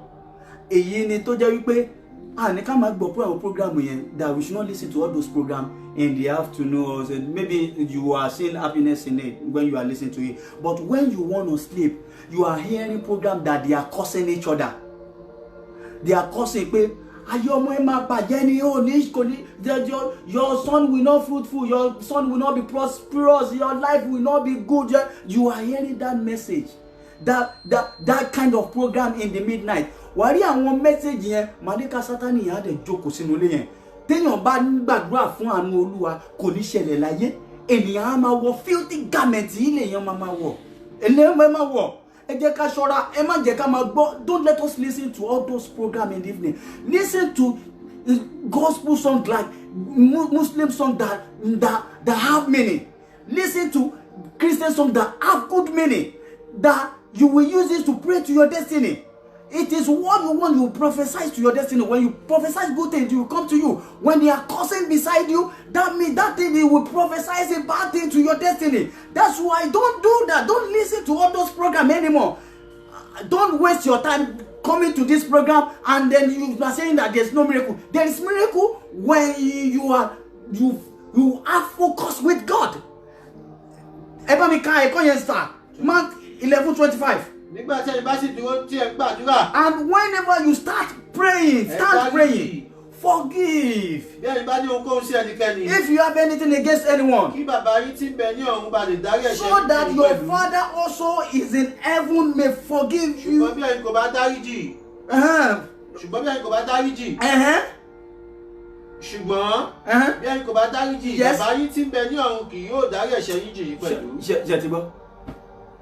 Èyí ni tó jẹ́ wípé And come back to program that we should not listen to all those programs in the afternoon, or maybe you are seeing happiness in it when you are listening to it. But when you want to sleep, you are hearing programs that they are cursing each other. They are cursing. Your son will not fruitful, your son will not be prosperous, your life will not be good. You are hearing that message, that kind of program in the midnight. Wàrí àwọn message yẹn màdíkà Sátánì yẹn á dẹ̀ jókòó sínú ilé yẹn. Téèyàn bá gbàdúrà fún àánú Olúwa kò ní ṣẹlẹ̀ láyé. Ènìyàn á máa wọ filthy garment yìí lèèyàn máa wọ̀. Ènìyàn máa wọ̀. Ẹ jẹ́ ká ṣọ́ra, ẹ má jẹ́ ká máa gbọ́. Don't let us listen to all those programs in the evening. Listen to gospel songs like Muslim songs that have meaning. Listen to Christian songs that have good meaning. That you will use this to pray to your destiny. It is what you want. You prophesy to your destiny. When you prophesy good things, it will come to you. When they are cursing beside you, that means that thing they will prophesy a bad thing to your destiny. That's why don't do that. Don't listen to all those programs anymore. Don't waste your time coming to this program and then you are saying that there's no miracle. There is miracle when you are focused with God. Mark 11:25. And whenever you start praying, forgive. If you have anything against anyone, so that your Father also is in heaven may forgive you.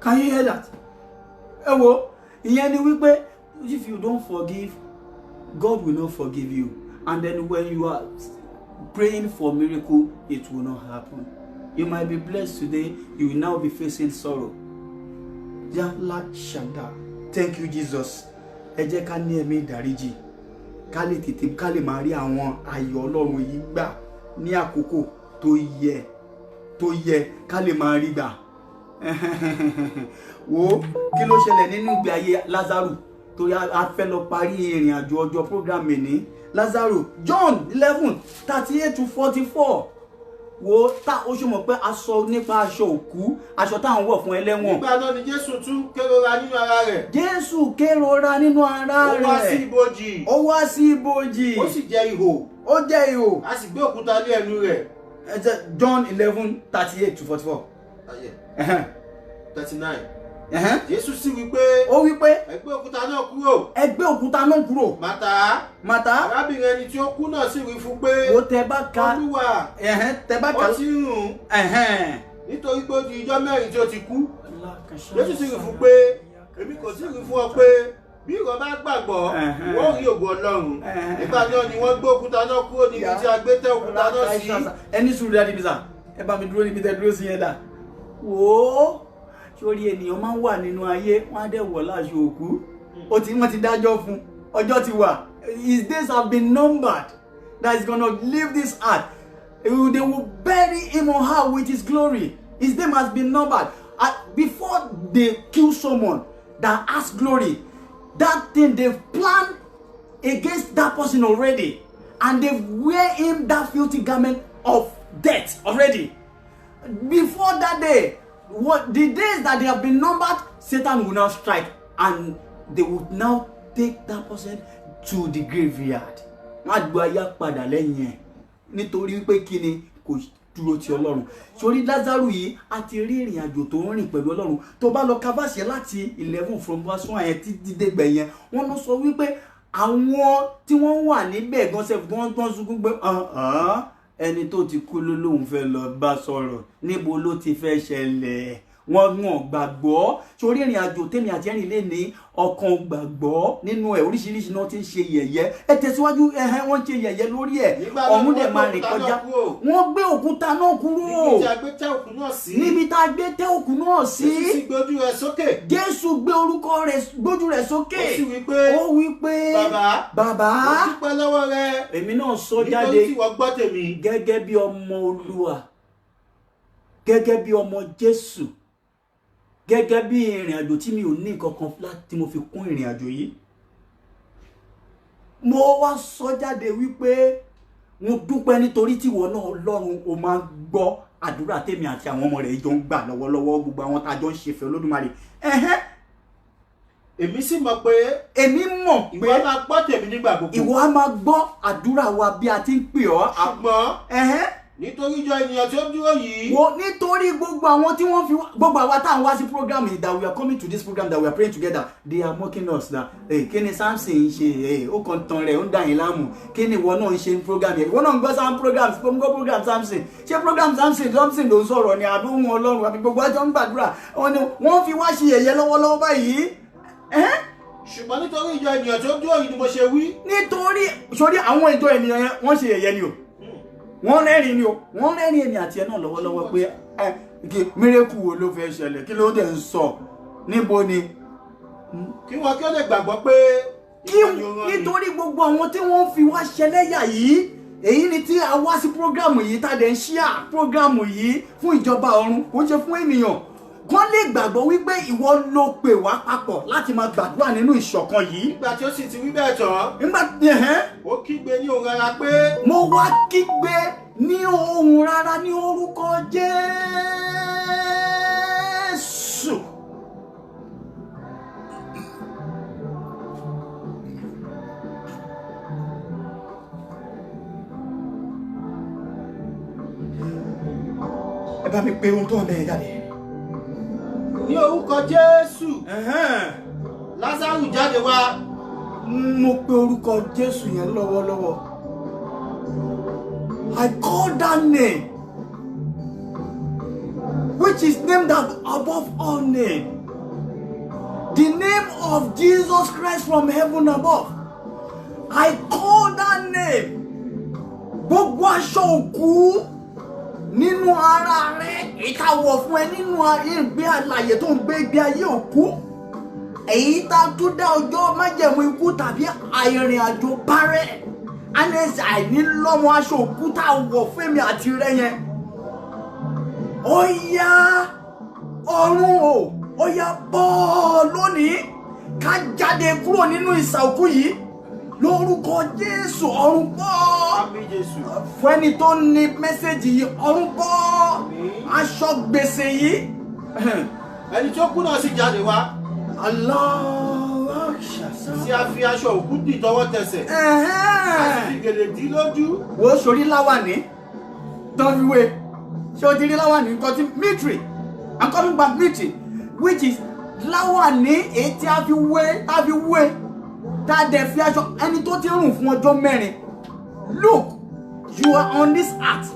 Can you hear that? If you don't forgive, God will not forgive you. And then when you are praying for miracle, it will not happen. You might be blessed today, you will now be facing sorrow. Thank you, Jesus. Ẹ jẹ́ ká ní ẹ̀mí ìdáríjì. Ká lè tètè ká lè máa rí àwọn ayọ̀ Ọlọ́run yìí gbà ní àkókò tó yẹ ká lè máa rí gbà. Wo kí ló ṣẹlẹ̀ nínú ìgbé ayé Lázárù tó a fẹ́ lọ parí ìrìn àjò ọjọ́ program ní Lázárù. John 11:38-44. Wo ta ó ṣe mọ̀ pé a sọ nípa aṣọ òkú, aṣọ tá ń wọ̀ fún ẹlẹ́wọ̀n. Nígbà náà ni Jésù tún kérora nínú ara rẹ̀. Jésù kérora nínú ara rẹ̀. Ó wá sí ibojì. Ó wá sí ibojì. Ó sì jẹ́ ihò. Ó jẹ́ ihò. A sì gbé òkúta lé ẹnu rẹ̀. John 11:38-44. 39. Jésù sì wí pé. Ó wí pé. Ẹ gbé òkúta náà kúrò. Ẹ gbé òkúta náà kúrò. Màtá. Arábìnrin ẹni tí ó kú náà sì wí fún pé. Ó tẹ bá ka. Olúwa. Tẹ bá ka. Ó ti rùn. Nítorí pé ó di ijọ́ mẹ́rin tí ó ti kú. Jésù sì wí fún pé. Èmi kò sì wí fún ọ pé. Bí ìwọ bá gbàgbọ́, wọ́n rí ògo Ọlọ́run. Nígbà náà ni wọ́n gbé òkúta náà kúrò níbi tí a gbé tẹ òkúta náà sí. Ẹni sùúrù dáadé bí sà. Ẹ bá mi dúró níbi tẹ dúró sí yẹn dà. Wò ó. Sórí ènìyàn máa ń wà nínú ayé, wọ́n á dẹ̀ wọ̀ láṣọ òkú. Wọ́n ti dájọ́ fún. Ọjọ́ ti wà. His days have been numbered. That is gonna leave this earth. They will bury him or her with his glory. His name has been numbered. Before they kill someone that has glory, that thing they've planned against that person already. And they've wear him that filthy garment of death already. Before that day, the days that they have been numbered, Satan will now strike and they will now take that person to the graveyard. Nítorí pé kíni kò dúró ti Ọlọ́run. Sórí Lázárù yìí a ti rí ìrìn àjò tó ń rìn pẹ̀lú Ọlọ́run. Tó bá lọ ka verse láti 11 from verse 1 yẹn títí dé gbẹ̀yẹn, wọ́n lọ sọ wípé àwọn tí wọ́n wà níbẹ̀ gan sef wọ́n sunkún pé ẹni tó ti kú ló lóun fẹ́ lọ bá sọ̀rọ̀, níbo ló ti fẹ́ ṣẹlẹ̀. Wọ́n gbàgbọ́. Sórí ìrìn àjò tèmi àti ẹ̀rìn lé ní ọkàn gbàgbọ́ nínú ẹ̀ oríṣiríṣi náà ti ń ṣe yẹ̀yẹ́. Ẹ tẹ̀síwájú wọ́n ṣe yẹ̀yẹ́ lórí ẹ̀. Ọ̀hún dẹ̀ máa rìn kọjá. Wọ́n gbé òkúta náà kúrò. Níbi tá a gbé tẹ́ òkú náà sí. Jésù sì gbójú rẹ̀ sókè. Jésù gbé gbójú rẹ̀ sókè. Ó wí pé bàbá. Mo dúpẹ́ lọ́wọ́ rẹ. Èmi náà sọ jáde. Nítorí tí wọ́n gbọ́ tèmi. Gẹ́gẹ́ bí ọmọ Olúwa. Gẹ́gẹ́ bí ọmọ Jésù. Gẹ́gẹ́ bí ìrìn àjò tí mi ò ní kankan tí mo fi kún ìrìn àjò yìí. mo wá sọ jáde wípé mo dúpẹ́ nítorí tí ìwọ náà Ọlọ́run ó máa gbọ́ àdúrà tèmi àti àwọn ọmọ rẹ̀ jọ ń gbà lọ́wọ́lọ́wọ́ gbogbo àwọn tá jọ ń ṣe fẹ́ Olódùmarè. Èmi sì mọ̀ pé ìwọ máa gbọ́ tèmi nígbà gbogbo. Ìwọ á máa gbọ́ àdúrà wa bí a ti ń pè ọ́. Ṣùgbọ́n nítorí ìjọ ènìyàn tí ó dúró yìí. Nítorí gbogbo àwọn tí wọ́n fi gbogbo àwa tá à ń wá sí program yìí, that we are coming to this program, that we are praying together, they are mocking us that kí ni Samson ń ṣe ó kàn tán rẹ̀ ó ń dà yín láàmú, kí ni ìwọ náà ń ṣe ní program yẹn, ìwọ náà ń gbọ́ Sam program Samson, ṣé program Samson ló ń sọ̀rọ̀ ni àbí ohun Ọlọ́run àbí gbogbo àjọ ń gbàdúrà wọ́n fi wá ṣe yẹ̀yẹ́ lọ́wọ́lọ́wọ́ báyìí. Ṣùgbọ́n nítorí ìjọ ènìyàn tí ó dúró yìí ni mo ṣe wí. Nítorí sórí àwọn ìjọ ènìyàn yẹn wọ́n ṣe yẹ̀yẹ́ ni o, wọ́n rẹ́rìn ni o, wọ́n rẹ́rìn èmi àti ẹ̀ náà lọ́wọ́lọ́wọ́ pé mírèkù wo ló fẹ́ ṣẹlẹ̀, kí ló dé ń sọ, níbo ni. Kí wọ́n kí ó lè gbàgbọ́ pé nítorí gbogbo àwọn tí wọ́n fi wá ṣẹlẹ́yà yìí, èyí ni tí a wá sí prógrámù yìí tá a dẹ̀ ń ṣíà prógrámù yìí fún ìjọba ọ̀run, kò ń ṣe fún ènìyàn. Kán lè gbàgbọ́ wípé ìwọ ló pè wá papọ̀ láti máa gbàdúrà nínú ìṣọ̀kan yìí. Nígbà tí ó sì ti wí bẹ́ẹ̀ tán. Ó kígbe ní ohùn rárá pé. Mo wá kígbe ní ohùn rárá ní orúkọ Jésù. Ẹ bá mi pe ohun tó ń bẹ jáde. Ní orúkọ Jésù. Lásárù jáde wá. Mo pe orúkọ Jésù yẹn lọ́wọ́lọ́wọ́. I call that name, which is named above all names, the name of Jesus Christ from heaven above. I call that name. Gbogbo aṣọ òkú nínú ara rẹ ìtawọ̀ fún ẹ nínú ìgbé àlàyé tó ń gbé ìgbé ayé òkú, èyí tá tún dá ọjọ́ májẹ̀mú ikú tàbí àìrìn àjò parẹ́, anẹ́sì àìní lọ́mọ aṣọ òkú tá wọ̀ fún èmi àti rẹ yẹn. Ó yá ọ̀run ó yá bọ́ lónìí ká jáde kúrò nínú ìsà òkú yìí lórúkọ Jésù. Ọ̀run bọ́ fún ẹni tó ní mẹ́sẹ̀jì yìí, ọ̀run bọ́ aṣọ gbèsè yìí. Ẹni tí ó kú náà sì jáde wá. Tí a fi aṣọ òkú dì tọwọ́ tẹsẹ̀. A sì fi gèlè dí lójú. Wo sórí láwàní tán fi wé, ṣé o ti rí láwàní nǹkan tí mitri, I'm coming back mitri, which is láwàní èyí tí a fi wé tá a dẹ̀ fi aṣọ ẹni tó ti rùn fún ọjọ́ mẹ́rin. Look, you are on this earth.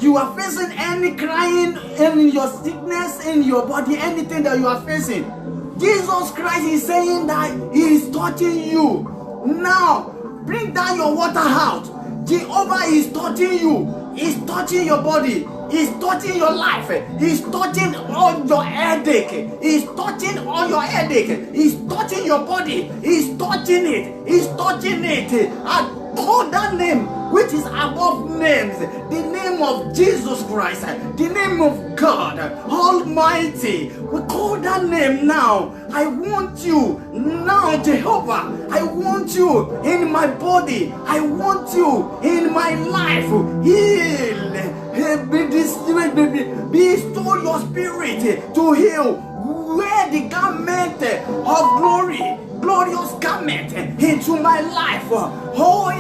You are facing any crying in your sickness, in your body, anything that you are facing. Jesus Christ is saying that He is touching you. Now, bring down your water out. Jehovah is touching you. He's touching your body. He's touching your life. He's touching all your headache. He's touching all your headache. He's touching your body. He's touching it. He's touching it. And call that name which is above names, the name of Jesus Christ, the name of God Almighty. We call that name now. I want you now, Jehovah. I want you in my body. I want you in my life. Heal. Bestow your spirit to heal. Wear the garment of glory, glorious garment into my life. Oh,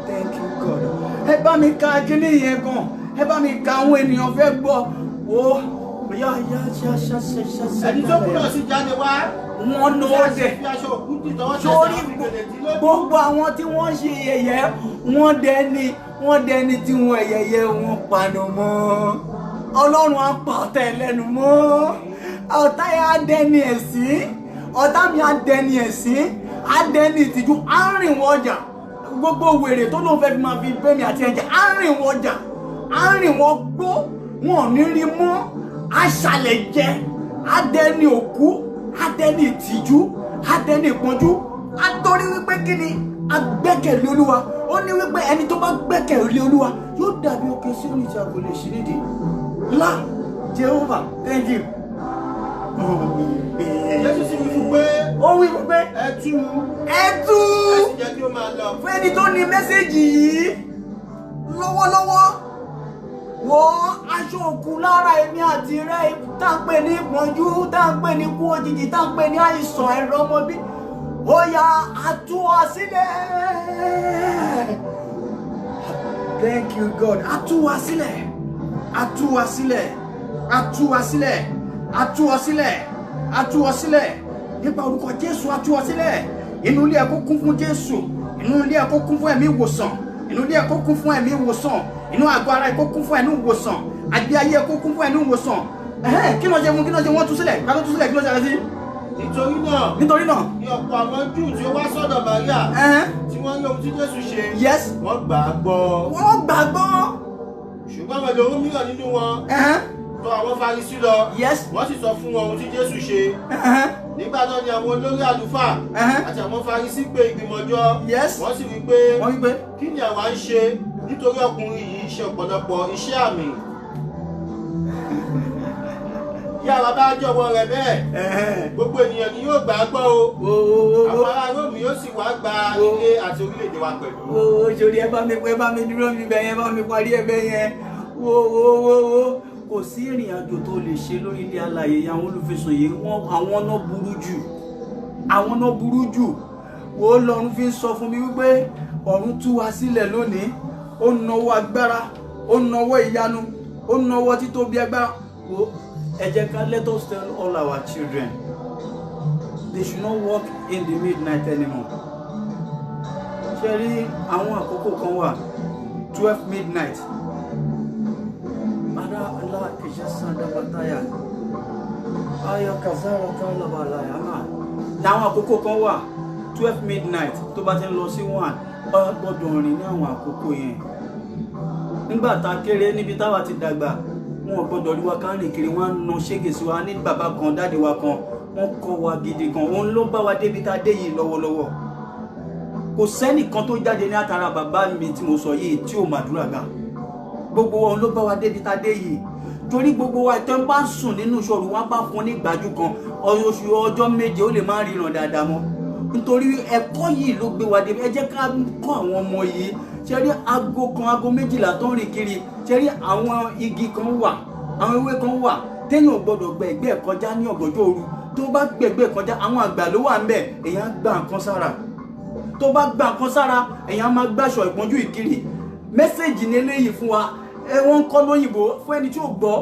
thank you, God. Ẹ bá mi ka kíní yẹn gan. Ẹ bá mi ka àwọn ènìyàn fẹ́ gbọ́. Oh, ẹni tó kú náà sì jáde wá. Wọ́n lọ dẹ̀. Sórí gbogbo àwọn tí wọ́n ṣe yẹ̀yẹ́, wọ́n dẹni tí wọ́n yẹ̀yẹ́ wọn panu mọ́. Ọlọ́run á pa ọ̀tá ẹ lẹ́nu mọ́. Ọ̀tá yẹn á dẹni ẹ̀sín. Ọ̀tá mi á dẹni ẹ̀sín. Á dẹni ìtìjú. Á rìn wọ́n ọjà. Gbogbo wèrè tó lóun fẹ́ fi máa fi bẹ́mi àti ẹ̀jẹ̀. Á rìn wọ́n ọjà. Á rìn wọ́n gbó. Wọn ò ní rí mọ́. Á ṣàlẹ̀ jẹ. Á dẹni òkú. Á dẹni ìtìjú. Á dẹni ìpọ́njú. Á torí wípé kí ni? A gbẹ́kẹ̀lé Olúwa. Ó ní wípé ẹni tó bá gbẹ́kẹ̀lé Olúwa yóò dàbí òkè Síónì tí a kò lè ṣí nídìí. Jehovah, thank you. Jésù sì wí fún pé ó wí wípé ẹ tú ẹ tú ẹ sì jẹ́ kí ó máa lọ. fún ẹni tó ní mẹ́sẹ̀gì yìí lọ́wọ́lọ́wọ́ wo aṣọ òkú lára èmi àti rẹ tá ń pè ní ìpọ́njú tá ń pè ní ikú òjijì tá ń pè ní àìsàn ẹ̀rọ ọmọbí ó yá a tú wa sílẹ̀. Thank you God. A tú wa sílẹ̀. A tú wa sílẹ̀. A tú wa sílẹ̀. A tú wa sílẹ̀. A tú wa sílẹ̀. Nípa orúkọ Jésù a tú wa sílẹ̀. Inú ilé ẹ kó kún fún Jésù. Inú ilé ẹ kó kún fún ẹ̀mí ìwòsàn. Inú ilé ẹ kó kún fún ẹ̀mí ìwòsàn. Inú àgọ́ ara ẹ kó kún fún ẹ̀mí ìwòsàn. Àgbé ayé ẹ kó kún fún ẹ̀mí ìwòsàn. Kí ló ṣe mú kí ló ṣe wọ́n tú sílẹ̀? Ká ló tú sílẹ̀ kí ló ṣe àrẹ́sí? Nítorí náà. Ní ọ̀pọ̀ àwọn Júù tí ó wá sọ́dọ̀ Màríà. Tí wọ́n yọ ohun tí Jésù ṣe. Yes. Wọ́n gbà á gbọ́. Wọ́n gbà á gbọ́. Ṣùgbọ́n àwọn èlòó mìíràn nínú wọn. Tọ̀ àwọn Farisí lọ. Yes. Wọ́n sì sọ fún wọn ohun tí Jésù ṣe. Nígbà náà ni àwọn olórí àlùfáà àti àwọn Farisí pé ìgbìmọ̀ jọ. Yes. Wọ́n sì wí pé kí ni àwa ń ṣe nítorí ọkùnrin yìí ṣe ọ̀pọ̀lọpọ̀ iṣẹ́ àmì. Bí àwa bá jọ̀wọ́ rẹ̀ bẹ́ẹ̀, gbogbo ènìyàn ni yóò gbà á gbọ́ o. Àwọn ará Róòmù yóò sì wá gba ilé àti orílẹ̀-èdè wa pẹ̀lú. Ṣòrí ẹ bá mi dúró mi bẹ̀ yẹn, bá mi parí ẹ bẹ̀ yẹn. Kò sí ìrìn àjò tó lè ṣe lórí ilé alààyè àwọn olùfisùn yìí, àwọn náà burú jù. Àwọn náà burú jù. Wo lọ́run fi ń sọ fún mi wípé ọ̀run tú wa sílẹ̀ lónìí. Ó nawọ́ agbára, ó nawọ́ ìyanu, ó nawọ́ títóbi agbára. Ẹ jẹ́ ká let us tell all our children they should not walk in the midnight anymore. Ṣé rí àwọn àkókò kan wà 12 midnight. Ada Allah kìí sanda bataya. Aya kazara kala balaya ma. Àwọn àkókò kan wà 12 midnight tó bá ti ń lọ sí 1 ó gbọ́dọ̀ rìn ní àwọn àkókò yẹn. Nígbà tá kéré níbi táwa ti dàgbà wọn gbọ́dọ̀ rí wa ká rìn kiri wọn na ṣége sí wa ní bàbá kan dáde wa kan wọn kọ́ wa gidi gan òun ló bá wa débi tá dé yìí lọ́wọ́lọ́wọ́ kò sẹ́nìkan tó jáde ní àtàrà bàbá mi tí mo sọ yìí tí ò màdúrà gbà gbogbo wọn ló bá wa débi tá dé yìí torí gbogbo wa tó ń bá sùn nínú ìṣòro wọn bá fún ní gbájú kan oṣù ọjọ́ méje ó lè má ríran dáadáa mọ́ nítorí ẹ̀kọ́ yìí ló gbé wa débi ẹ jẹ́ ká kọ́ àwọn ọmọ yìí ṣe rí aago kan aago méjìlá tó ń rìn kiri ṣe rí àwọn igi kan wà àwọn ewé kan wà téèyàn ò gbọdọ̀ gbẹ ẹgbẹ́ kọjá ní ọ̀gànjọ́ òru tó bá gbẹgbẹ́ kọjá àwọn àgbà ló wà ńbẹ̀ èèyàn gba nǹkan sára tó bá gba nǹkan sára èèyàn máa gbàṣọ ìpọ́njú ìkiri mẹ́sẹ̀gì ní eléyìí fún wa wọ́n ń kọ́ lóyìnbó fún ẹni tí ò gbọ́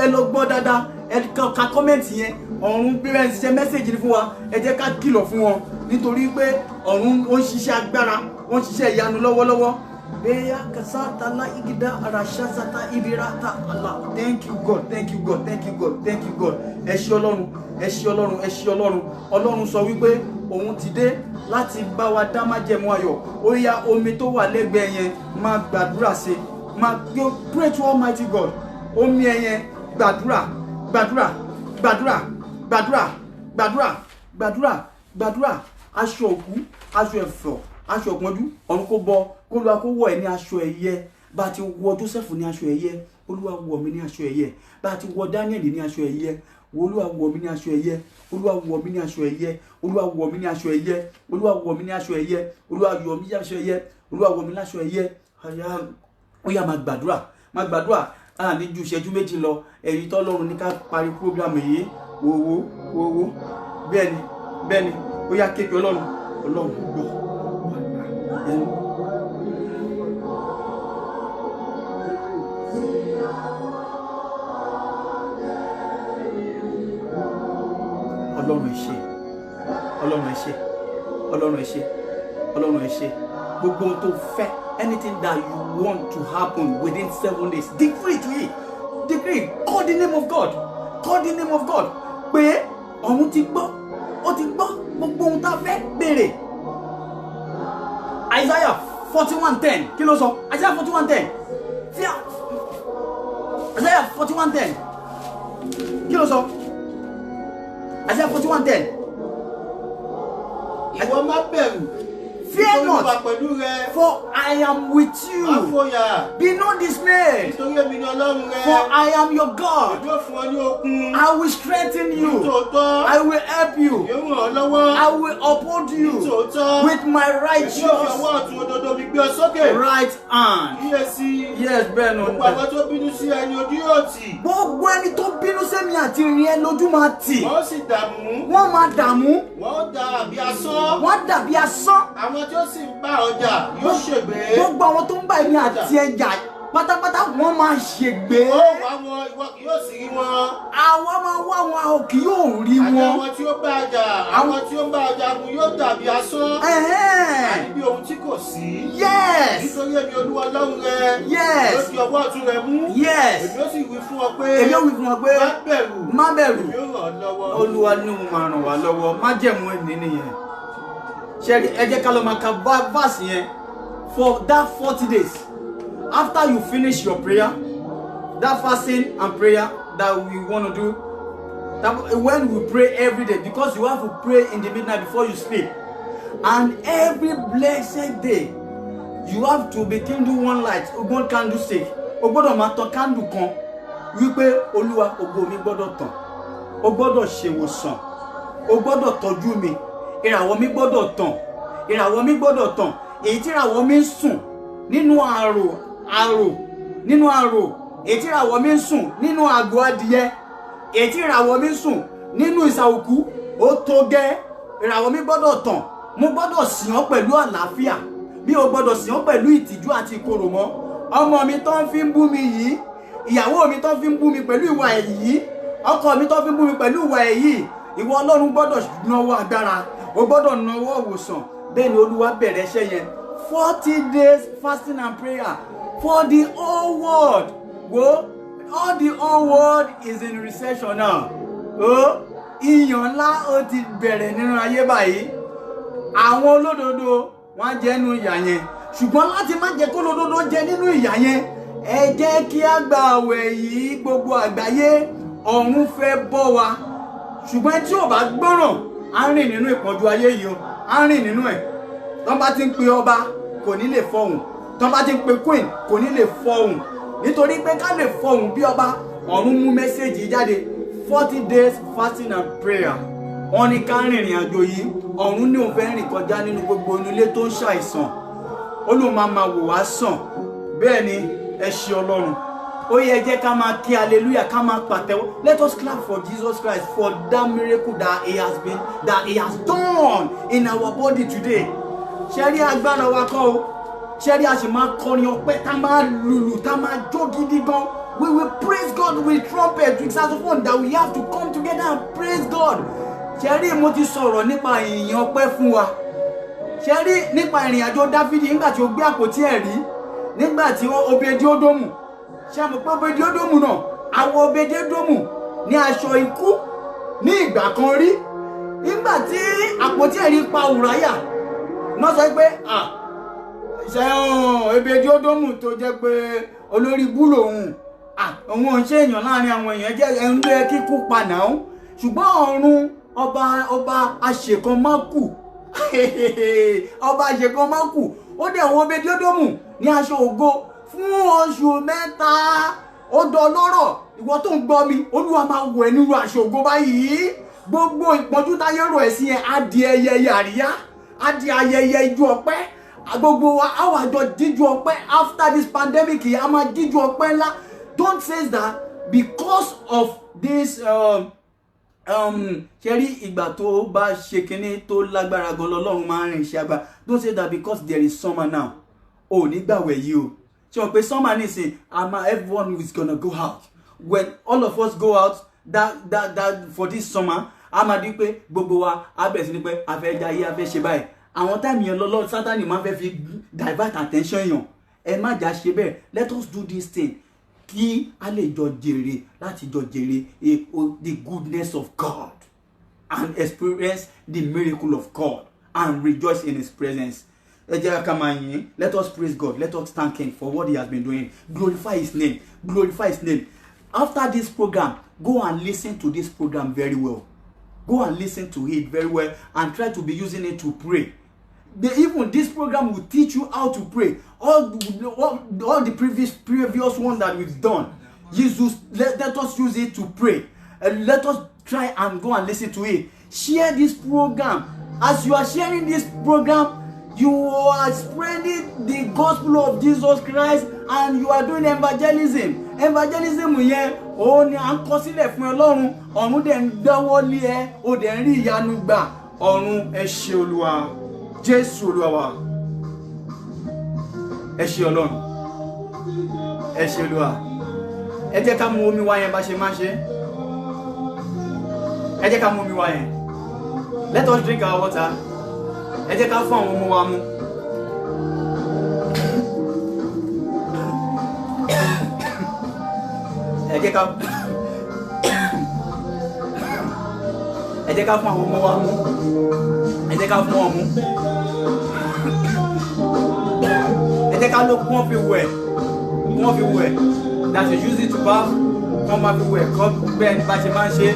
ẹ lọ gbọ́ dáadáa ẹ ka kọ́mẹ̀ntì yẹn ọ̀run parents ṣe mẹ́sẹ̀gì ní fún wa ẹ jẹ́ ká kìlọ̀ fún wọn nítorí pé ọ̀run ó ń ṣiṣẹ́ agbára ó ń ṣiṣẹ́ ìyanu lọ́wọ́lọ́wọ́ beya kasata la igida arashazata ibirata Allah thank you God thank you God thank you God thank you God ẹ ṣé Ọlọ́run ẹ ṣé Ọlọ́run ẹ ṣé Ọlọ́run Ọlọ́run sọ wípé òun ti dé láti bá wa dá májẹ̀mú ayọ̀ ó yá omi tó wà lẹ́gbẹ̀ẹ́ yẹn máa gbàdúrà sí máa pray to Almighty God omi yẹn gbàdúrà gbàdúrà gbàdúrà gbàdúrà gbàdúrà gbàdúrà gbàdúrà aṣọ òkú aṣọ ẹ̀fọ́ aṣọ ìpọ́njú ọ̀run kó bọ kó lọ́wọ́ kó wọ̀ ẹ́ ní aṣọ ẹ̀yẹ bá a ti wọ Joseph ní aṣọ ẹ̀yẹ Olúwa wọ̀ mí ní aṣọ ẹ̀yẹ bá a ti wọ Daniel ní aṣọ ẹ̀yẹ Olúwa wọ̀ mí ní aṣọ ẹ̀yẹ Olúwa wọ̀ mí ní aṣọ ẹ̀yẹ Olúwa wọ̀ mí ní aṣọ ẹ̀yẹ Olúwa wọ̀ mí ní aṣọ ẹ̀yẹ Olúwa wọ̀ mí ní aṣọ ẹ̀yẹ Olúwa wọ̀ mí ní aṣọ ẹ̀yẹ ó yá máa gbàdúrà ní ju ìṣẹ́jú méjì lọ èyí tọ́lọ́run ní ká parí prógrámù yìí owó bẹ́ẹ̀ni ó yá képe Ọlọ́run gbọ́. Ọlọ́run ẹ ṣé gbogbo tó fẹ́ anything that you want to happen within 7 days decree to it decree call the name of God pé ọ̀run ti gbọ́ ó ti gbọ́ gbogbo ohun tá a fẹ́ béèrè Isaiah 41:10 kí ló sọ Isaiah 41:10 Isaiah 41:10 kí ló sọ Isaiah 41:10 ìwọ má bẹ̀rù Fear not, for I am with you. Be not dismayed, for I am your God. I will strengthen you. I will help you. I will uphold you with my righteous right hand. Yes, Beno. Gbogbo ẹni tó bínú sẹ́mi àti ìrìn ẹ lójú máa tì. Wọ́n máa dààmú. Wọ́n dàbí asán. Àwọn tí ó sì ń bá ọjà yóò ṣègbé. Gbogbo àwọn tó ń bá ẹni àti ẹja pátápátá wọ́n máa ṣègbé. Ó wá wọn, ìwọ kì yóò sì rí wọn. Àwọn máa wá wọn, a ò kì yóò rí wọn. Àti àwọn tí ó bá ọjà, àwọn tí ó ń bá ọjà mu yóò dàbí asán. Àní bí ohun tí kò sí. Yes. Nítorí èmi Olúwa Ọlọ́run rẹ. Yes. Yóò fi ọwọ́ ọ̀tún rẹ mú. Yes. Èmi ó sì wí fún ọ pé. Èmi ó wí fún ọ pé. Má bẹ̀rù. Èmi ó ràn ọ́ lọ́wọ́. Olúwa ní òun máa ràn wá lọ́wọ́. Má jẹ̀mú ẹni nìyẹn. Ṣẹ́rí, ẹ jẹ́ ká lọ máa ka verse yẹn for that 40 days. After you finish your prayer, that fasting and prayer that we want to do, that when we pray every day, because you have to pray in the midnight before you sleep, and every blessed day you have to be kindle one light, one candlestick. O gbọ́dọ̀ máa tàn candle kan wípé Olúwa ògo mi gbọ́dọ̀ tàn, o gbọ́dọ̀ ṣèwòsàn, o gbọ́dọ̀ tọ́jú mi, ìràwọ̀ mi gbọ́dọ̀ tàn, ìràwọ̀ mi gbọ́dọ̀ tàn. Èyí tí ìràwọ̀ mi ń sùn nínú àrò nínú àrò, èyí tí ìràwọ̀ mi ń sùn nínú àgọ́ adìyẹ, èyí tí ìràwọ̀ mi ń sùn nínú ìsàòkú, ó tó gẹ́. Ìràwọ̀ mi gbọ́dọ̀ tàn. Mo gbọ́dọ̀ sìn ọ́ pẹ̀lú àlàáfíà. Bí o gbọ́dọ̀ sìn ọ́ pẹ̀lú ìtìjú àti ìkorò mọ́. Ọmọ mi tó ń fi ń bú mi yìí, ìyàwó mi tó ń fi ń bú mi pẹ̀lú ìwà èyí, ọkọ mi tó ń fi ń bú mi pẹ̀lú ìwà èyí, ìwọ Ọlọ́run gbọ́dọ̀ nawọ́ agbára, o gbọ́dọ̀ nawọ́ ìwòsàn. Bẹ́ẹ̀ ni Olúwa bẹ̀rẹ̀ iṣẹ́ yẹn. 40 days fasting and prayer for the whole world. Well, all the whole world is in recession now. Ìyàn ńlá ó ti bẹ̀rẹ̀ nínú ayé báyìí. Àwọn olódodo wọ́n jẹ nínú ìyà yẹn. Ṣùgbọ́n láti má jẹ́ kó olódodo jẹ nínú ìyà yẹn, ẹ jẹ́ kí a gba àwẹ̀ yìí gbogbo àgbáyé. Ọ̀run fẹ́ bọ́ wa. Ṣùgbọ́n tí ò bá gbọ́ràn, á rìn nínú ìpọ́njú ayé yìí o. Á rìn nínú ẹ̀. Tọ́n bá ti ń pe ọba kò ní lè fọhùn. Tọ́n bá ti ń pe queen kò ní lè fọhùn. Nítorí pé ká lè fọhùn bí ọba, ọ̀run mú mẹ́sẹ̀jì jáde. 40 days fasting and prayer. Wọ́n ní ká rìnrìn àjò yìí. Ọ̀run ní òun fẹ́ rìn kọjá nínú gbogbo ilé tó ń ṣàìsàn. Olúwa máa wò wá sàn. Bẹ́ẹ̀ ni ẹ ṣé Ọlọ́run. Ó yẹ jẹ́ ká máa kí hallelujah, ká máa pàtẹ́wọ́. Let us clap for Jesus Christ for that miracle that he has done in our body today. Ṣé rí agbára wa kọ́ o? Ṣé rí a sì máa kọrin ọpẹ́, tá máa lùlù, tá máa jó gidi gan. We will praise God with trumpet, with saxophone, that we have to come together and praise God. Ṣé rí mo ti sọ̀rọ̀ nípa ìyìn ọpẹ́ fún wa. Ṣé rí nípa ìrìn àjò Dáfídì nígbà tí ó gbé àpótí ẹ̀rí, nígbà tí Obedi-Odomu, ṣé mo pé Obedi-Odomu náà, àwọn Obedi-Odomu ní aṣọ ikú ní ìgbà kan rí. Nígbà tí àpótí ẹ̀rí pa Ùráyà, náà sọ pé ṣé Obedi-Odomu tó jẹ́ pé olórí bú lòun, òun ò ń ṣe èèyàn láàrin àwọn èèyàn, jẹ́ ẹni ló yẹ kíkú pa náà. Ṣùgbọ́n ọ̀run ọba àṣekọmákù ọba àṣekọmákù ó dẹ̀ wọ́n Obedi-Odomu ní aṣọ ògo fún oṣù 3. Ó dọlọ́rọ̀. Ìwọ tó ń gbọ́ mi, Olúwa máa wọ̀ ẹ́ nínú aṣọ ògo báyìí. Gbogbo ìpọ́njú táyé rọ̀ ẹ́ sí ẹ á di ẹyẹyẹ àríyá, á di ayẹyẹ ijó ọpẹ́. Gbogbo wa á wà jọ jíjó ọpẹ́. After this pandemic yìí, a máa jíjó ọpẹ́ ńlá. Don't say that because of this ṣe rí ìgbà tó bá ṣe kinní tó lágbára gan lọ́lọ́run máa ń rìn iṣẹ́ agbára. Don't say that because there is summer now. O ní gbàwẹ̀ yìí o. Ṣé o pé summer nísìn, everyone is gonna go out. When all of us go out that for this summer, a máa di pé gbogbo wa á bẹ̀rẹ̀ sí ní pé a fẹ́ jayé, a fẹ́ ṣe báyìí. Àwọn táìmù yẹn lọ́lọ́ Sátánì máa fẹ́ fi divert attention yàn. Ẹ má jà ṣe bẹ́ẹ̀. Let us do this thing. Kí a lè jọ jèrè, láti jọ jèrè the goodness of God and experience the miracle of God and rejoice in his presence. Ẹ jẹ́ ká máa yìn. Let us praise God. Let us thank him for what he has been doing. Glorify his name. Glorify his name. After this program, go and listen to this program very well. Go and listen to it very well and try to be using it to pray. even this program will teach you how to pray. All the previous one that we've done, Jesus, let us use it to pray. Let us try and go and listen to it. Share this program. As you are sharing this program, you are spreading the gospel of Jesus Christ, and you are doing evangelism. Evangelism yẹn òun ni à ń kọ sílẹ̀ fún Ọlọ́run, ọ̀run dẹ̀ ń dáwọ́ lé ẹ, ó dẹ̀ ń rí ìyanu gbà. Ọ̀run ẹ ṣé Olúwa, Jésù Olúwa wa. Ẹ ṣé Ọlọ́run, ẹ ṣé Olúwa. Ẹ jẹ́ ká mu omi wa yẹn bá ṣe máa ṣe. Ẹ jẹ́ ká mu omi wa yẹn. Let us drink our water. Ẹ jẹ́ ká fún àwọn ọmọ wa mu. Ẹ jẹ́ ká fún àwọn ọmọ wa mu. Ẹ jẹ́ ká fún wọn mu. Ẹ jẹ́ ká ló kún fi wẹ̀. Kún fi wẹ̀. That you use it to bath. Kún máa fi wẹ̀. Kọ́ bẹ́ẹ̀ ni bá ṣe máa ń ṣe.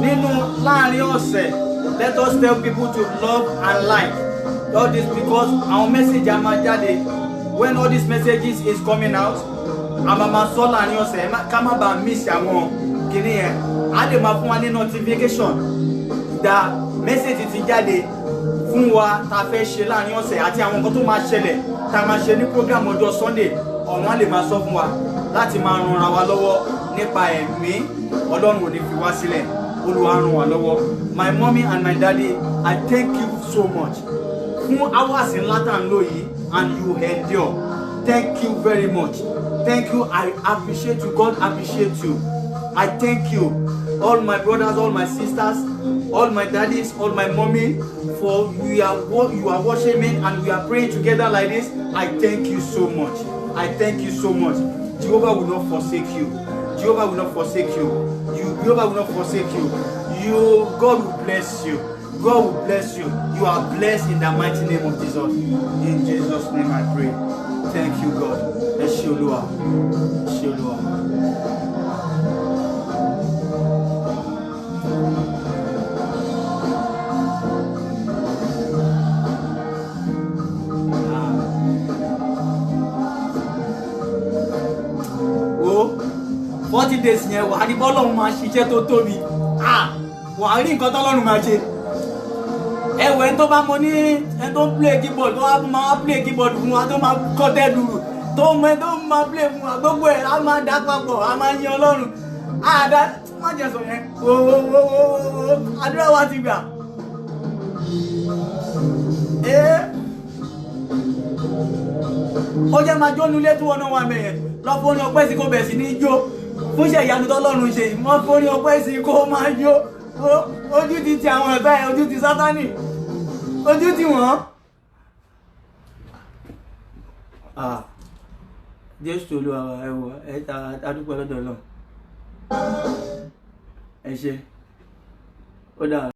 Nínú láàrin ọ̀sẹ̀, let us tell people to love and like. All this because our message when all these messages is coming out, I'm sọ láàrin ọ̀sẹ̀ ká má bàa miss àwọn kìíní yẹn. A lè máa fún wa ní notification that message ti jáde fún wa tá fẹ́ ṣe láàrin ọ̀sẹ̀ àti àwọn nǹkan tó máa ṣẹlẹ̀ tá máa ṣe ní program ọjọ́ Sunday. Ọ̀run á lè máa sọ fún wa láti máa ran ara wa lọ́wọ́ nípa ẹ̀mí. Ọlọ́run ò ní fi wá sílẹ̀. Olúwa ràn wá lọ́wọ́. My mommy and my daddy, I thank you so much. Fún hours ńlá tá ń lò yìí, and you endure. Thank you very much. Thank you. I appreciate you. God appreciate you. I thank you. All my brothers, all my sisters, all my daddies, all my mommy, for you are watching me and we are praying together like this. I thank you so much. I thank you so much. Jehovah will not forsake you. Jehovah will not forsake you. Jehovah will not forsake you. God will bless you. God will bless you. You are blessed in the mighty name of Jesus. In Jesus' name I pray. Thank you, God. Ẹ ṣé Olúwa. Ẹ ṣé Olúwa. Oh, 40 days yẹn wà á ní bọ́lọ́run máa ṣiṣẹ́ tó tóbi. Wà á rí nǹkan tọ́lọ́run máa ṣe. Ẹ̀wẹ̀ tó bá mọ ní ẹ tó ń play keyboard tó wá máa play keyboard fún wa tó máa kọ́ tẹ́lùrù tó mọ ẹ tó máa play fún wa gbogbo ẹ̀ á máa dá papọ̀ á máa yin Ọlọ́run. Àdá má jẹ sọ yẹn àdúrà wa ti gbà. Ó jẹ́ máa jónú ilé tí wọ́n náà wà mẹ́yẹn lọ́pọ̀ ní ọpẹ́ sí kó bẹ̀ sí ní jó fún iṣẹ́ ìyanu tọ́lọ́run ṣe ìmọ̀ fún ní ọpẹ́ sí kó máa jó. Ojú ti àwọn ẹ̀bá ẹ̀, ojú ti Sátánì, ojú ti wọ́n. Jésù Olúwa ẹ̀wọ̀ ẹ̀ta adúpẹ́ lọ́dọ̀ Ọlọ́run. Ẹ ṣé. Ó dáa.